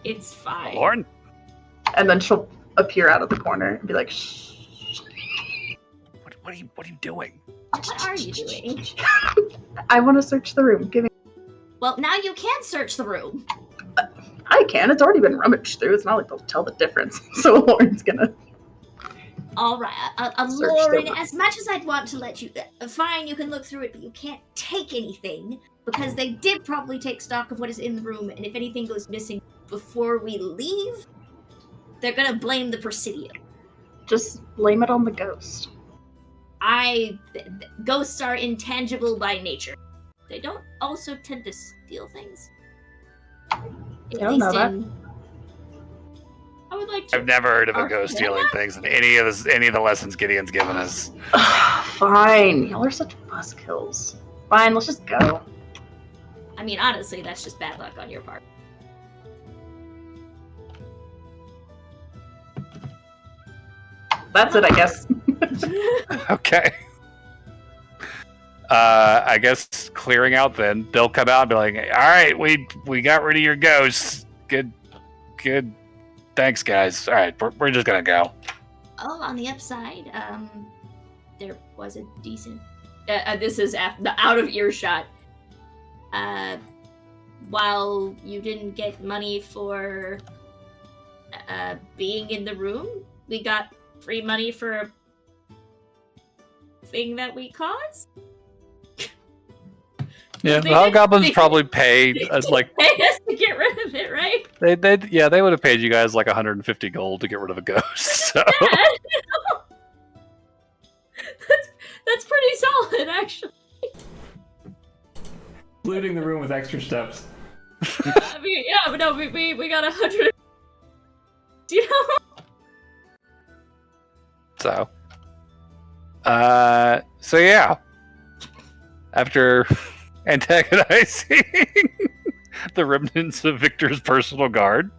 It's fine. Lauren? And then she'll appear out of the corner and be like, shh. What are you doing? What are you doing? I want to search the room. Give me. Well, now you can search the room. I can. It's already been rummaged through. It's not like they'll tell the difference. So Lauren's gonna. All right, Search the Lauren. room. As much as I'd want to let you, fine, you can look through it, but you can't take anything because they did probably take stock of what is in the room, and if anything goes missing before we leave, they're gonna blame the Presidium. Just blame it on the ghost. Ghosts are intangible by nature. They don't also tend to steal things. I don't know that. I would like to. I've never heard of a Or- ghost stealing things in any of the lessons Gideon's given us. Fine. Y'all are such buzzkills. Fine, let's just go. I mean, honestly, that's just bad luck on your part. That's it, I guess. Okay. I guess clearing out then, they'll come out and be like, all right, we got rid of your ghosts. Good. Thanks, guys. All right, we're just gonna go. Oh, on the upside, there was a decent. This is out of earshot. While you didn't get money for being in the room, we got free money for a thing that we caused. Yeah, They the hobgoblins did- probably pay like Pay us to get rid of it, right? they would have paid you guys like 150 gold to get rid of a ghost. So That's pretty solid, actually. Looting the room with extra steps. I mean, yeah, but no, we got 100. You know? So yeah. After antagonizing the remnants of Victor's personal guard,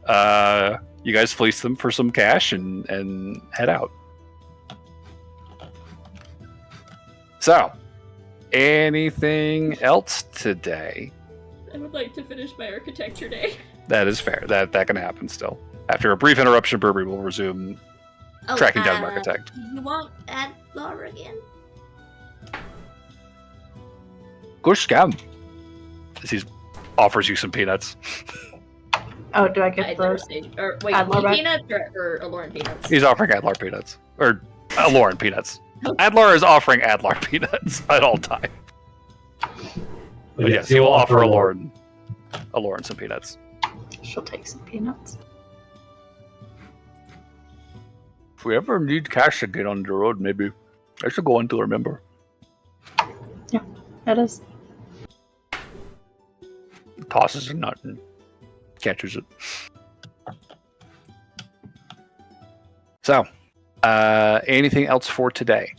you guys fleece them for some cash and head out. So, anything else today? I would like to finish my architecture day. That is fair. That can happen still. After a brief interruption, Burberry will resume tracking down an architect. You want add Laura again? Gush scam. As he offers you some peanuts. Oh, do I get I'd the... never say, or wait, Add Laura? peanuts or Lauren peanuts? He's offering Adlar peanuts. Or Lauren peanuts. Adlar is offering Adlar peanuts at all time. But yes, he will offer a Lauren some peanuts. She'll take some peanuts. If we ever need cash to get on the road, maybe I should go on to remember. It is. Tosses a nut and catches it. So, anything else for today?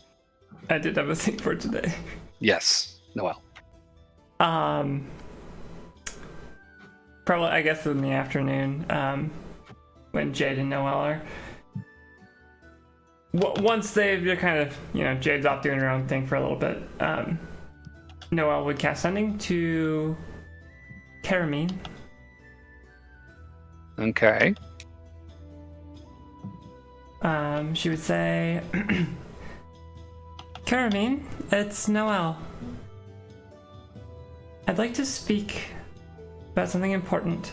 I did have a thing for today. Yes, Noel. Probably, I guess, in the afternoon, when Jade and Noel are once they're kind of, Jade's off doing her own thing for a little bit, Noelle would cast sending to Karamine. Okay. She would say, Karamine, it's Noelle. I'd like to speak about something important.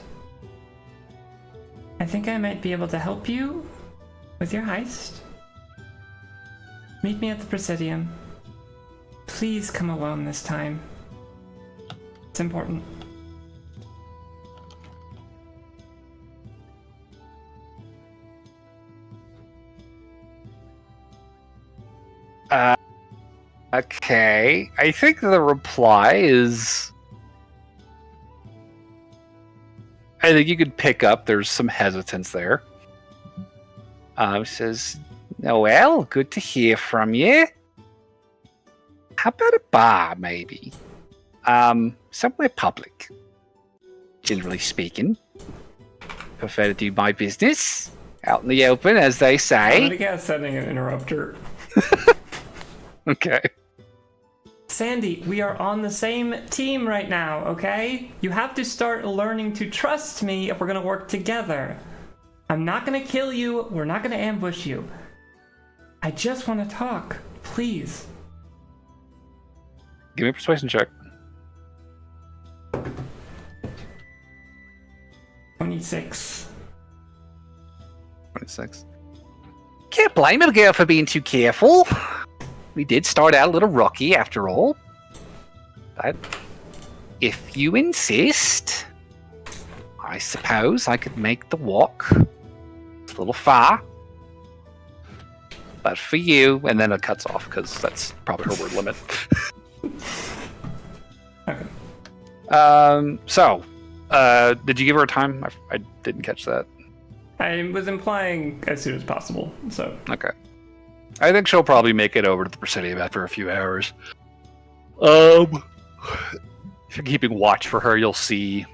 I think I might be able to help you with your heist. Meet me at the Presidium. Please come alone this time. It's important. Okay. I think the reply is... I think you could pick up there's some hesitance there. Says, Noelle, good to hear from you. How about a bar, maybe? Somewhere public. Generally speaking. Prefer to do my business out in the open, as they I'm say. gonna cast sending and interrupt her. Okay. Sandy, we are on the same team right now, okay? You have to start learning to trust me if we're gonna work together. I'm not gonna kill you, we're not gonna ambush you. I just wanna talk, please. Give me a persuasion check. 26. 26. Can't blame a girl for being too careful. We did start out a little rocky after all. But if you insist, I suppose I could make the walk. It's a little far. But for you, and then it cuts off because that's probably her word limit. Okay. So, did you give her a time? I didn't catch that. I was implying as soon as possible, so. Okay. I think she'll probably make it over to the Presidium after a few hours. If you're keeping watch for her, you'll see...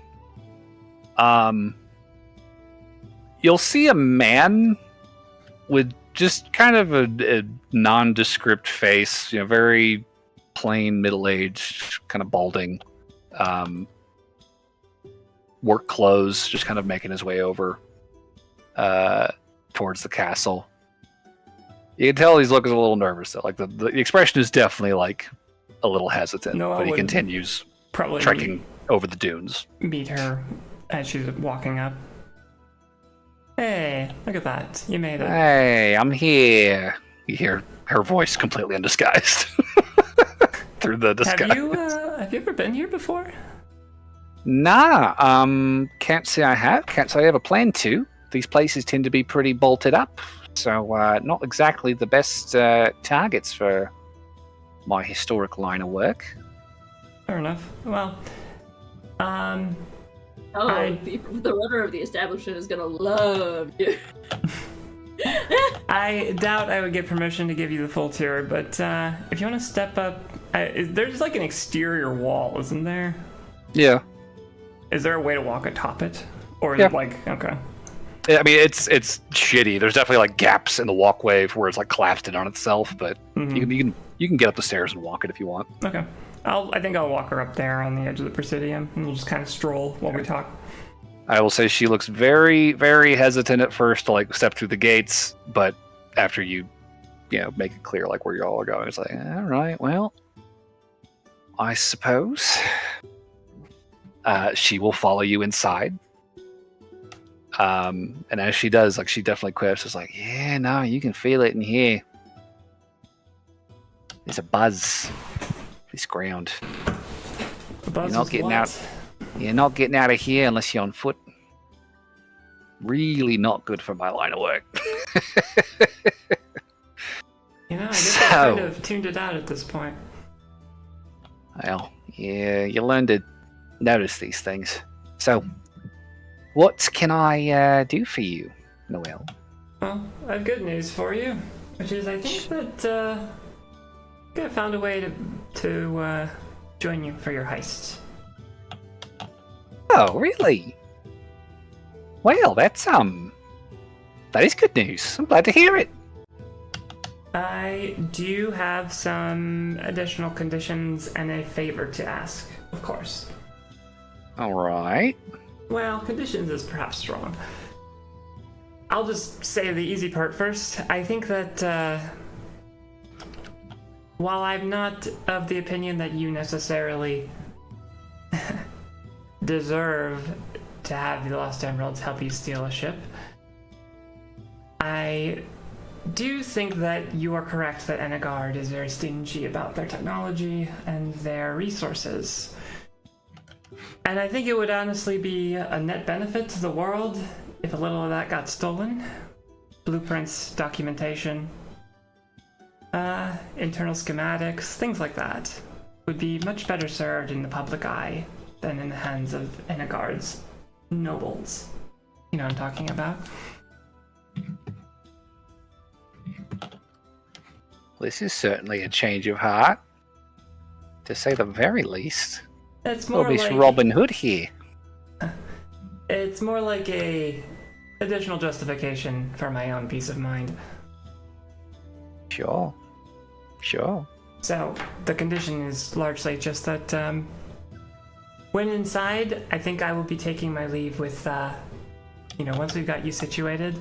you'll see a man with just kind of a nondescript face, very plain, middle-aged, kind of balding. Work clothes, just kind of making his way over towards the castle. You can tell he's looking a little nervous, though. Like the expression is definitely like a little hesitant, No, but he continues probably trekking over the dunes. meet her as she's walking up. Hey, look at that. You made it. Hey, I'm here. You hear her voice completely undisguised through the disguise. Have you ever been here before? Nah, can't say I have. Can't say I have a plan to. These places tend to be pretty bolted up, so not exactly the best targets for my historic line of work. Fair enough. Well, The runner of the establishment is gonna love you. I doubt I would get permission to give you the full tour, but if you want to step up, there's like an exterior wall, isn't there? Yeah. Is there a way to walk atop it, or is Yeah. it like okay? I mean, it's shitty. There's definitely like gaps in the walkway where it's like collapsed in on itself, but Mhm. you can get up the stairs and walk it if you want. Okay. I think I'll walk her up there on the edge of the Presidium, and we'll just kind of stroll while we talk. I will say she looks very, very hesitant at first to like step through the gates, but after you make it clear like where you all are going, it's like, all right, well, I suppose she will follow you inside. And as she does, like she definitely quips. It's like, yeah, no, you can feel it in here. There's a buzz. This ground. The buzz You're not is getting what? out. You're not getting out of here unless you're on foot. Really not good for my line of work. I guess I kind of tuned it out at this point. Well, yeah, you learn to notice these things. So, what can I do for you, Noelle? Well, I have good news for you, which is I think that I found a way to join you for your heist. Oh, really? Well, that is good news. I'm glad to hear it. I do have some additional conditions and a favor to ask, of course. All right. Well, conditions is perhaps strong. I'll just say the easy part first. I think that while I'm not of the opinion that you necessarily deserve to have the Lost Emeralds help you steal a ship, I do think that you are correct that Enegard is very stingy about their technology and their resources. And I think it would honestly be a net benefit to the world if a little of that got stolen. Blueprints, documentation, internal schematics, things like that would be much better served in the public eye than in the hands of Enegard's nobles. You know what I'm talking about? This is certainly a change of heart, to say the very least. It's more This like Robin Hood here. it's more like a additional justification for my own peace of mind. Sure. So the condition is largely just that when inside, I think I will be taking my leave with, once we've got you situated,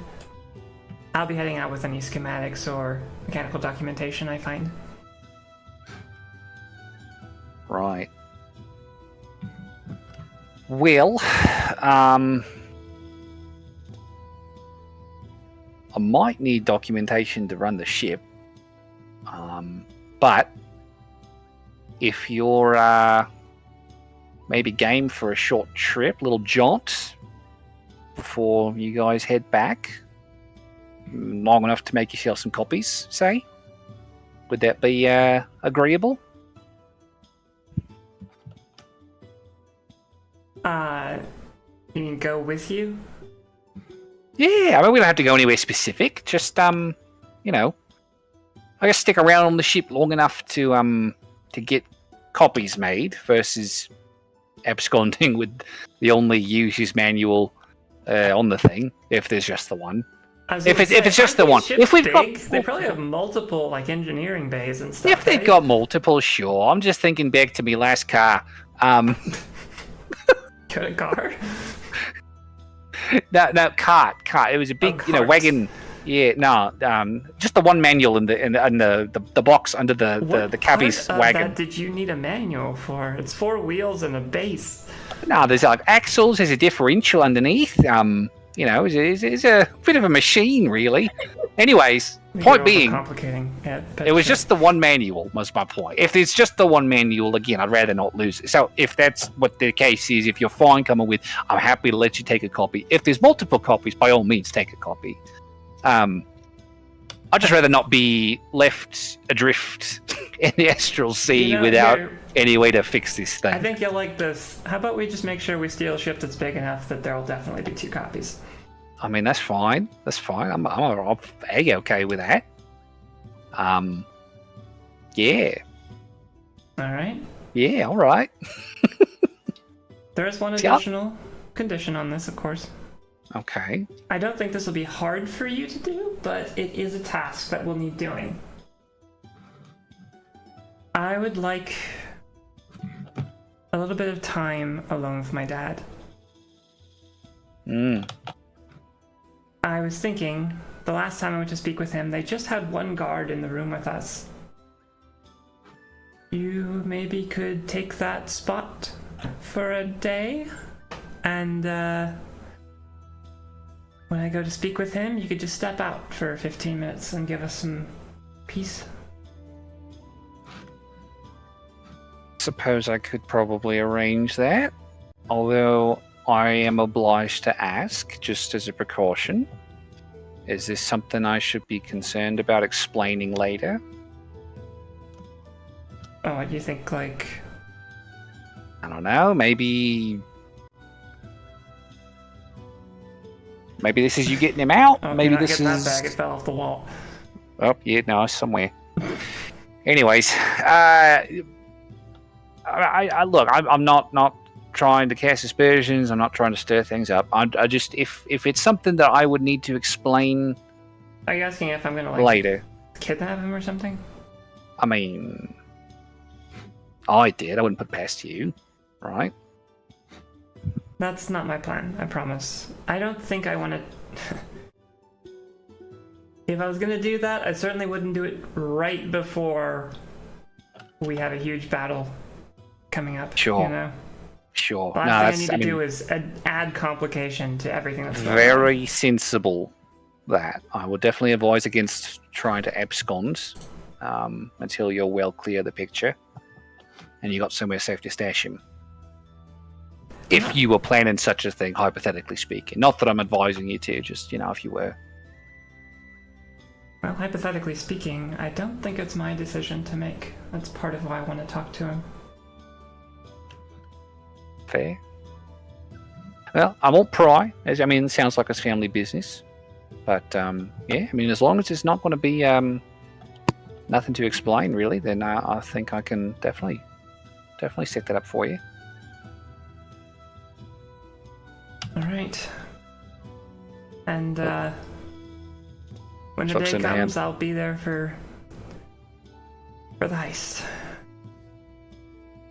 I'll be heading out with any schematics or mechanical documentation I find. Right. Well, I might need documentation to run the ship. But if you're maybe game for a short trip, little jaunt before you guys head back, long enough to make yourself some copies, say, would that be agreeable? You mean go with you? Yeah, I mean, we don't have to go anywhere specific. Just, I guess stick around on the ship long enough to get copies made versus absconding with the only user's manual on the thing, if there's just the one. If it's just the one. If we've got, they probably have multiple engineering bays and stuff. If they've got multiple, sure. I'm just thinking back to me last car. Got a car? No, cart. It was a big, wagon. Yeah, no, just the one manual in the box under the cabbie's wagon. That did you need a manual for? It's 4 wheels and a base. No, there's like axles. There's a differential underneath. It's a bit of a machine, really. Anyways, point being, it was just the one manual, was my point. If it's just the one manual, again, I'd rather not lose it. So if that's what the case is, if you're fine coming with, I'm happy to let you take a copy. If there's multiple copies, by all means, take a copy. I'd just rather not be left adrift in the astral sea without any way to fix this thing. I think you'll like this. How about we just make sure we steal a ship that's big enough that there'll definitely be 2 copies? I mean, that's fine. I'm okay with that. Yeah. All right. Yeah, all right. There is one additional condition on this, of course. Okay. I don't think this will be hard for you to do, but it is a task that will need doing. I would like a little bit of time alone with my dad. I was thinking, the last time I went to speak with him, they just had 1 guard in the room with us. You maybe could take that spot for a day, and when I go to speak with him, you could just step out for 15 minutes and give us some peace. Suppose I could probably arrange that, although I am obliged to ask, just as a precaution, is this something I should be concerned about explaining later? Oh, what do you think, I don't know, maybe this is you getting him out. Oh, maybe this is that bag. It fell off the wall. Oh, yeah, no, it's somewhere. Anyways, look, I'm not trying to cast aspersions. I'm not trying to stir things up. I just, if it's something that I would need to explain. Are you asking if I'm gonna later? kidnap him or something? I mean, I did. I wouldn't put past you, right? That's not my plan, I promise. I don't think I want to... If I was going to do that, I certainly wouldn't do it right before we have a huge battle coming up. Sure. You know? Sure. The last thing I need to do is add complication to everything that's going on. Very sensible. That I would definitely advise against trying to abscond until you're well clear of the picture and you got somewhere safe to stash him. If you were planning such a thing, hypothetically speaking. Not that I'm advising you to, just, if you were. Well, hypothetically speaking, I don't think it's my decision to make. That's part of why I want to talk to him. Fair. Well, I won't pry. It sounds like it's family business. But, as long as it's not going to be nothing to explain, really, then I think I can definitely set that up for you. All right. And when the Chuck's day in the comes, hand. I'll be there for the heist.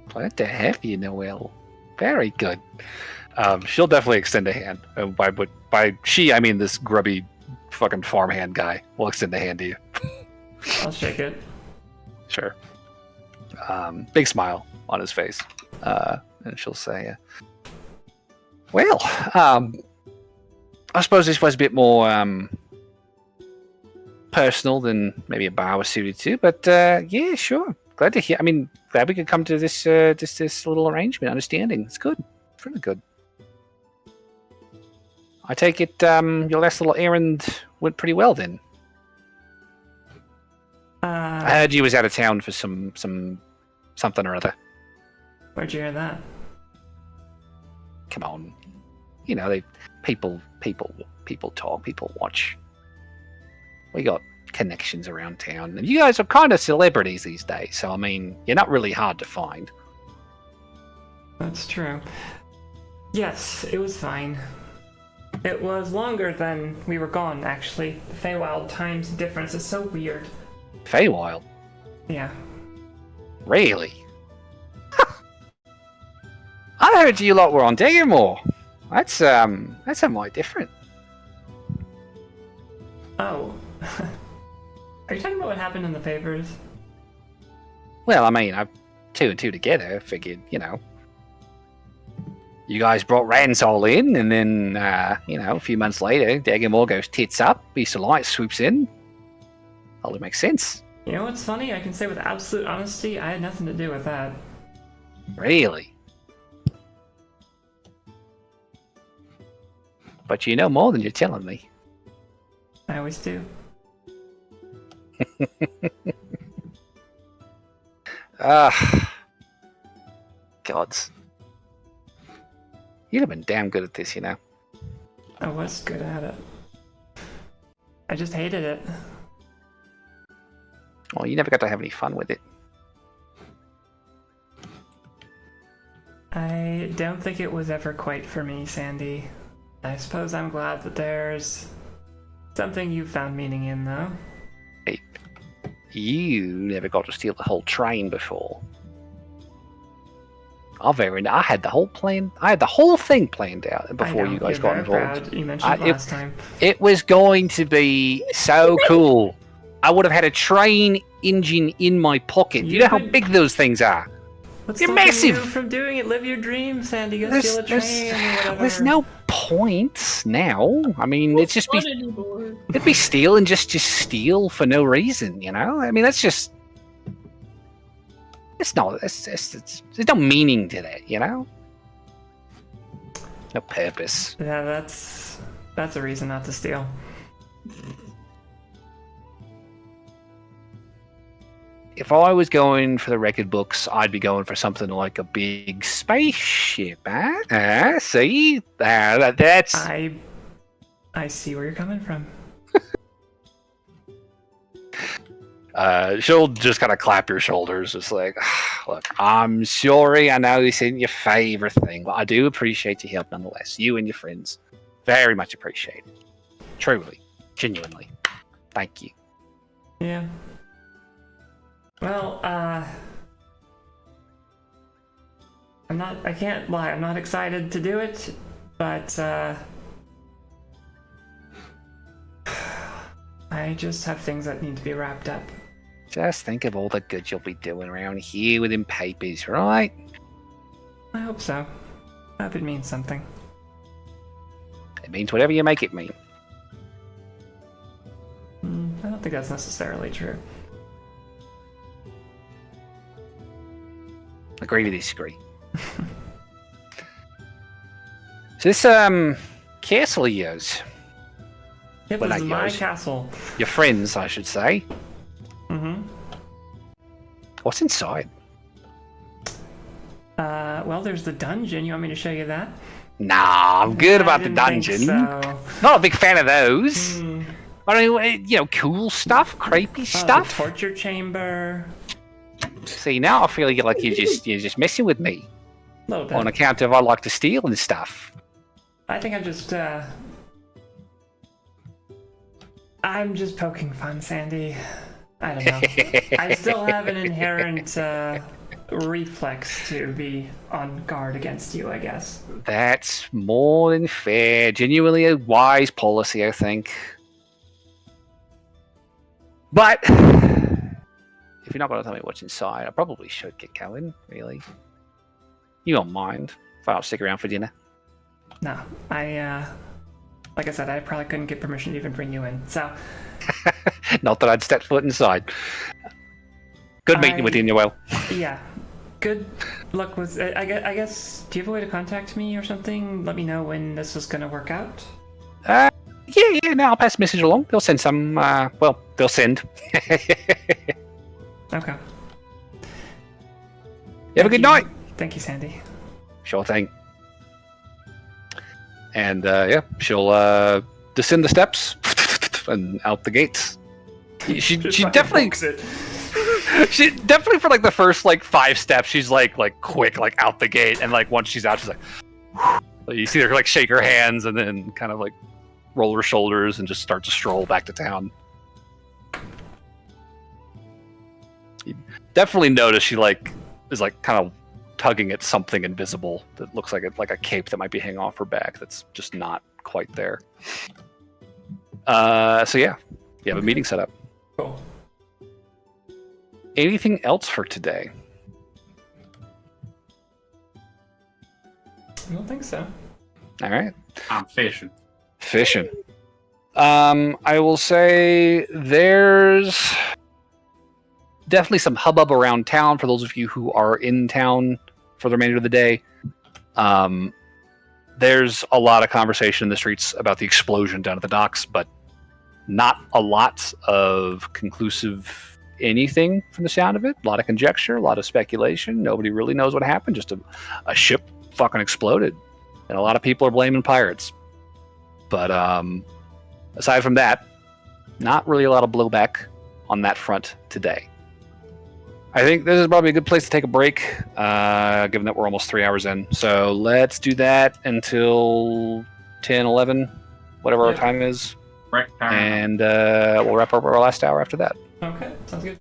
Glad to have you, Noelle. Very good. She'll definitely extend a hand. By she, I mean this grubby fucking farmhand guy will extend a hand to you. I'll shake it. Sure. Big smile on his face. And she'll say, well, I suppose this was a bit more personal than maybe a bar was suited to, but yeah, sure. Glad to hear. Glad we could come to this little arrangement, understanding. It's good. It's really good. I take it your last little errand went pretty well then. I heard you was out of town for something or other. Where'd you hear that? Come on, people talk, people watch. We got connections around town, and you guys are kind of celebrities these days. So you're not really hard to find. That's true. Yes, it was fine. It was longer than we were gone, actually. The Feywild times difference is so weird. Feywild? Yeah. Really? I heard you lot were on Dagamore. That's somewhat different. Oh. Are you talking about what happened in the papers? Well, I two and two together figured, you guys brought Ransol in, and then, a few months later, Dagamore goes tits up, Beast of Light swoops in. All it makes sense. You know what's funny? I can say with absolute honesty, I had nothing to do with that. Really? But you know more than you're telling me. I always do. Gods. You'd have been damn good at this, I was good at it. I just hated it. Well, you never got to have any fun with it. I don't think it was ever quite for me, Sandy. I suppose I'm glad that there's something you found meaning in, though. Hey, you never got to steal the whole train before. I had the whole plan. I had the whole thing planned out before you guys got involved. Proud. You mentioned it last time. It was going to be so cool. I would have had a train engine in my pocket. You know how big those things are. What's They're stopping massive. you from doing it? Live your dream, Sandy. Go steal a train or whatever. There's no point now. It's just it'd be steal and just steal for no reason. That's just. There's no meaning to that, No purpose. Yeah, that's a reason not to steal. If I was going for the record books, I'd be going for something like a big spaceship, huh? See? That's... I see where you're coming from. She'll just kind of clap your shoulders. It's like, look, I'm sorry. I know this isn't your favorite thing, but I do appreciate your help nonetheless. You and your friends. Very much appreciated. Truly. Genuinely. Thank you. Yeah. Well, I can't lie, I'm not excited to do it, but, I just have things that need to be wrapped up. Just think of all the good you'll be doing around here with them papers, right? I hope so. I hope it means something. It means whatever you make it mean. I don't think that's necessarily true. Agree to disagree. So this castle of yours, Yep, Well, this is not my yours. castle. your friends, I should say. Mm-hmm. What's inside? Well, there's the dungeon. You want me to show you that? Nah, I'm good I about the didn't think dungeon. so. Not a big fan of those. Hmm. I mean, cool stuff, creepy Oh, stuff. the torture chamber. See, now I feel like you're just messing with me A little bit. on account of I like to steal and stuff. I think I'm just poking fun, Sandy. I don't know. I still have an inherent reflex to be on guard against you, I guess. That's more than fair. Genuinely a wise policy, I think. But if you're not going to tell me what's inside, I probably should get going, really. You don't mind if I don't stick around for dinner? No, like I said, I probably couldn't get permission to even bring you in. So, Not that I'd step foot inside. Good meeting with you, Noel. yeah. Good luck with. I guess. Do you have a way to contact me or something? Let me know when this is gonna work out. Yeah, no, I'll pass the message along. They'll send some, they'll send. Okay. You have a good night. Thank you, Sandy. Sure thing. And, she'll, descend the steps and out the gates. She definitely... She definitely for like the first like 5 steps, she's like quick, like out the gate, and like once she's out, she's like, you see her like shake her hands and then kind of like roll her shoulders and just start to stroll back to town. You definitely notice she like is like kind of tugging at something invisible that looks like a cape that might be hanging off her back. That's just not quite there. So yeah, you have a meeting set up. Cool. Anything else for today? I don't think so. All right. I'm fishing. Fishing. I will say there's definitely some hubbub around town for those of you who are in town for the remainder of the day. There's a lot of conversation in the streets about the explosion down at the docks, but not a lot of conclusive anything from the sound of it. A lot of conjecture, a lot of speculation. Nobody really knows what happened. Just a ship fucking exploded. And a lot of people are blaming pirates. But aside from that, not really a lot of blowback on that front today. I think this is probably a good place to take a break, given that we're almost 3 hours in. So let's do that until 10, 11, whatever our time is. Break time. And we'll wrap up our last hour after that. Okay, sounds good.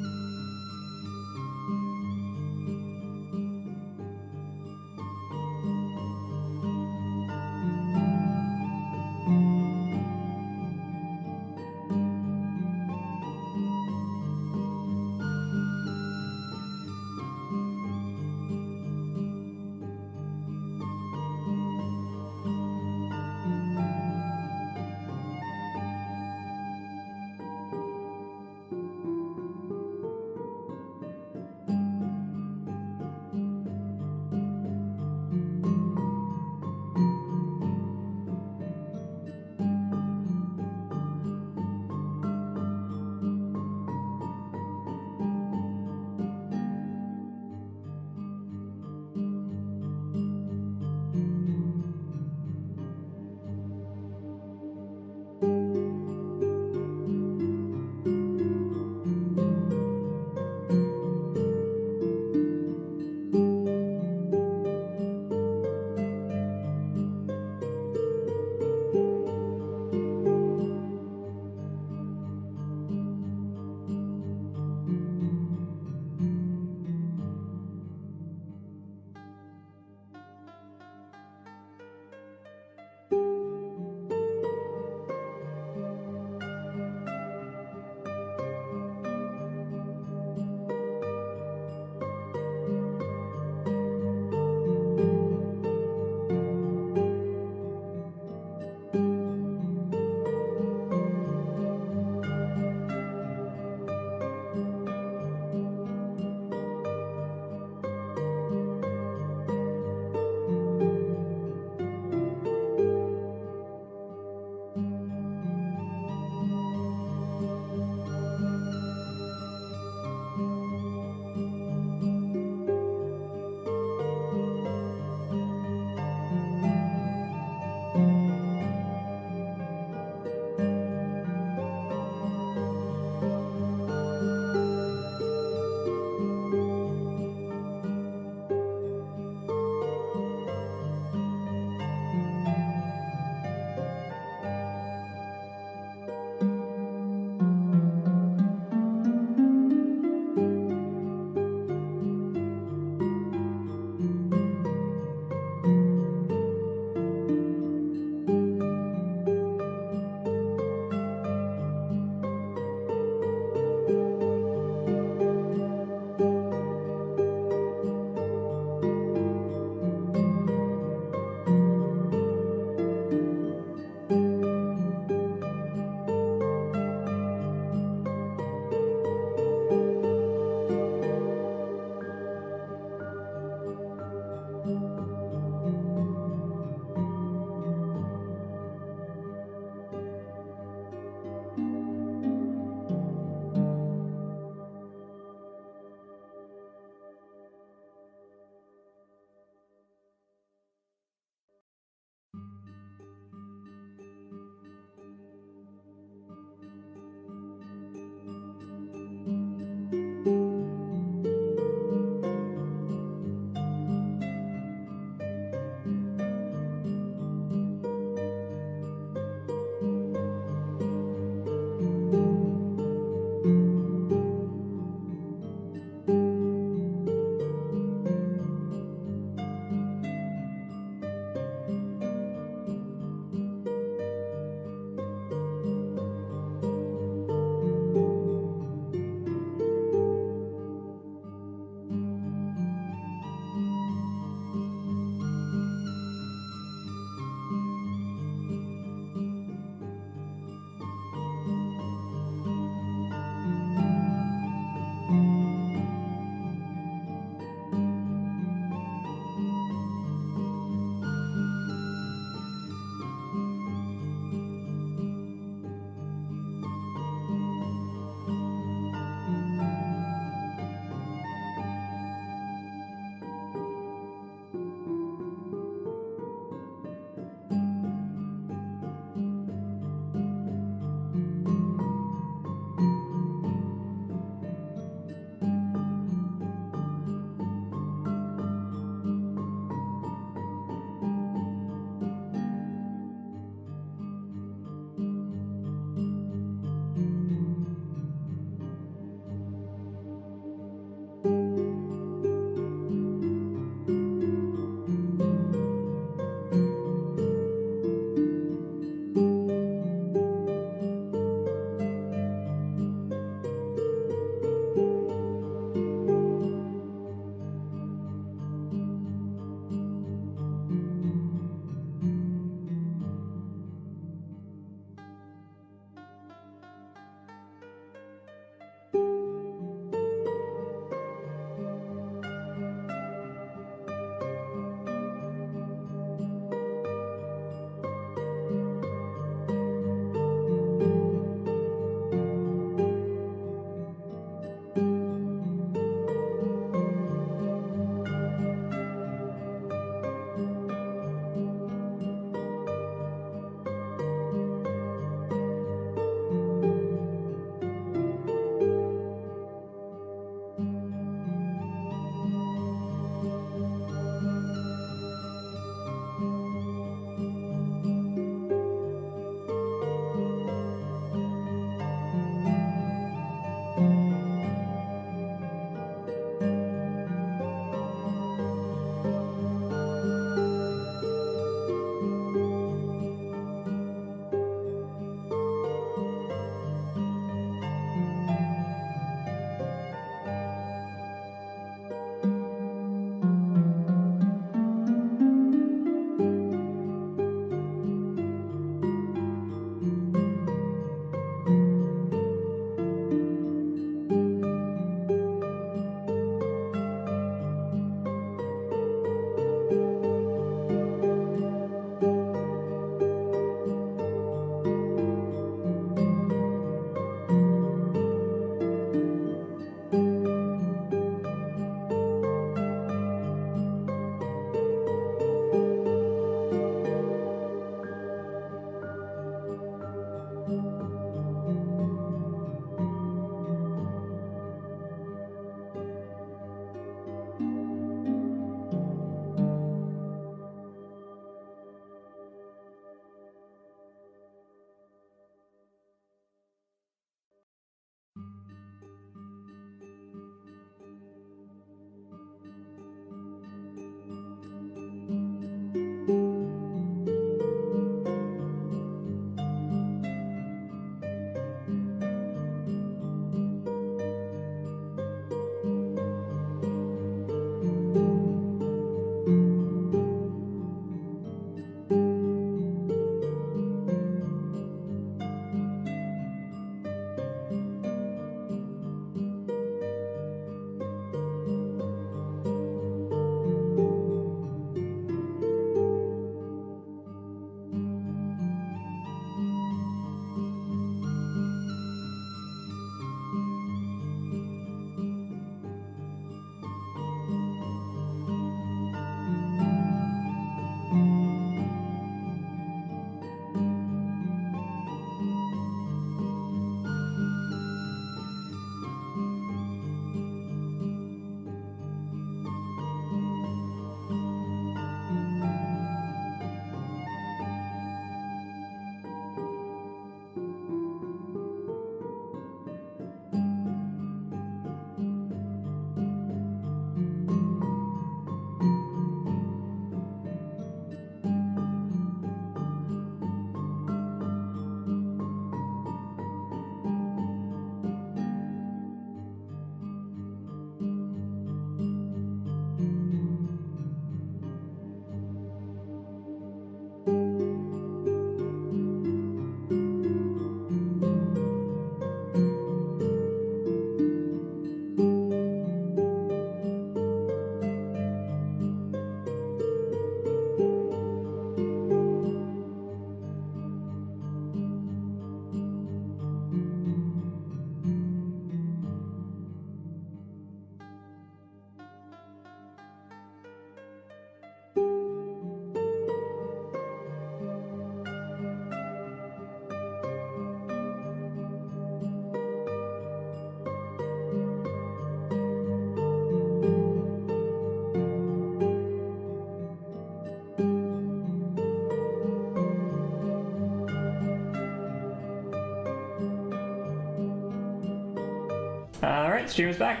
right, stream is back.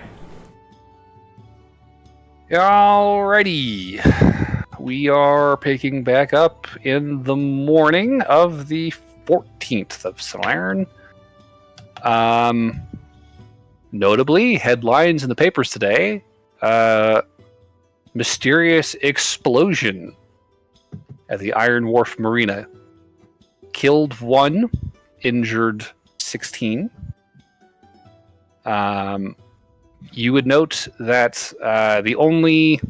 Alrighty. We are picking back up in the morning of the 14th of Solern. Notably, headlines in the papers today. Mysterious explosion at the Iron Wharf Marina. Killed 1, injured 16. You would note that the only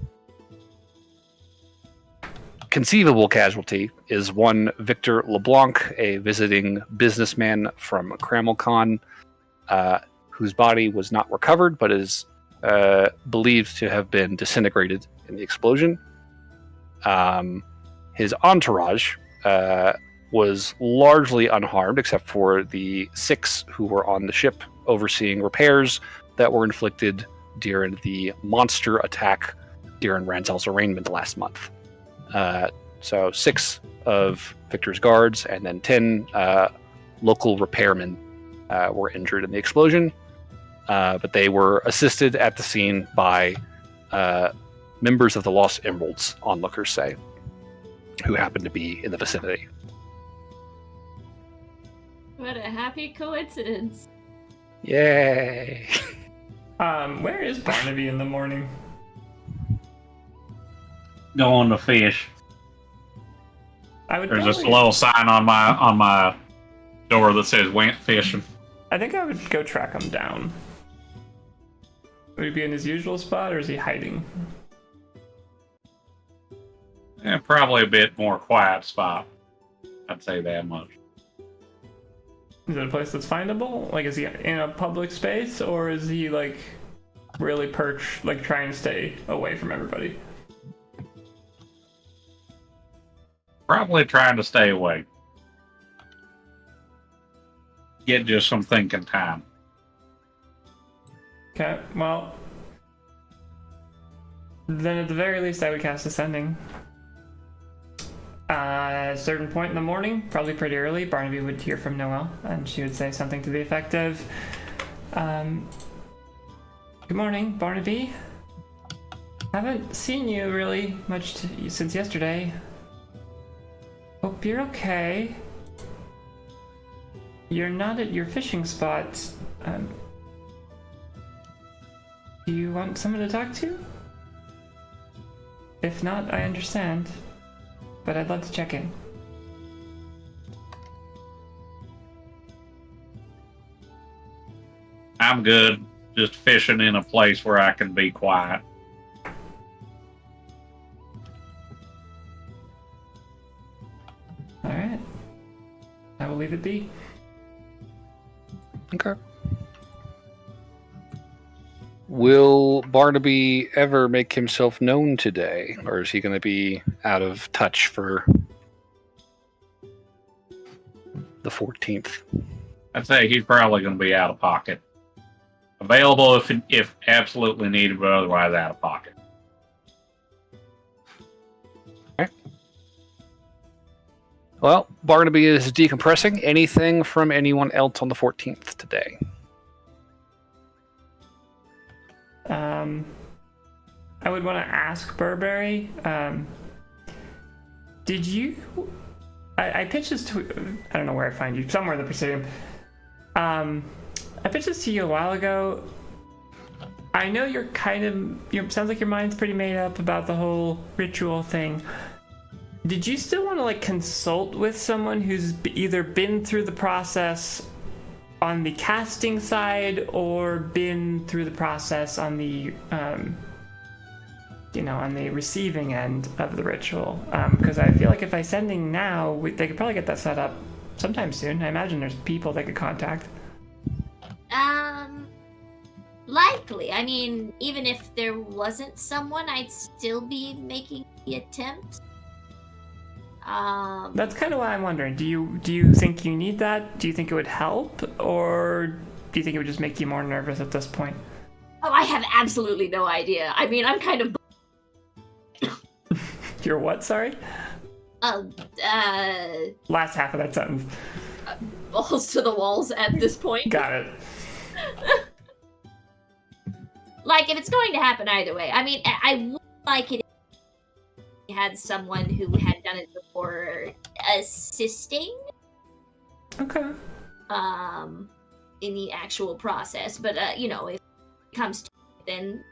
conceivable casualty is one Victor LeBlanc, a visiting businessman from Cramelcon, whose body was not recovered but is believed to have been disintegrated in the explosion. His entourage was largely unharmed except for the 6 who were on the ship overseeing repairs that were inflicted during the monster attack during Ranzel's arraignment last month. So 6 of Victor's guards and then 10 local repairmen were injured in the explosion, but they were assisted at the scene by members of the Lost Emeralds, onlookers say, who happened to be in the vicinity. What a happy coincidence. Yay! Where is Barnaby in the morning? Going to fish. There's just a little sign on my door that says "Went fishing." I think I would go track him down. Would he be in his usual spot, or is he hiding? Probably a bit more quiet spot. I'd say that much. Is it a place that's findable? Like, is he in a public space, or is he, like, really perched, like, trying to stay away from everybody? Probably trying to stay away. Get just some thinking time. Okay, well... then at the very least I would cast Ascending. At a certain point in the morning, probably pretty early, Barnaby would hear from Noelle, and she would say something to the effect of, good morning, Barnaby. Haven't seen you really much since yesterday. Hope you're okay. You're not at your fishing spot. Do you want someone to talk to? If not, I understand. But I'd love to check in. I'm good. Just fishing in a place where I can be quiet. Alright. I will leave it be. Okay. Will Barnaby ever make himself known today, or is he going to be out of touch for the 14th? I'd say he's probably going to be out of pocket. Available if absolutely needed, but otherwise out of pocket. Okay. Well, Barnaby is decompressing. Anything from anyone else on the 14th today? I would want to ask Burberry, did you... I pitched this to... I don't know where I find you. Somewhere in the Presidium. I pitched this to you a while ago. I know you're kind of... sounds like your mind's pretty made up about the whole ritual thing. Did you still want to, like, consult with someone who's either been through the process on the casting side or been through the process on the... on the receiving end of the ritual, because I feel like if I sending now, they could probably get that set up sometime soon. I imagine there's people they could contact. Likely. I mean, even if there wasn't someone, I'd still be making the attempt. That's kind of why I'm wondering. Do you think you need that? Do you think it would help, or do you think it would just make you more nervous at this point? Oh, I have absolutely no idea. I mean, I'm kind of... You're what, sorry? Last half of that sentence. Balls to the walls at this point. Got it. like, if it's going to happen either way, I mean, I would like it if we had someone who had done it before assisting. Okay. In the actual process, but if it comes to it, then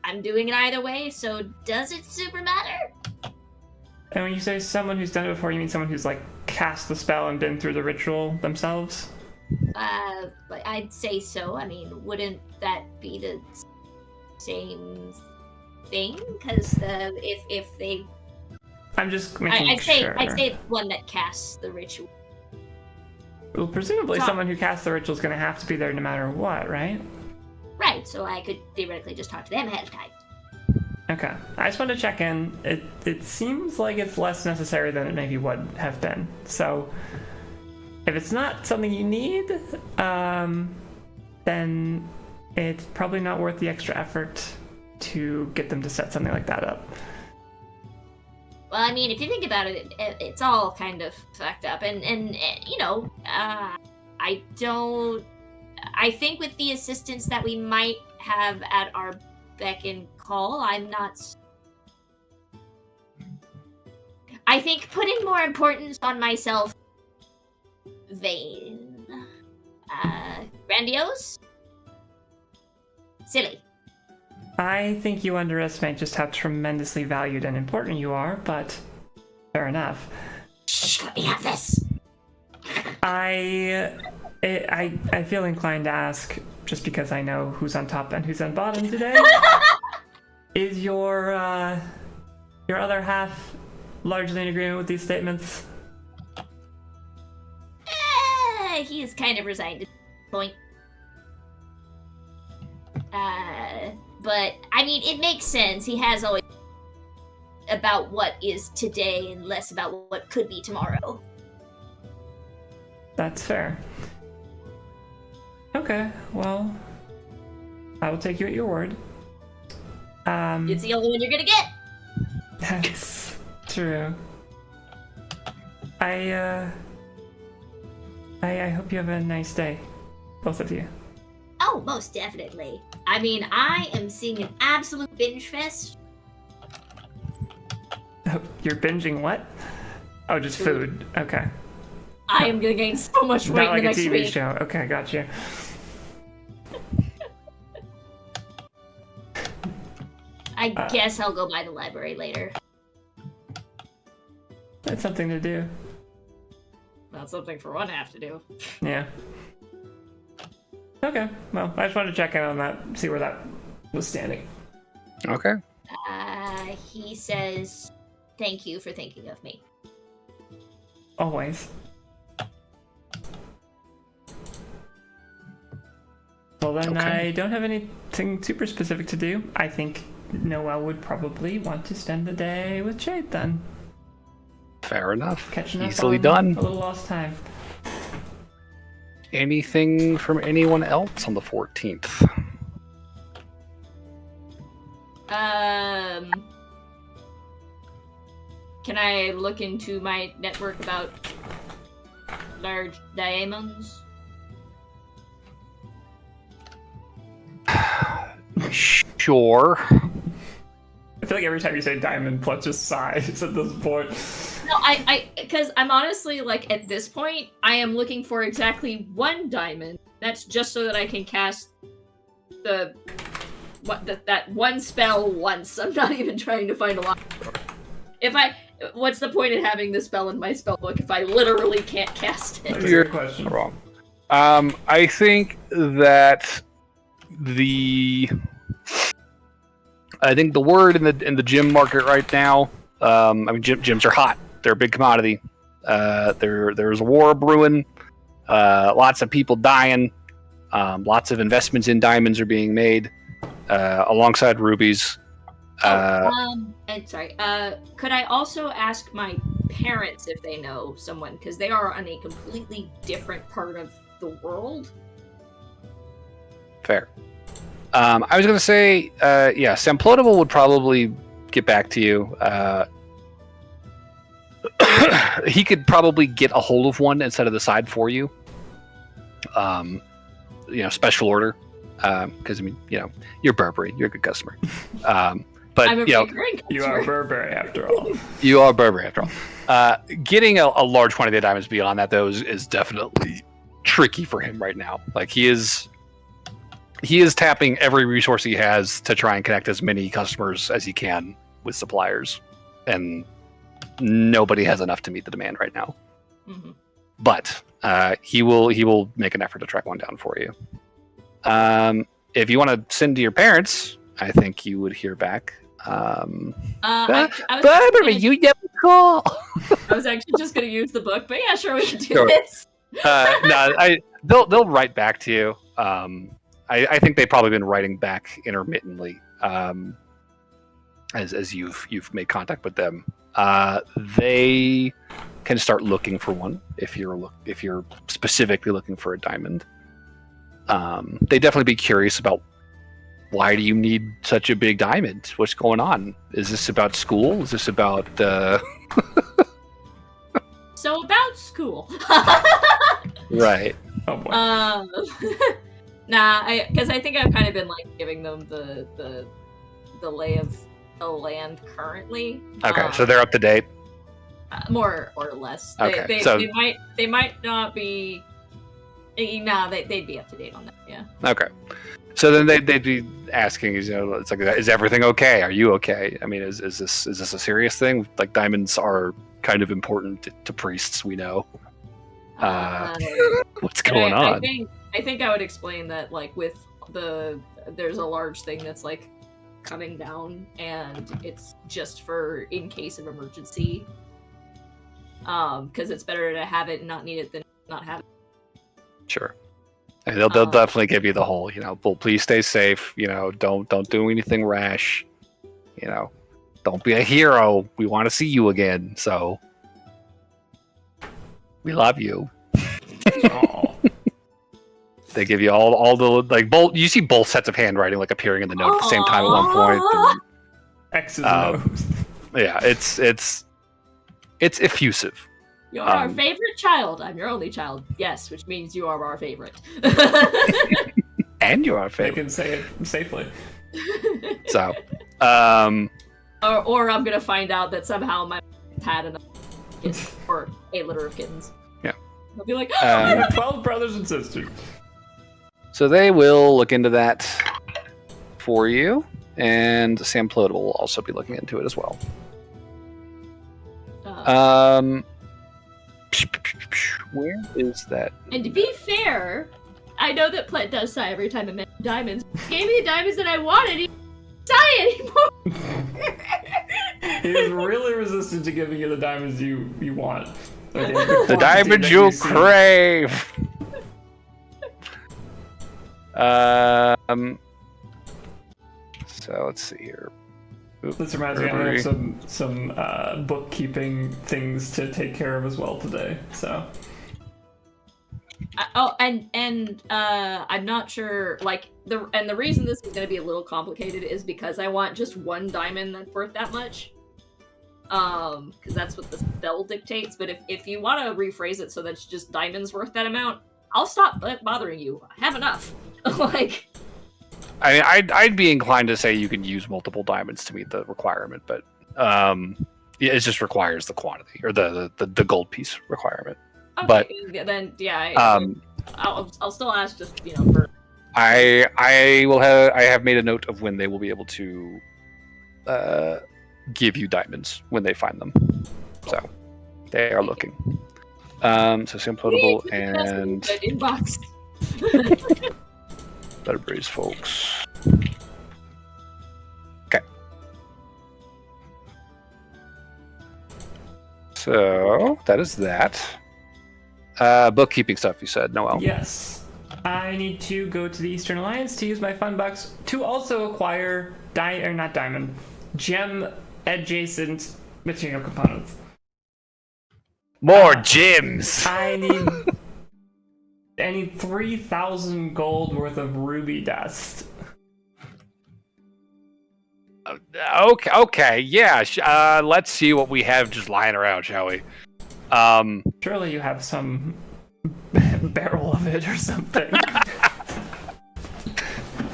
I'm doing it either way, so does it super matter? And when you say someone who's done it before, you mean someone who's, like, cast the spell and been through the ritual themselves? I'd say so. I mean, wouldn't that be the same thing? Because if they... I'm just making sure. I'd say one that casts the ritual. Well, presumably someone who casts the ritual is going to have to be there no matter what, right? Right, so I could theoretically just talk to them ahead of time. Okay. I just wanted to check in. It seems like it's less necessary than it maybe would have been. So, if it's not something you need, then it's probably not worth the extra effort to get them to set something like that up. Well, I mean, if you think about it, it's all kind of fucked up, and I think with the assistance that we might have at our beck and call, I think putting more importance on myself, vain, grandiose, silly. I think you underestimate just how tremendously valued and important you are, but fair enough. Shh, let me have this. I feel inclined to ask, just because I know who's on top and who's on bottom today. Is your other half largely in agreement with these statements? He is kind of resigned at this point. But, I mean, it makes sense. He has always about what is today and less about what could be tomorrow. That's fair. Okay, well, I will take you at your word. It's the only one you're gonna get. That's true. I hope you have a nice day, both of you. Oh, most definitely. I mean, I am seeing an absolute binge fest. Oh, you're binging what? Oh, just food. Okay. I am gonna gain so much weight Not like in the next a TV week. show. Okay, gotcha. I guess I'll go by the library later. That's something to do. Not something for one half to do. Yeah. Okay, well, I just wanted to check in on that, see where that was standing. Okay. He says, thank you for thinking of me. Always. Well, then Okay. I don't have anything super specific to do. I think Noel would probably want to spend the day with Jade then. Fair enough. Catching up Easily on done. a little lost time. Anything from anyone else on the 14th? Can I look into my network about large diamonds? Sure. I feel like every time you say diamond, Plut just sighs at this point. No, because I'm honestly, like, at this point, I am looking for exactly one diamond. That's just so that I can cast that one spell once. I'm not even trying to find a lot. What's the point in having this spell in my spell book if I literally can't cast it? That's a good question. Wrong. I think that the word in the gym market right now. I mean, gyms are hot. They're a big commodity. There's a war brewing. Lots of people dying. Lots of investments in diamonds are being made, alongside rubies. Sorry. Could I also ask my parents if they know someone? Because they are on a completely different part of the world. Fair. I was going to say, yeah, Samplotable would probably get back to you. He could probably get a hold of one and set it aside for you. Special order. because I mean, you're Burberry, you're a good customer. But I'm a recurring You customer. are Burberry after all. you are Burberry after all. Getting a large quantity of diamonds beyond that, though, is definitely tricky for him right now. Like he is tapping every resource he has to try and connect as many customers as he can with suppliers, and nobody has enough to meet the demand right now. Mhm. But he will make an effort to track one down for you. If you want to send to your parents, I think you would hear back. I Burberry, you never call. was actually just going to use the book, but yeah, sure, we can do Sure. this. They'll write back to you. I think they've probably been writing back intermittently as you've made contact with them. They can start looking for one if you're specifically looking for a diamond. They definitely be curious about why do you need such a big diamond? What's going on? Is this about school? Is this about So about school. right? Oh boy. Because I think I've kind of been like giving them the lay of the land currently. Okay, so they're up to date. More or less. Okay, They might not be. Nah, they'd be up to date on that. Yeah. Okay, so then they'd be asking, it's like, is everything okay? Are you okay? I mean, is this a serious thing? Like diamonds are kind of important to priests, we know. What's going on? I think I would explain that like with there's a large thing that's like coming down, and it's just for in case of emergency. Because it's better to have it and not need it than not have it. Sure. And they'll definitely give you the whole, well, please stay safe. Don't do anything rash. Don't be a hero. We want to see you again. So we love you. Oh. They give you all the like both. You see both sets of handwriting like appearing in the note at the same time at one point. And, X's and O's. yeah, it's effusive. You're our favorite child. I'm your only child. Yes, which means you are our favorite. And you're our They favorite. can say it safely. So, or I'm gonna find out that somehow my had enough kittens, or a litter of kittens. Yeah. I'll be like, I have 12 brothers and sisters. So they will look into that for you, and Sam Plota will also be looking into it as well. Where is that? And to be fair, I know that Plet does sigh every time I mention diamonds. He gave me the diamonds that I wanted. He doesn't sigh anymore. He is really resistant to giving you the diamonds you want. Like, The diamonds you see. crave. So let's see here. Oop, This reminds me, I Burberry. have some bookkeeping things to take care of as well today. So I'm not sure. Like the reason this is going to be a little complicated is because I want just one diamond that's worth that much. Because that's what the spell dictates. But if you want to rephrase it so that it's just diamonds worth that amount, I'll stop bothering you. I have enough. Like. I mean, I'd be inclined to say you can use multiple diamonds to meet the requirement, but it just requires the quantity or the gold piece requirement. Okay, But then I'll still ask just for. I have made a note of when they will be able to give you diamonds when they find them. So they are looking. So Simplotable and inbox. Butterberries, folks. Okay. So that is that. Bookkeeping stuff, you said, Noel. yes, I need to go to the Eastern Alliance to use my fun box to also acquire gem adjacent material components. More gems. I need 3,000 gold worth of ruby dust. Okay, yeah. Let's see what we have just lying around, shall we? Surely you have some barrel of it or something.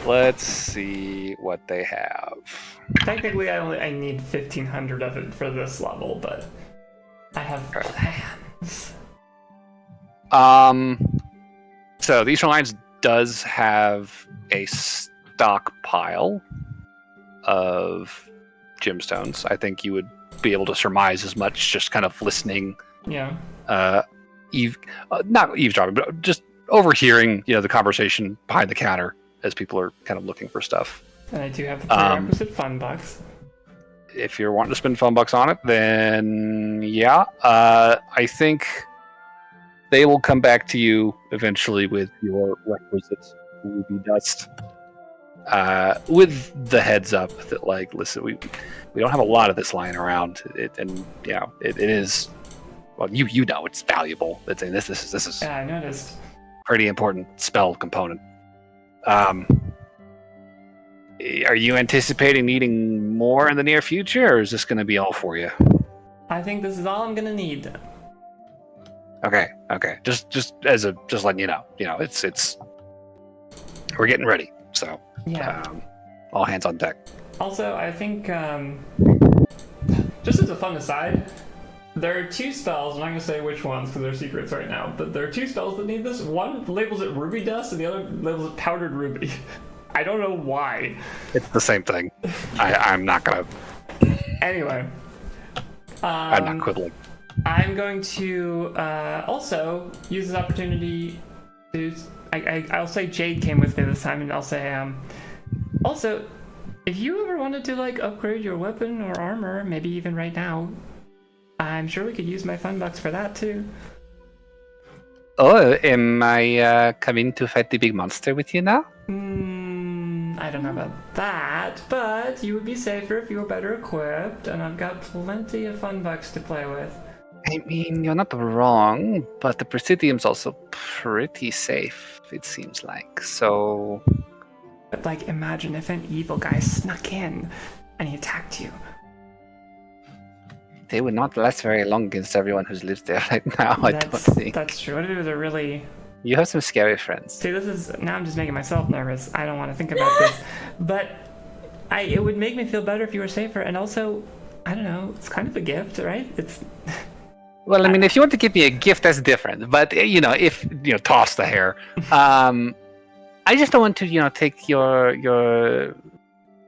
Let's see what they have. Technically, I need 1,500 of it for this level, but I have plans. So the Eastern Alliance does have a stockpile of gemstones. I think you would be able to surmise as much just kind of listening. Yeah. Not eavesdropping, but just overhearing, the conversation behind the counter as people are kind of looking for stuff. And I do have the prerequisite fun box. If you're wanting to spend $5 on it, then yeah. I think they will come back to you eventually with your requisite ruby dust. With the heads up that, like, listen, we don't have a lot of this lying around. It is. Well, you know it's valuable. This is. Yeah, I noticed. Pretty important spell component. Are you anticipating needing more in the near future, or is this going to be all for you? I think this is all I'm gonna need. Okay. Just letting you know. It's we're getting ready. So Yeah. All hands on deck. Also, I think just as a fun aside, there are 2 spells. I'm not gonna say which ones because they're secrets right now. But there are 2 spells that need this. One labels it ruby dust, and the other labels it powdered ruby. I don't know why. It's the same thing. I'm not gonna. Anyway. I'm not quibbling. I'm going to also use this opportunity to. I'll say Jade came with me this time, and I'll say also, if you ever wanted to like upgrade your weapon or armor, maybe even right now, I'm sure we could use my fun box for that too. Oh, am I coming to fight the big monster with you now? I don't know about that, but you would be safer if you were better equipped, and I've got plenty of fun bucks to play with. I mean, you're not wrong, but the Presidium's also pretty safe, it seems like. So... But, like, imagine if an evil guy snuck in and he attacked you. They would not last very long against everyone who lives there right now, I don't think. That's true. What if it was a really... You have some scary friends. See, now I'm just making myself nervous. I don't want to think about this. But it would make me feel better if you were safer, and also, I don't know, it's kind of a gift, right? It's... Well, I mean, if you want to give me a gift, that's different. But, toss the hair. I just don't want to, take your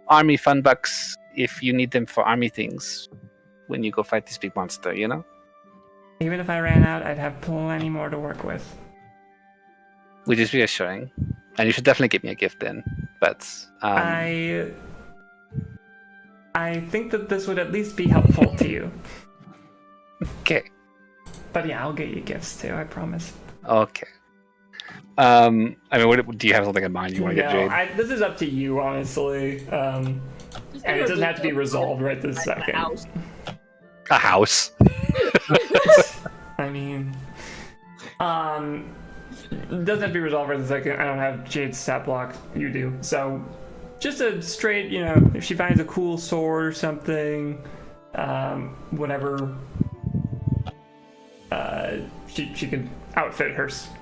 army fun bucks if you need them for army things when you go fight this big monster, Even if I ran out, I'd have plenty more to work with. Which is reassuring. And you should definitely give me a gift then. But I think that this would at least be helpful to you. Okay. But yeah, I'll get you gifts too, I promise. Okay. I mean, do you have something in mind you want to get, Jade? This is up to you, honestly. And it doesn't have to be resolved right this second. A house. I mean, it doesn't have to be resolved right this second. I don't have Jade's stat block. You do. So, just a straight, if she finds a cool sword or something, whatever, she can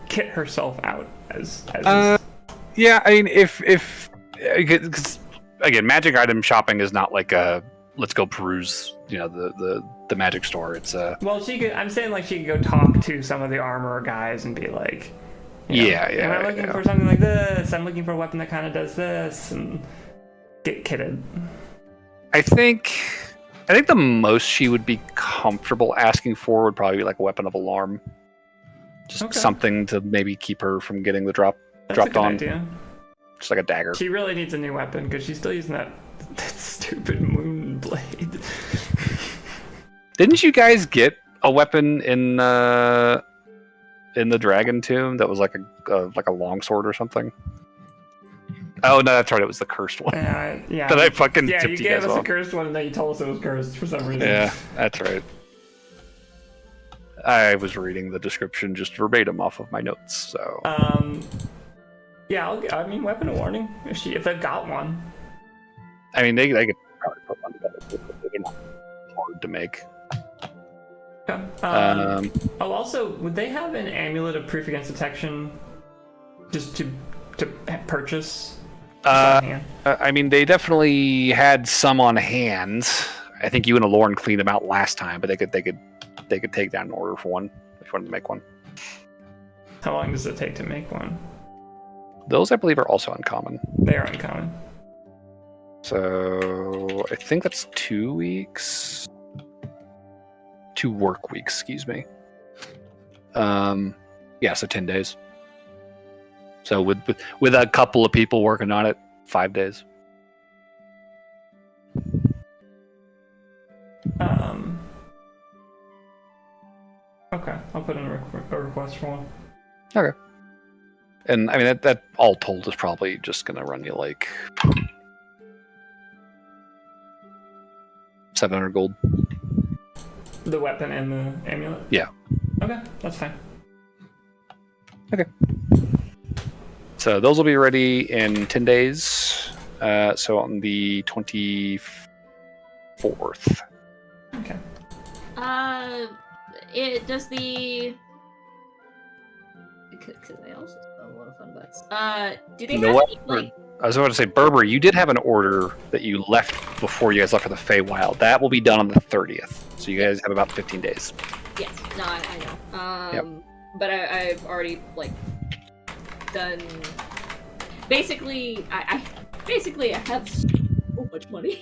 kit herself out as yeah, I mean, if because again, magic item shopping is not like a let's go peruse, the magic store. It's a well, I'm saying like she could go talk to some of the armor guys and be like, am I looking for something like this? I'm looking for a weapon that kind of does this, and get kitted. I think the most she would be comfortable asking for would probably be like a weapon of alarm. Just something to maybe keep her from getting the dropped on. Idea. Just like a dagger. She really needs a new weapon because she's still using that stupid moon blade. Didn't you guys get a weapon in the Dragon Tomb that was like a longsword or something? Oh no, that's right. It was the cursed one. Yeah. That I fucking tipped you gave guys us off. a cursed one, and then you told us it was cursed for some reason. Yeah, that's right. I was reading the description just verbatim off of my notes. So. Yeah, weapon of warning if they've got one. I mean, they could probably put one together. They're not hard to make. Okay. Also, would they have an amulet of proof against detection just to purchase? I mean, they definitely had some on hand. I think you and Alorn cleaned them out last time, but they could take down an order for one if you wanted to make one. How long does it take to make one? Those, I believe, are also uncommon. They are uncommon. So I think that's 2 weeks. 2 work weeks, excuse me. Yeah, so 10 days. So with a couple of people working on it, 5 days. Okay, I'll put in a request for one. Okay. And I mean that all told is probably just gonna run you like 700 gold. The weapon and the amulet? Yeah. Okay, that's fine. Okay. So those will be ready in 10 days. So on the 24th. Okay. It does the. Because I also spell a lot of fun bucks. Do they You know have what? any, like? I was about to say, Berber, you did have an order that you left before you guys left for the Feywild. That will be done on the 30th. So you guys have about 15 days. Yes. No, I know. Yep. But I've already like done. Basically, I have so much money.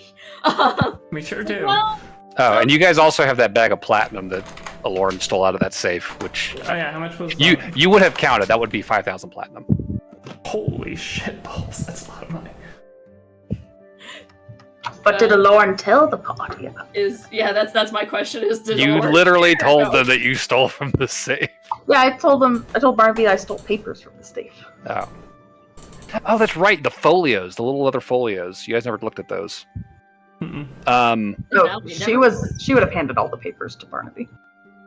We sure do. Well, Oh, and you guys also have that bag of platinum that Alorn stole out of that safe, which Oh yeah, how much was that? you would have counted. That would be 5,000 platinum. Holy shit balls, that's a lot of money. But did Alorn tell the party about it? That's my question. Is did You Alorn literally care told about- them that you stole from the safe. Yeah, I told Barnaby I stole papers from the safe. Oh. Oh, that's right. The folios, the little leather folios. You guys never looked at those. Mm-mm. No, No, we she never- she would have handed all the papers to Barnaby.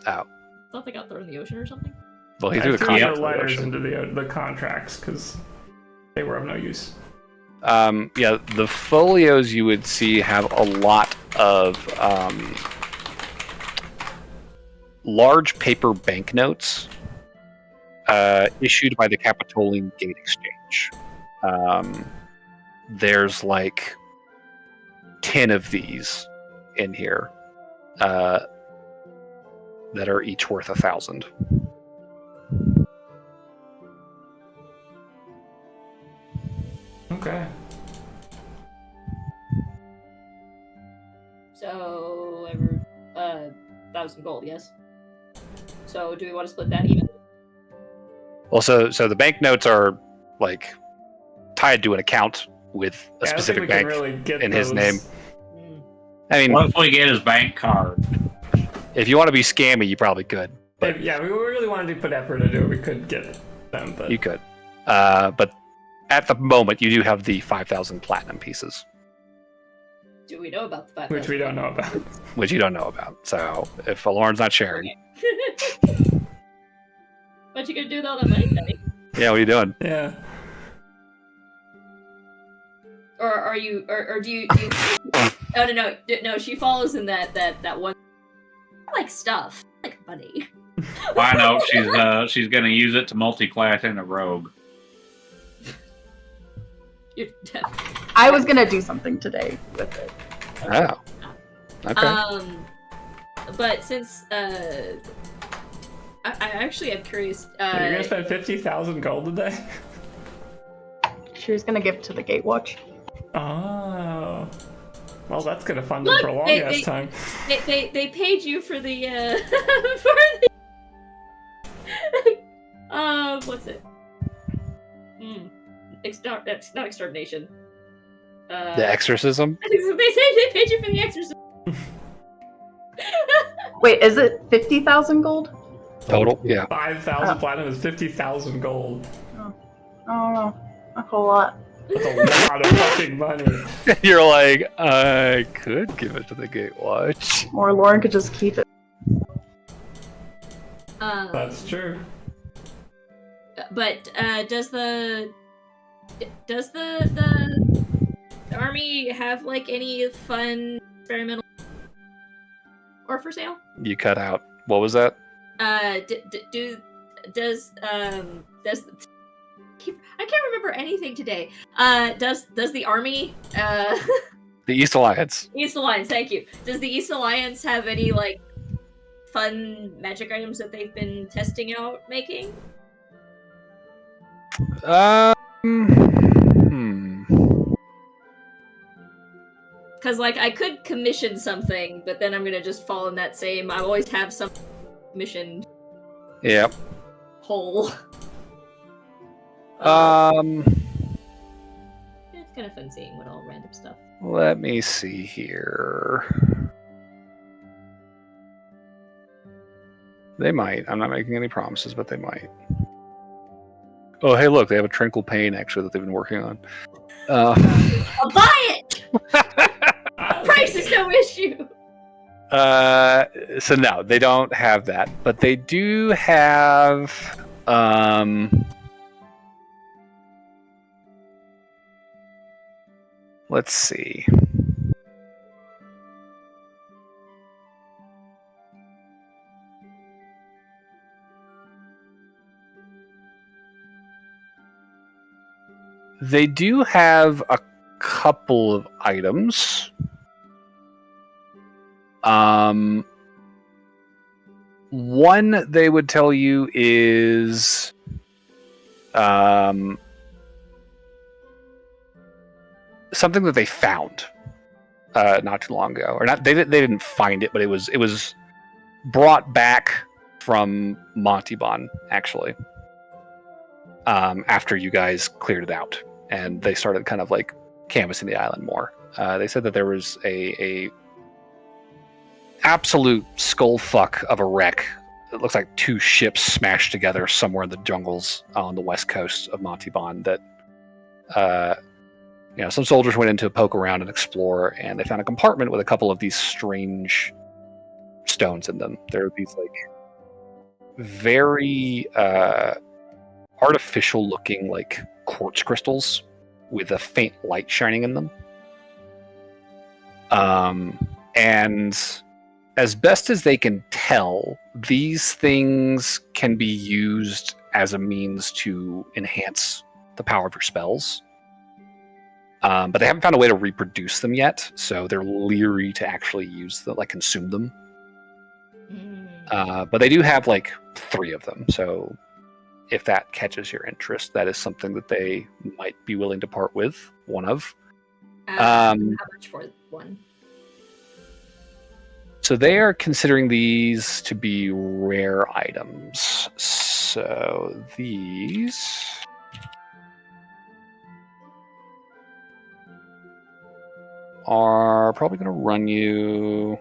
Oh. Thought they got thrown in the ocean or something. Well, he I threw the threw contract the in the letters ocean. into the contracts because they were of no use. Yeah, the folios you would see have a lot of large paper banknotes issued by the Capitoline Gate Exchange. There's like 10 of these in here that are each worth 1,000. Okay. So, 1,000 gold, yes. So, do we want to split that even? Well, so the banknotes are like tied to an account with a Yeah, specific I don't think bank we can really get in his those. name. I mean, What if we get his bank card? if you want to be scammy, you probably could. But Yeah, we really wanted to put effort into it. We could get them, but you could. But at the moment, you do have the 5,000 platinum pieces, Do we know about the 5,000? which we don't know about. which you don't know about. So if Alorn's not sharing, What you gonna do with all that money, Penny? yeah, what are you doing? Yeah. Or are you? Or do you? Oh no! She follows in that one. I like stuff. I like money. Well, I know she's gonna use it to multi-class in a rogue. You're I was gonna do something today with it. Oh, okay. But since I actually am curious. You're gonna spend 50,000 gold a day? She was gonna give it to the Gatewatch. Oh. Well, that's gonna fund it Look, for a long they- ass they- time. They paid you for the what's it? Not extermination. The exorcism. They say they paid you for the exorcism. Wait, is it 50,000 gold? Total, yeah. 5,000 platinum is 50,000 gold. I don't know. A whole lot. That's a lot of fucking money. You're like, I could give it to the Gatewatch. Or Lauren could just keep it. That's true. But does the army have like any fun experimental or for sale? You cut out. What was that? Does can't remember anything today. Does the army The East Alliance. East Alliance, thank you. Does the East Alliance have any like fun magic items that they've been testing out making? Because like I could commission something, but then I'm gonna just fall in that same. I always have some commissioned. Yep. Hole. It's kind of fun seeing what all random stuff. Let me see here. They might. I'm not making any promises, but they might. Oh, hey, look, they have a Tranquil Pain, actually, that they've been working on. I'll buy it! Price is no issue! So no, they don't have that. But they do have... let's see. They do have a couple of items. One they would tell you is something that they found not too long ago, or not. They didn't find it, but it was brought back from Montalban, actually, after you guys cleared it out, and they started kind of like canvassing the island more. They said that there was a absolute skull fuck of a wreck. It looks like two ships smashed together somewhere in the jungles on the west coast of Montalban. That some soldiers went in to poke around and explore, and they found a compartment with a couple of these strange stones in them. There are these like very artificial looking like quartz crystals with a faint light shining in them. And as best as they can tell, these things can be used as a means to enhance the power of your spells. But they haven't found a way to reproduce them yet, so they're leery to actually use them, like consume them. But they do have like 3 of them, so if that catches your interest, that is something that they might be willing to part with. One of. How much for one? So they are considering these to be rare items. So these are probably going to run you...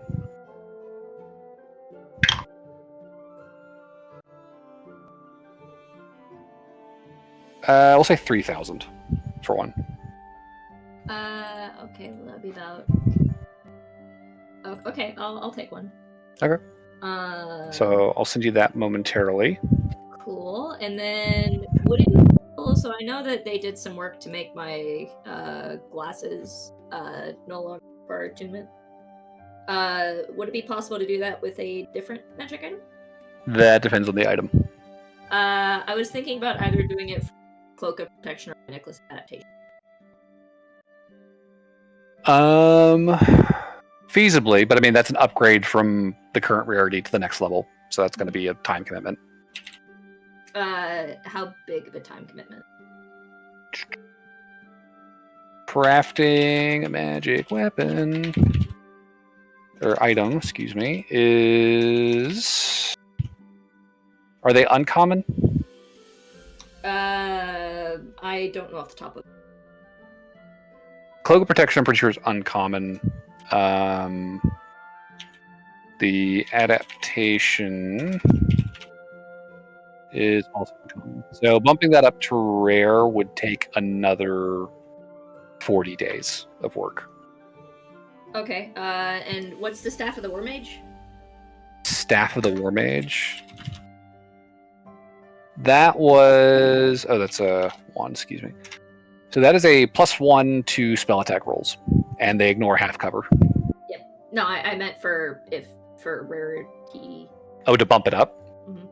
we'll say 3,000 for one. Okay, well, that'd be about... Oh, okay, I'll take one. Okay. So I'll send you that momentarily. Cool. And then would it be possible, so I know that they did some work to make my glasses no longer for attunement. Would it be possible to do that with a different magic item? That depends on the item. I was thinking about either doing it for Cloak of Protection or Necklace of Adaptation. Feasibly, but I mean that's an upgrade from the current rarity to the next level, so that's going to be a time commitment. How big of a time commitment? Crafting a magic weapon or item, excuse me, is... Are they uncommon? I don't know off the top of it. Cloak of Protection, I'm pretty sure, is uncommon. The adaptation is also uncommon. So bumping that up to rare would take another 40 days of work. Okay, and what's the Staff of the War Mage? Staff of the War Mage. That was... Oh, that's a 1, excuse me. So that is a +1 to spell attack rolls, and they ignore half cover. Yep. No, I meant for rarity. Oh, to bump it up? Mm-hmm.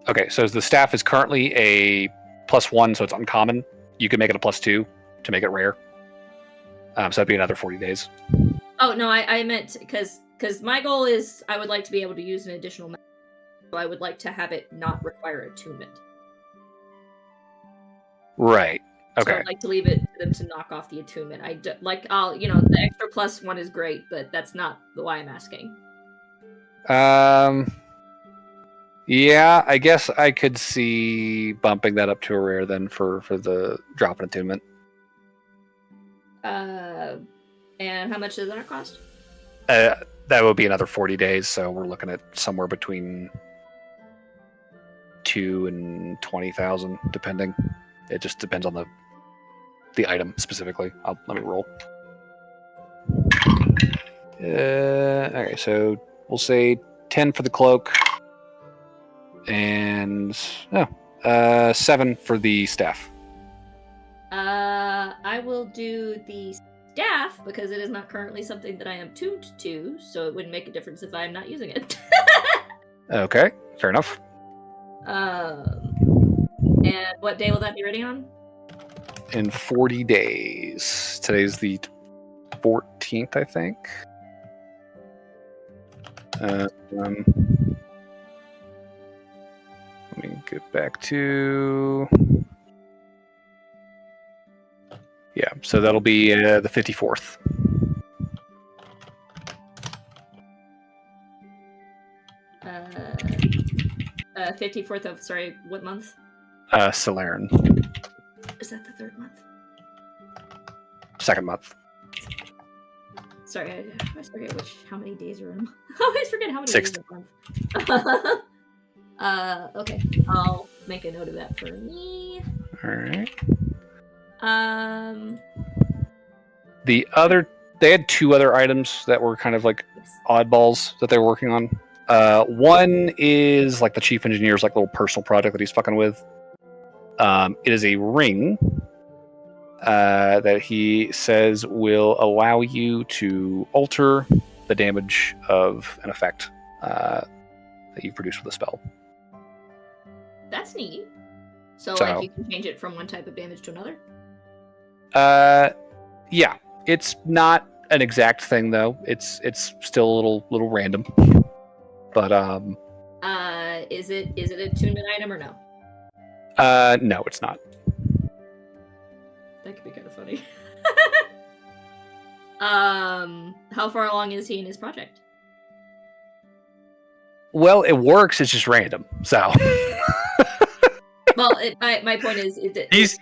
Okay, so the staff is currently a +1, so it's uncommon. You can make it a +2 to make it rare. So that'd be another 40 days. Oh no, I meant because my goal is I would like to be able to use an additional magic, so I would like to have it not require attunement. Right. Okay. So I'd like to leave it for them to knock off the attunement. The extra +1 is great, but that's not why I'm asking. Yeah, I guess I could see bumping that up to a rare then for the drop in attunement. And how much does that cost? That would be another 40 days, so we're looking at somewhere between 2 and 20,000, depending. It just depends on the item specifically. Let me roll. Okay, so we'll say 10 for the cloak, and 7 for the staff. I will do the staff because it is not currently something that I am tuned to, so it wouldn't make a difference if I am not using it. Okay, fair enough. And what day will that be ready on? In 40 days. Today's the 14th, I think. Let me get back to... Yeah, so that'll be the 54th. Uh, 54th of, sorry, what month? Solaren. Is that the third month? Second month. Sorry, I always forget how many days are in a month. I always forget how many 6. days are in a month. Okay, I'll make a note of that for me. Alright. They had 2 other items that were kind of like oddballs that they were working on. One is like the chief engineer's like little personal project that he's fucking with. It is a ring that he says will allow you to alter the damage of an effect that you produce with a spell. That's neat. So So- like you can change it from one type of damage to another? Yeah, it's not an exact thing though. It's still a little random. But Is it a attunement item or no? no, it's not. That could be kind of funny. How far along is he in his project? Well, it works. It's just random. So Well, my point is, he's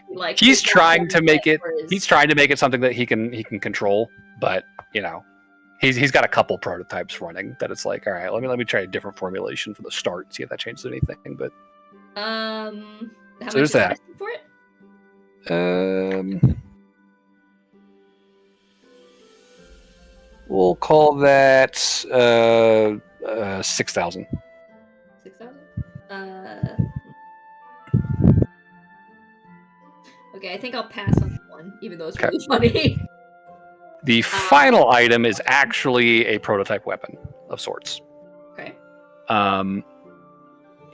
trying to make it. He's trying to make it something that he can control. But he's got a couple prototypes running that it's like, all right, let me try a different formulation for the start, see if that changes anything. But how much there's is that. asking for it? We'll call that 6,000. 6,000. Okay, I think I'll pass on one, even though it's really funny. The final item is actually a prototype weapon of sorts. Okay.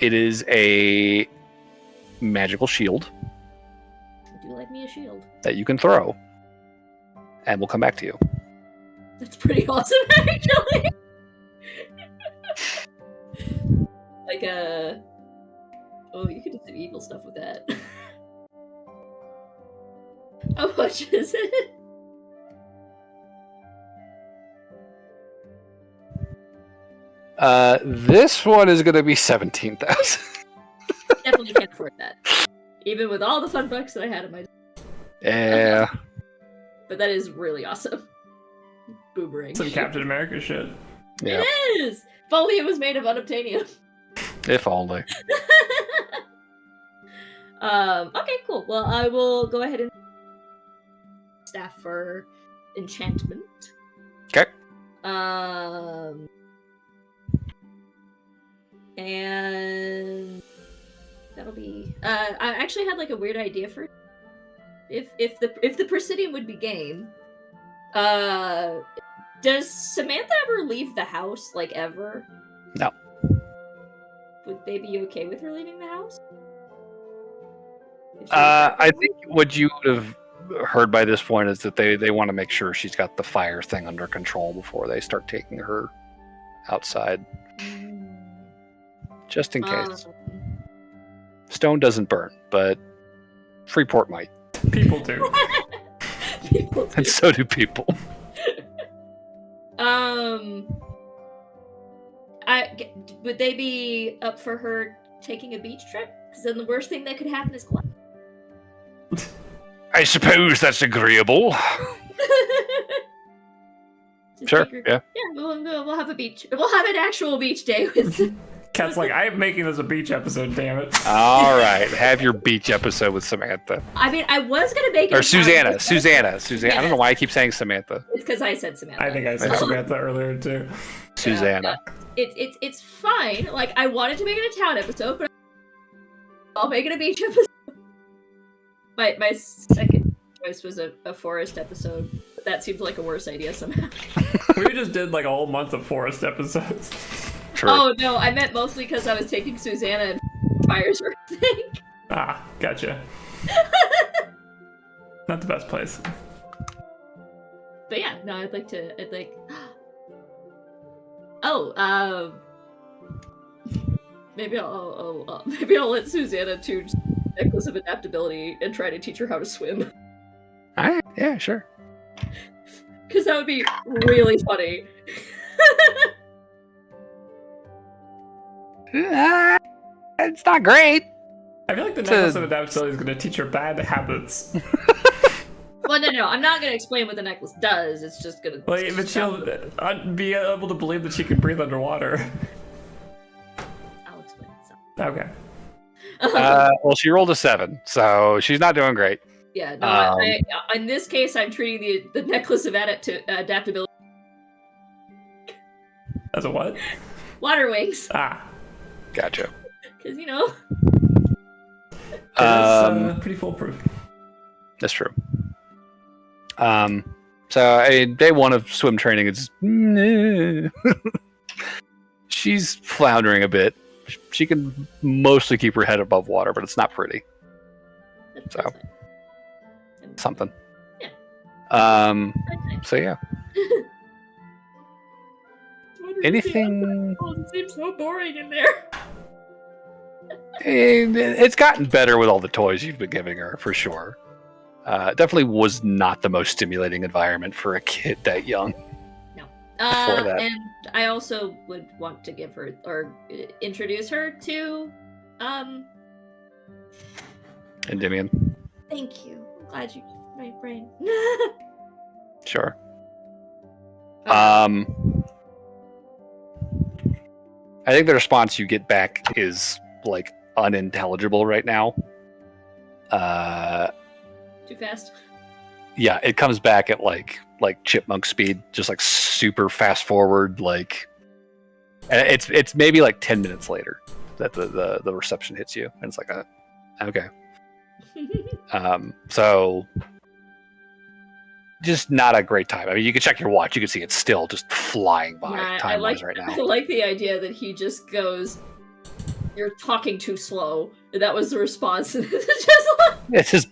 It is a magical shield I do like me a shield. that you can throw, and will come back to you. That's pretty awesome, actually. You could do some evil stuff with that. How much is it? This one is going to be 17,000. Definitely can't afford that. Even with all the fun bucks that I had in my... Yeah. But that is really awesome. Boomerang. Some Captain America shit. Yeah. It is! If only it was made of unobtainium. If only. Okay, cool. Well, I will go ahead and staff for enchantment. Okay. And that'll be. I actually had like a weird idea for if the Presidium would be game. Does Samantha ever leave the house, like ever? No. Would they be okay with her leaving the house? I think what you would have heard by this point is that they want to make sure she's got the fire thing under control before they start taking her outside. Just in case. Stone doesn't burn, but Freeport might. People do. People do. And so do people. Would they be up for her taking a beach trip? Because then the worst thing that could happen is collapse. I suppose that's agreeable. Sure, yeah. Yeah, we'll have a beach. We'll have an actual beach day with. Cat's like, I am making this a beach episode, damn it. All right, have your beach episode with Samantha. I mean, I was gonna make it. Or Susanna. I don't know why I keep saying Samantha. It's because I said Samantha. I think I said Samantha earlier too. Susanna. It's fine. Like, I wanted to make it a town episode, but I'll make it a beach episode. My second choice was a forest episode, but that seemed like a worse idea somehow. We just did like a whole month of forest episodes. True. Oh no, I meant mostly because I was taking Susanna and fires were a thing. Ah, gotcha. Not the best place. But yeah, no, I'd like. Maybe I'll let Susanna choose Necklace of Adaptability and try to teach her how to swim. All right, yeah, sure. Because that would be really funny. It's not great. I feel like the Necklace of Adaptability is going to teach her bad habits. Well, no, I'm not going to explain what the necklace does. It's just going to... Like, but she'll be able to believe that she can breathe underwater. I'll explain it. Okay. Well, she rolled a 7, so she's not doing great. Yeah, no, in this case, I'm treating the Necklace of Adaptability... As a what? Water wings. Ah. Gotcha. Because, you know... It's pretty foolproof. That's true. So day 1 of swim training is she's floundering a bit. She can mostly keep her head above water, but it's not pretty. So something. Yeah. So yeah. Anything? It seems so boring in there. It's gotten better with all the toys you've been giving her, for sure. Definitely was not the most stimulating environment for a kid that young. No. Before that. And I also would want to give her, or introduce her to, Endymion. Thank you. I'm glad you my brain. Sure. I think the response you get back is like unintelligible right now. Too fast. Yeah, it comes back at like chipmunk speed, just like super fast forward, like, and it's maybe like 10 minutes later that the reception hits you, and it's like okay. So just not a great time. I mean, you can check your watch, you can see it's still just flying by time-wise right now. I like the idea that he just goes, "You're talking too slow." And that was the response. It's just like... It's just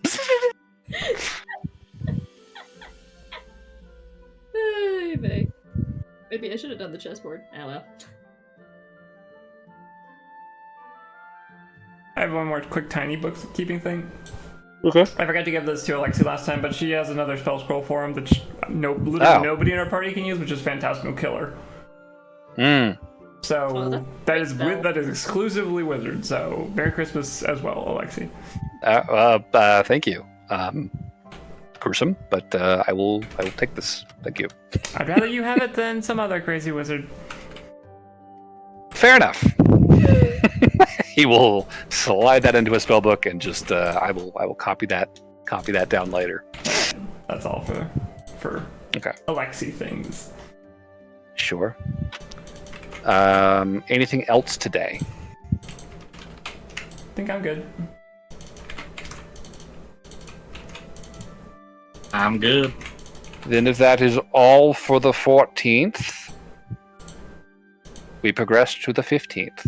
Maybe I should have done the chessboard. I don't know. I have one more quick tiny bookkeeping thing. okay. I forgot to give this to Alexi last time, but she has another spell scroll for him that literally nobody in our party can use, which is Phantasmal Killer. So that is exclusively wizard. So Merry Christmas as well, Alexi. Thank you. Gruesome, but I will take this. Thank you. I'd rather you have it than some other crazy wizard. Fair enough. He will slide that into a spell book and just I will copy that down later. That's all for okay. Alexi things. Sure. Anything else today? I think I'm good. I'm good. Then if that is all for the 14th, we progress to the 15th.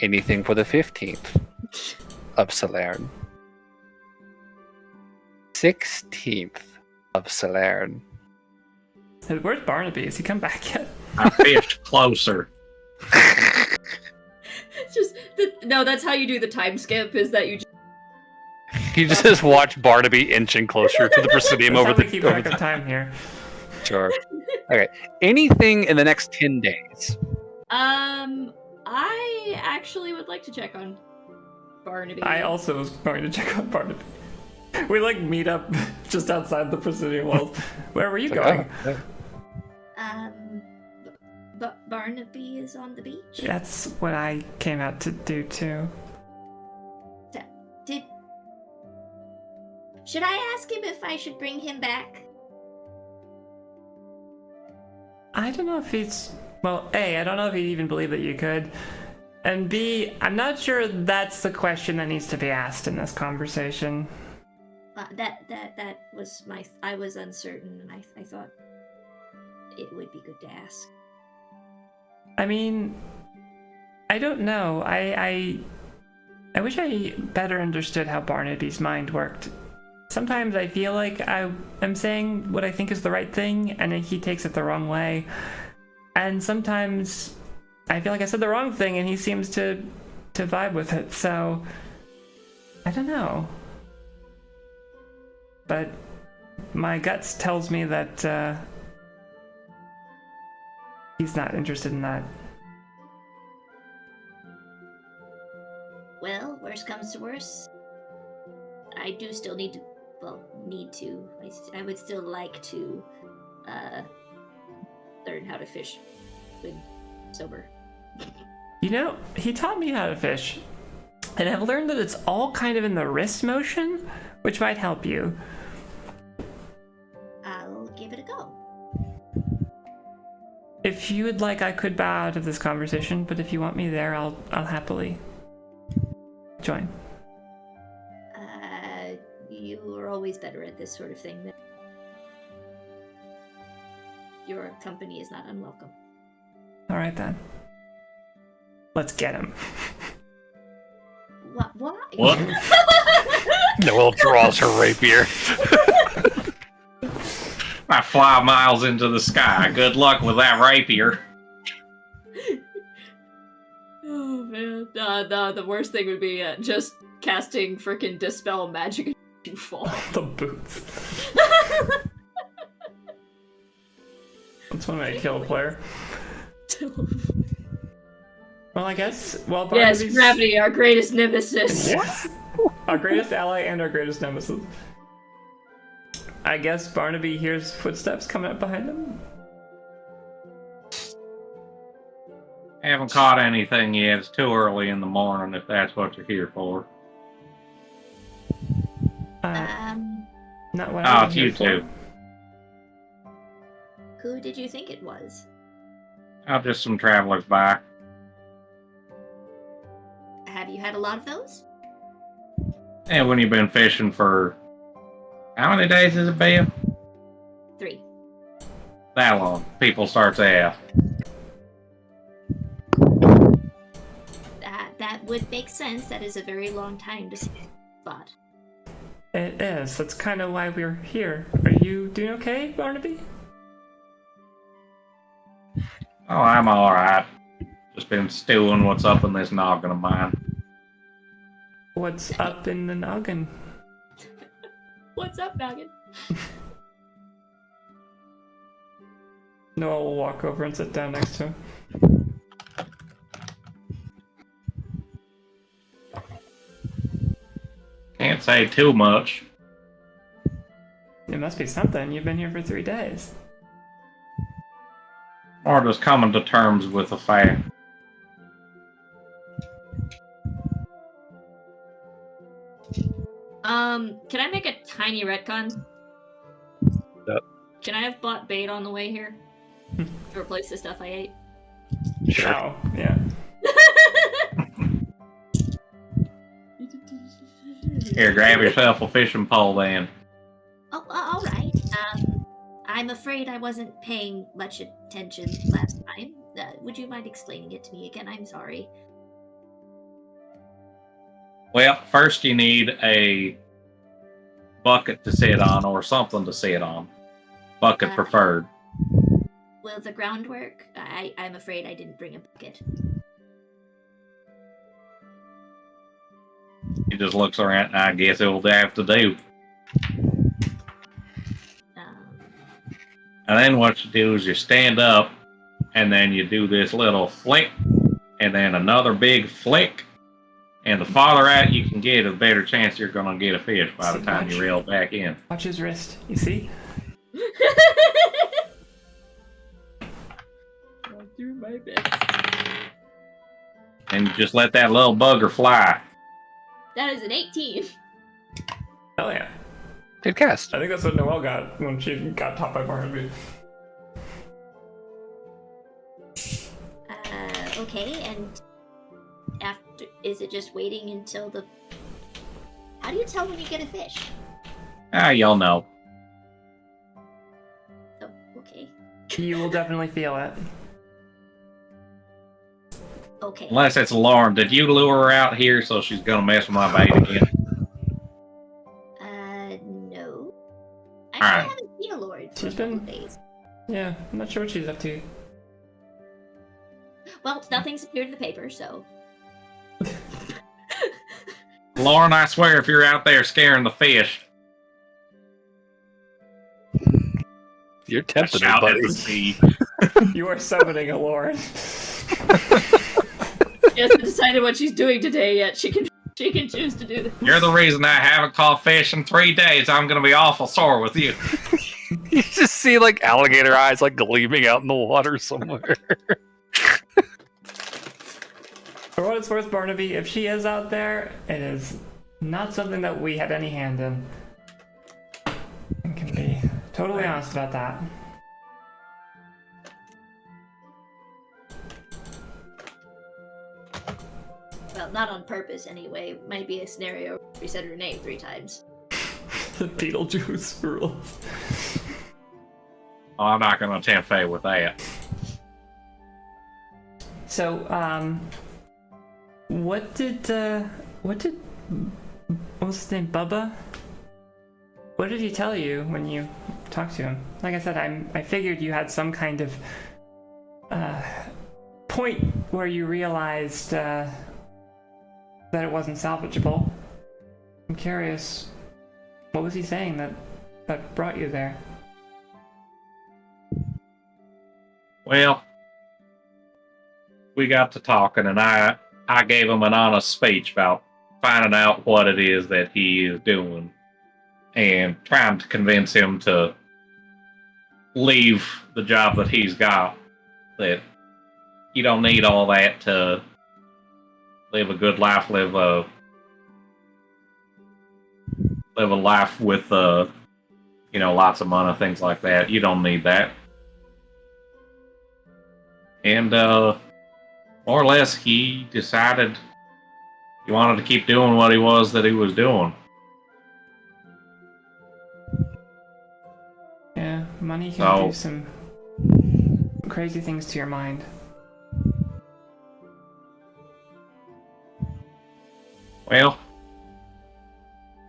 Anything for the 15th of Salern. 16th of Salern. Hey, where's Barnaby? Has he come back yet? I fished closer. It's just no. That's how you do the time skip. Is that you? You just watch Barnaby inching closer to the Presidium That's over how we the. keep Over track of time here. Sure. Okay. Anything in the next 10 days? I actually would like to check on Barnaby. I also was going to check on Barnaby. We like meet up just outside the Presidium walls. Where were you going? But Barnaby is on the beach. That's what I came out to do too. Should I ask him if I should bring him back? I don't know if he's... Well, A, I don't know if he'd even believe that you could. And B, I'm not sure that's the question that needs to be asked in this conversation. That was my... I was uncertain, and I thought it would be good to ask. I mean, I don't know. I wish I better understood how Barnaby's mind worked. Sometimes I feel like I am saying what I think is the right thing, and then he takes it the wrong way. And sometimes I feel like I said the wrong thing, and he seems to vibe with it. So I don't know. But my guts tells me that he's not interested in that. Well, worst comes to worst, I do still need to. I would still like to learn how to fish when sober. You know, he taught me how to fish, and I've learned that it's all kind of in the wrist motion, which might help you. I'll give it a go. If you would like, I could bow out of this conversation, but if you want me there, I'll happily join. You are always better at this sort of thing. Your company is not unwelcome. All right then. Let's get him. What? What? Noel draws her rapier. I fly miles into the sky. Good luck with that rapier. Oh man, the worst thing would be just casting frickin' dispel magic and you fall. The boots. That's when I kill a player. Well, I guess. Well, yes, gravity, our greatest nemesis. Yes. Our greatest ally and our greatest nemesis. I guess Barnaby hears footsteps coming up behind him. I haven't caught anything yet. It's too early in the morning if that's what you're here for. Not what Oh, I'm it's here you for. two. Who did you think it was? Oh, just some travelers by. Have you had a lot of those? And when you've been fishing for... How many days has it been? 3. That long. People start to ask. That would make sense. That is a very long time to spot. It is. That's kind of why we're here. Are you doing okay, Barnaby? Oh, I'm alright. Just been stewing what's up in this noggin of mine. What's up in the noggin? What's up, Noggin? Noel will walk over and sit down next to him. Can't say too much. It must be something. You've been here for 3 days. Or just coming to terms with the fact. Can I make a tiny retcon? Yep. Can I have bought bait on the way here? To replace the stuff I ate? Sure. Oh, yeah. Here, grab yourself a fishing pole then. Oh, all right. I'm afraid I wasn't paying much attention last time. Would you mind explaining it to me again? I'm sorry. Well, first you need a bucket to sit on or something to sit on. Bucket preferred. Will the groundwork? I'm afraid I didn't bring a bucket. He just looks around. I guess it will have to do. And then what you do is you stand up, and then you do this little flick, and then another big flick. And the farther out you can get, the better chance you're going to get a fish by the time you reel back in. Watch his wrist. You see? I'll do my best. And you just let that little bugger fly. That is an 18. Hell yeah. Good cast. I think that's what Noelle got when she got topped by Barnaby. Okay, and after, is it just waiting until the... How do you tell when you get a fish? Y'all know. Oh, okay. You will definitely feel it. Okay. Unless it's Lauren. Did you lure her out here so she's going to mess with my bait again? No. I Alright. haven't seen a Lord for She's a couple been- days. Yeah, I'm not sure what she's up to. Well, nothing's appeared in the paper, so... Lauren, I swear if you're out there scaring the fish, You're tempting her, shout at buddy. the sea. You are summoning a Lord. She hasn't decided what she's doing today yet. She can choose to do this. You're the reason I haven't caught fish in 3 days. I'm going to be awful sore with you. You just see like alligator eyes like gleaming out in the water somewhere. For what it's worth, Barnaby, if she is out there, it is not something that we had any hand in. I can be totally honest about that. Well, not on purpose anyway. Might be a scenario where we said her name 3 times. The Beetlejuice rules. Oh, I'm not going to tempt fate with that. So, what was his name, Bubba? What did he tell you when you talked to him? Like I said, I figured you had some kind of point where you realized that it wasn't salvageable. I'm curious, what was he saying that brought you there? Well, we got to talking, and I gave him an honest speech about finding out what it is that he is doing and trying to convince him to leave the job that he's got, that you don't need all that to live a good life, live a life with lots of money, things like that. You don't need that. And more or less he decided he wanted to keep doing what he was doing. Yeah, money can do some crazy things to your mind. Well,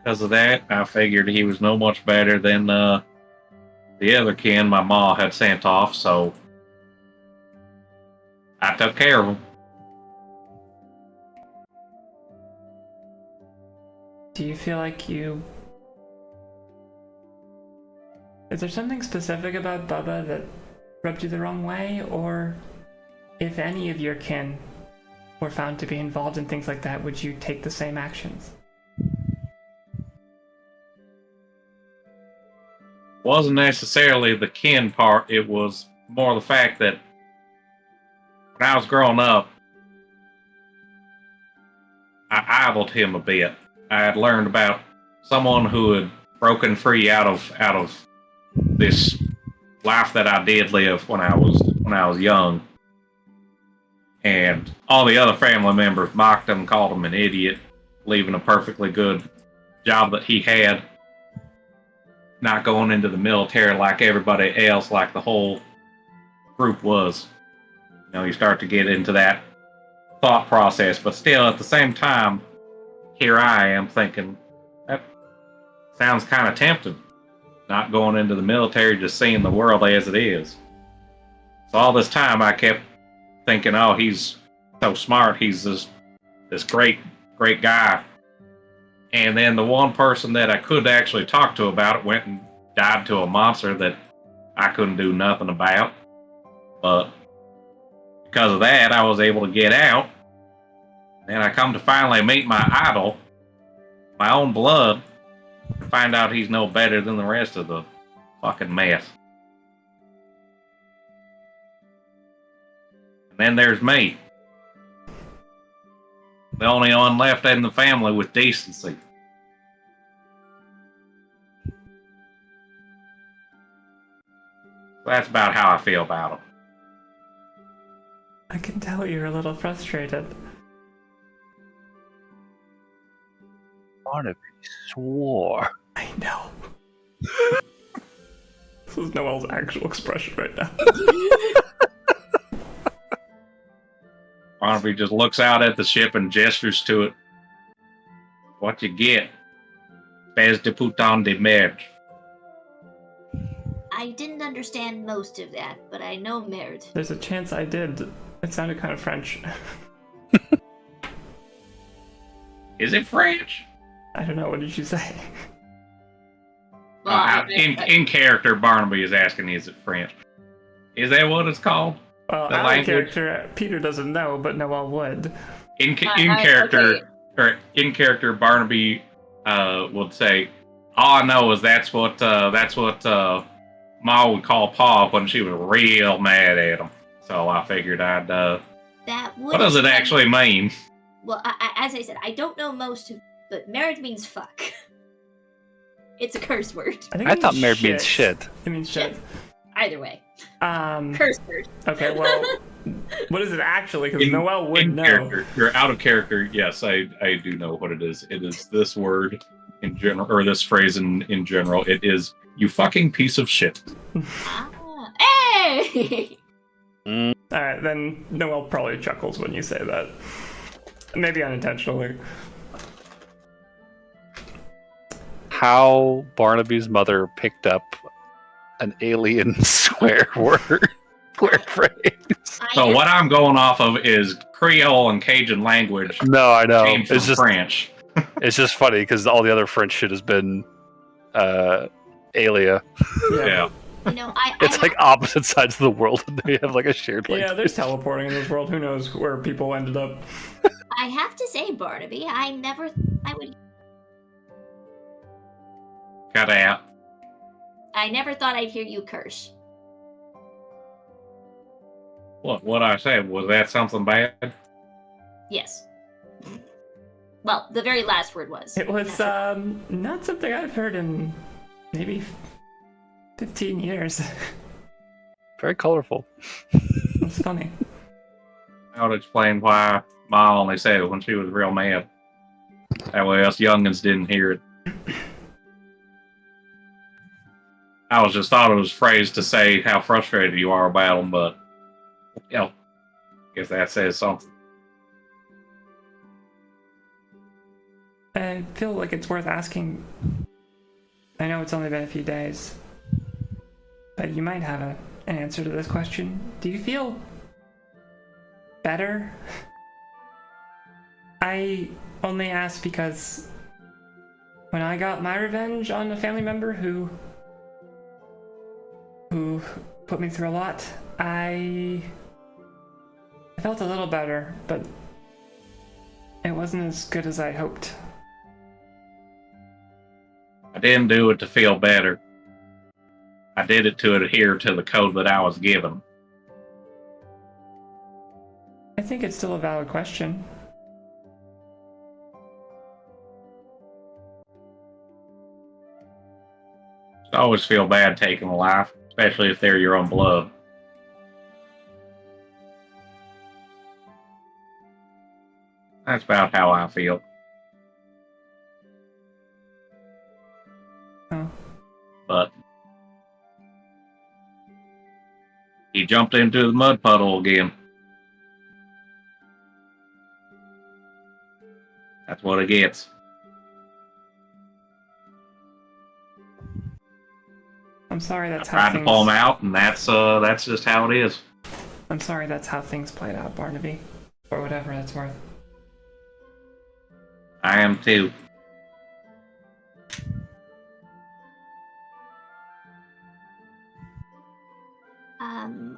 because of that, I figured he was no much better than the other kin my ma had sent off, so I took care of him. Do you feel like is there something specific about Bubba that rubbed you the wrong way? Or if any of your kin were found to be involved in things like that, would you take the same actions? Wasn't necessarily the kin part, it was more the fact that when I was growing up, I idled him a bit. I had learned about someone who had broken free out of this life that I did live when I was young, and all the other family members mocked him, called him an idiot, leaving a perfectly good job that he had, not going into the military like everybody else, like the whole group was. You start to get into that thought process, but still at the same time, here I am thinking, that sounds kind of tempting. Not going into the military, just seeing the world as it is. So all this time I kept thinking, oh, he's so smart. He's this great guy. And then the one person that I could actually talk to about it went and died to a monster that I couldn't do nothing about. But because of that, I was able to get out. And I come to finally meet my idol, my own blood, and find out he's no better than the rest of the fucking mess. And then there's me. The only one left in the family with decency. That's about how I feel about him. I can tell you're a little frustrated. Barnaby swore. I know. This is Noel's actual expression right now. Barnaby just looks out at the ship and gestures to it. What you get? Pèse de putain de merde. I didn't understand most of that, but I know merde. There's a chance I did. It sounded kind of French. Is it French? I don't know, what did you say? Well, In character, Barnaby is asking, is it French? Is that what it's called? Well, The out of language? character, Peter doesn't know, but Noel would. In character, okay. or in character, Barnaby would say, "All I know is that's what Ma would call Pa when she was real mad at him." So I figured I'd. That would What does it have- actually mean? Well, as I said, I don't know most of, but merde means fuck. It's a curse word. think I it thought means married means shit. It means shit. Either way, Um, curse word. okay, well, what is it actually? Because Noel would in know. character, you're out of character. Yes, I do know what it is. It is this word in general, or this phrase in general. It is "you fucking piece of shit." Ah, hey! Alright, then Noel probably chuckles when you say that. Maybe unintentionally. How Barnaby's mother picked up an alien swear word, swear phrase. So what I'm going off of is Creole and Cajun language. No, I know. Came from It's just French. it's just funny because all the other French shit has been alia. Yeah. You know, I It's like opposite sides of the world, and they have like a shared language. Yeah, there's teleporting in this world. Who knows where people ended up? I have to say, Barnaby, I would. Cut out. I never thought I'd hear you curse. What I said, was that something bad? Yes. Well, the very last word was. It was not something I've heard in maybe 15 years. Very colorful. It's funny. I would explain why Ma only said it when she was real mad. That way us youngins didn't hear it. I was just thought it was phrased to say how frustrated you are about them, but you know, guess that says something. I feel like it's worth asking. I know it's only been a few days, but you might have an answer to this question. Do you feel better? I only ask because when I got my revenge on a family member who put me through a lot, I felt a little better, but it wasn't as good as I hoped. I didn't do it to feel better. I did it to adhere to the code that I was given. I think it's still a valid question. I always feel bad taking a life, especially if they're your own blood. That's about how I feel. Oh. But he jumped into the mud puddle again. That's what it gets. I'm sorry that's I how tried things... to pull them out, and that's just how it is. I'm sorry that's how things played out, Barnaby. Or whatever that's worth. I am too.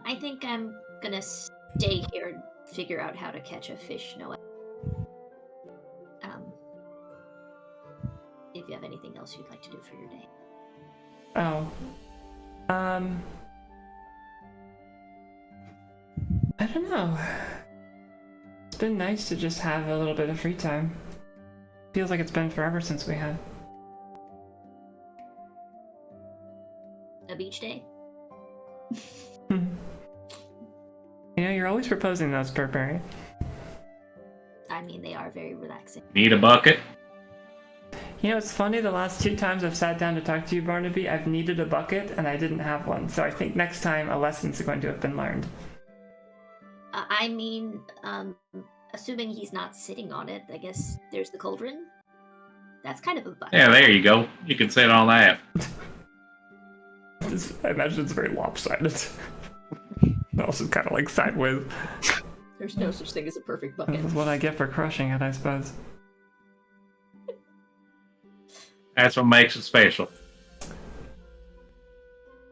I think I'm gonna stay here and figure out how to catch a fish, Noah. If you have anything else you'd like to do for your day. Oh. I don't know. It's been nice to just have a little bit of free time. Feels like it's been forever since we had. A beach day? You know, you're always proposing those, Burberry. I mean, they are very relaxing. Need a bucket? You know, it's funny, the last 2 times I've sat down to talk to you, Barnaby, I've needed a bucket and I didn't have one. So I think next time a lesson's going to have been learned. I mean, assuming he's not sitting on it, I guess there's the cauldron. That's kind of a bucket. Yeah, there you go. You can sit on that. I imagine it's very lopsided. Also kind of like sideways. There's no such thing as a perfect bucket. This is what I get for crushing it, I suppose. That's what makes it special.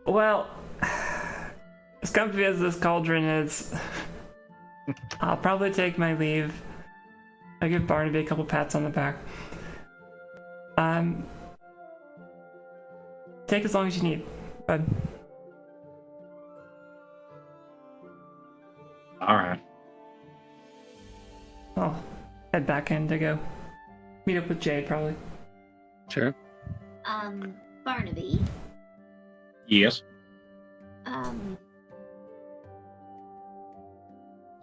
Well, as comfy as this cauldron is, I'll probably take my leave. I'll give Barnaby a couple pats on the back. Take as long as you need, bud. Alright. I'll head back in to go meet up with Jade, probably. Sure. Barnaby, Yes.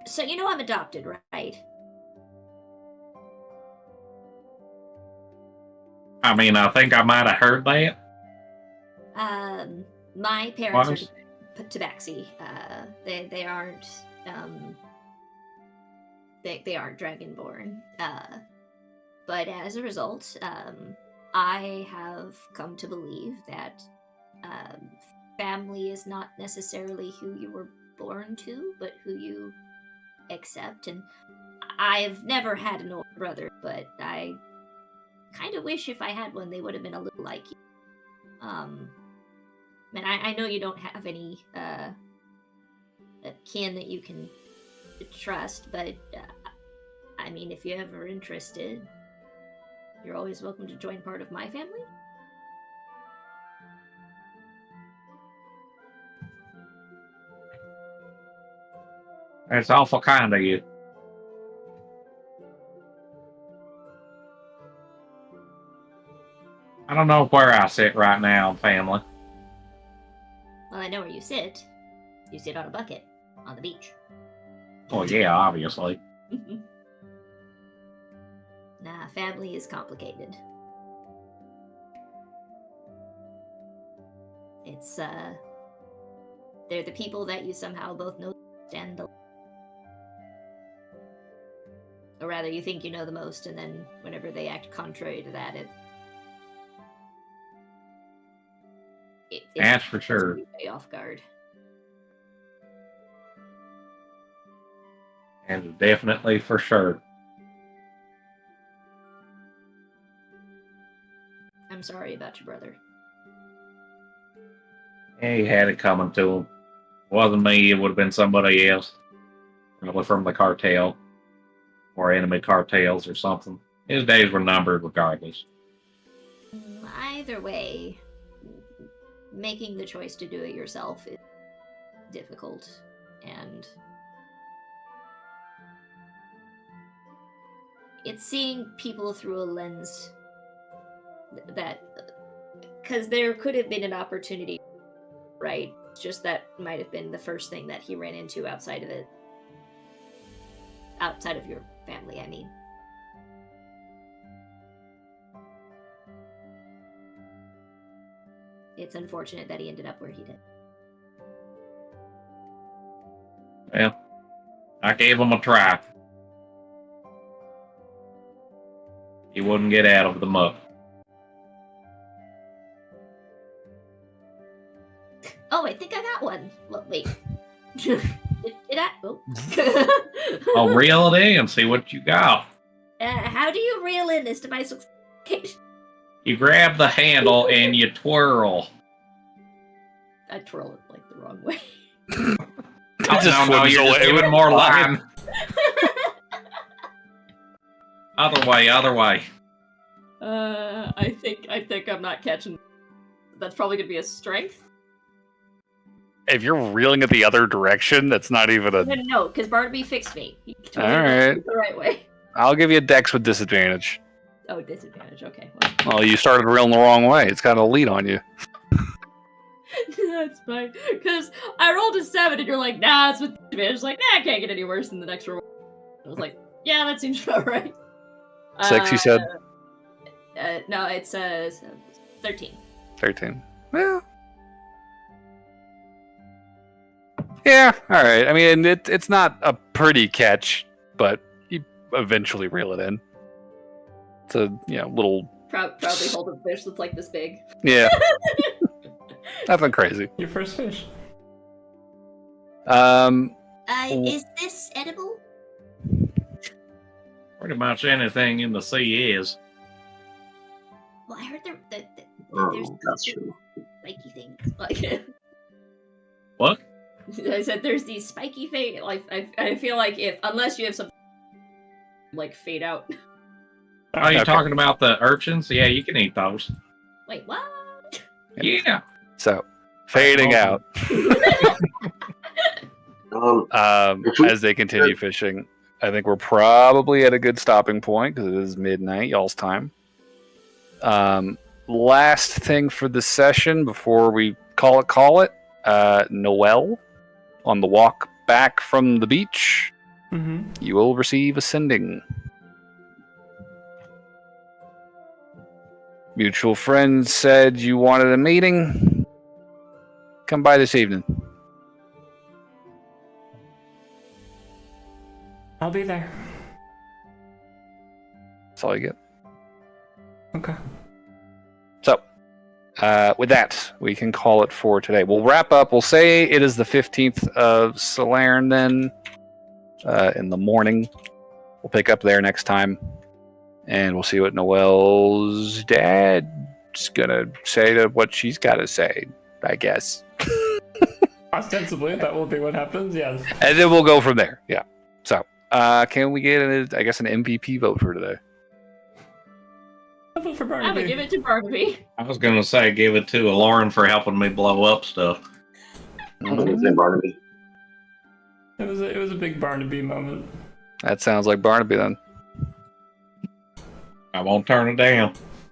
so you know I'm adopted, right? I mean, I think I might have heard that. My parents Was? are tabaxi. They aren't, they aren't dragonborn. But as a result, I have come to believe that family is not necessarily who you were born to, but who you accept. And I've never had an older brother, but I kind of wish if I had one, they would have been a little like you. And I know you don't have any kin that you can trust, but I mean, if you're ever interested, you're always welcome to join part of my family. That's awful kind of you. I don't know where I sit right now, family. Well, I know where you sit. You sit on a bucket on the beach. Well, yeah, obviously. Nah, family is complicated. It's, they're the people that you somehow both know and the... Or rather, you think you know the most, and then whenever they act contrary to that, That's for sure. Way off guard. And definitely for sure. I'm sorry about your brother. Yeah, he had it coming to him. It wasn't me, it would have been somebody else. Probably from the cartel. Or enemy cartels or something. His days were numbered regardless. Either way, making the choice to do it yourself is difficult, and it's seeing people through a lens that, because there could have been an opportunity, right? It's just that might have been the first thing that he ran into outside of your family, I mean. It's unfortunate that he ended up where he did. Well, I gave him a try. He wouldn't get out of the muck. Oh, I think I got one. Look, wait. did I? Oh. I'll reel it in and see what you got. How do you reel in this device? You grab the handle and you twirl. I twirl it like the wrong way. No, you're just giving more line. Other way. I think I'm not catching. That's probably gonna be a strength. If you're reeling it the other direction, that's not even a. No, because Barnaby fixed me. He told All me right. the right way. I'll give you a dex with disadvantage. Oh, disadvantage. Okay. Well, you started reeling the wrong way. It's got a lead on you. That's fine. Because I rolled a 7 and you're like, nah, it's with disadvantage. Like, nah, I can't get any worse than the next roll. I was like, yeah, that seems about right. 6, you said? No, it's 13. 13. Well. Yeah, alright. I mean, it's not a pretty catch, but you eventually reel it in. It's a, little... Proudly hold a fish that's like this big. Yeah. Nothing crazy. Your first fish. Is this edible? Pretty much anything in the sea is. Well, I heard there's That's true. spiky things. Like, What? I said there's these spiky things. Like, I feel like unless you have something like fade out. Are you Okay. talking about the urchins? Yeah, you can eat those. Wait, what? Yeah. So, fading out. As they continue fishing, I think we're probably at a good stopping point because it is midnight, y'all's time. Last thing for the session before we call it. Noelle, on the walk back from the beach, you will receive a sending. Mutual friends said you wanted a meeting. Come by this evening. I'll be there. That's all you get. Okay. So, with that, we can call it for today. We'll wrap up. We'll say it is the 15th of Solern then, in the morning. We'll pick up there next time, and we'll see what Noelle's dad's gonna say to what she's gotta say, I guess. Ostensibly, that will be what happens, yes. And then we'll go from there, yeah. So, can we get, an MVP vote for today? I'll vote for I'm Barnaby. gonna give it to Barnaby. I was gonna say give it to Lauren for helping me blow up stuff. I'm gonna say Barnaby. It was a big Barnaby moment. That sounds like Barnaby then. I won't turn it down.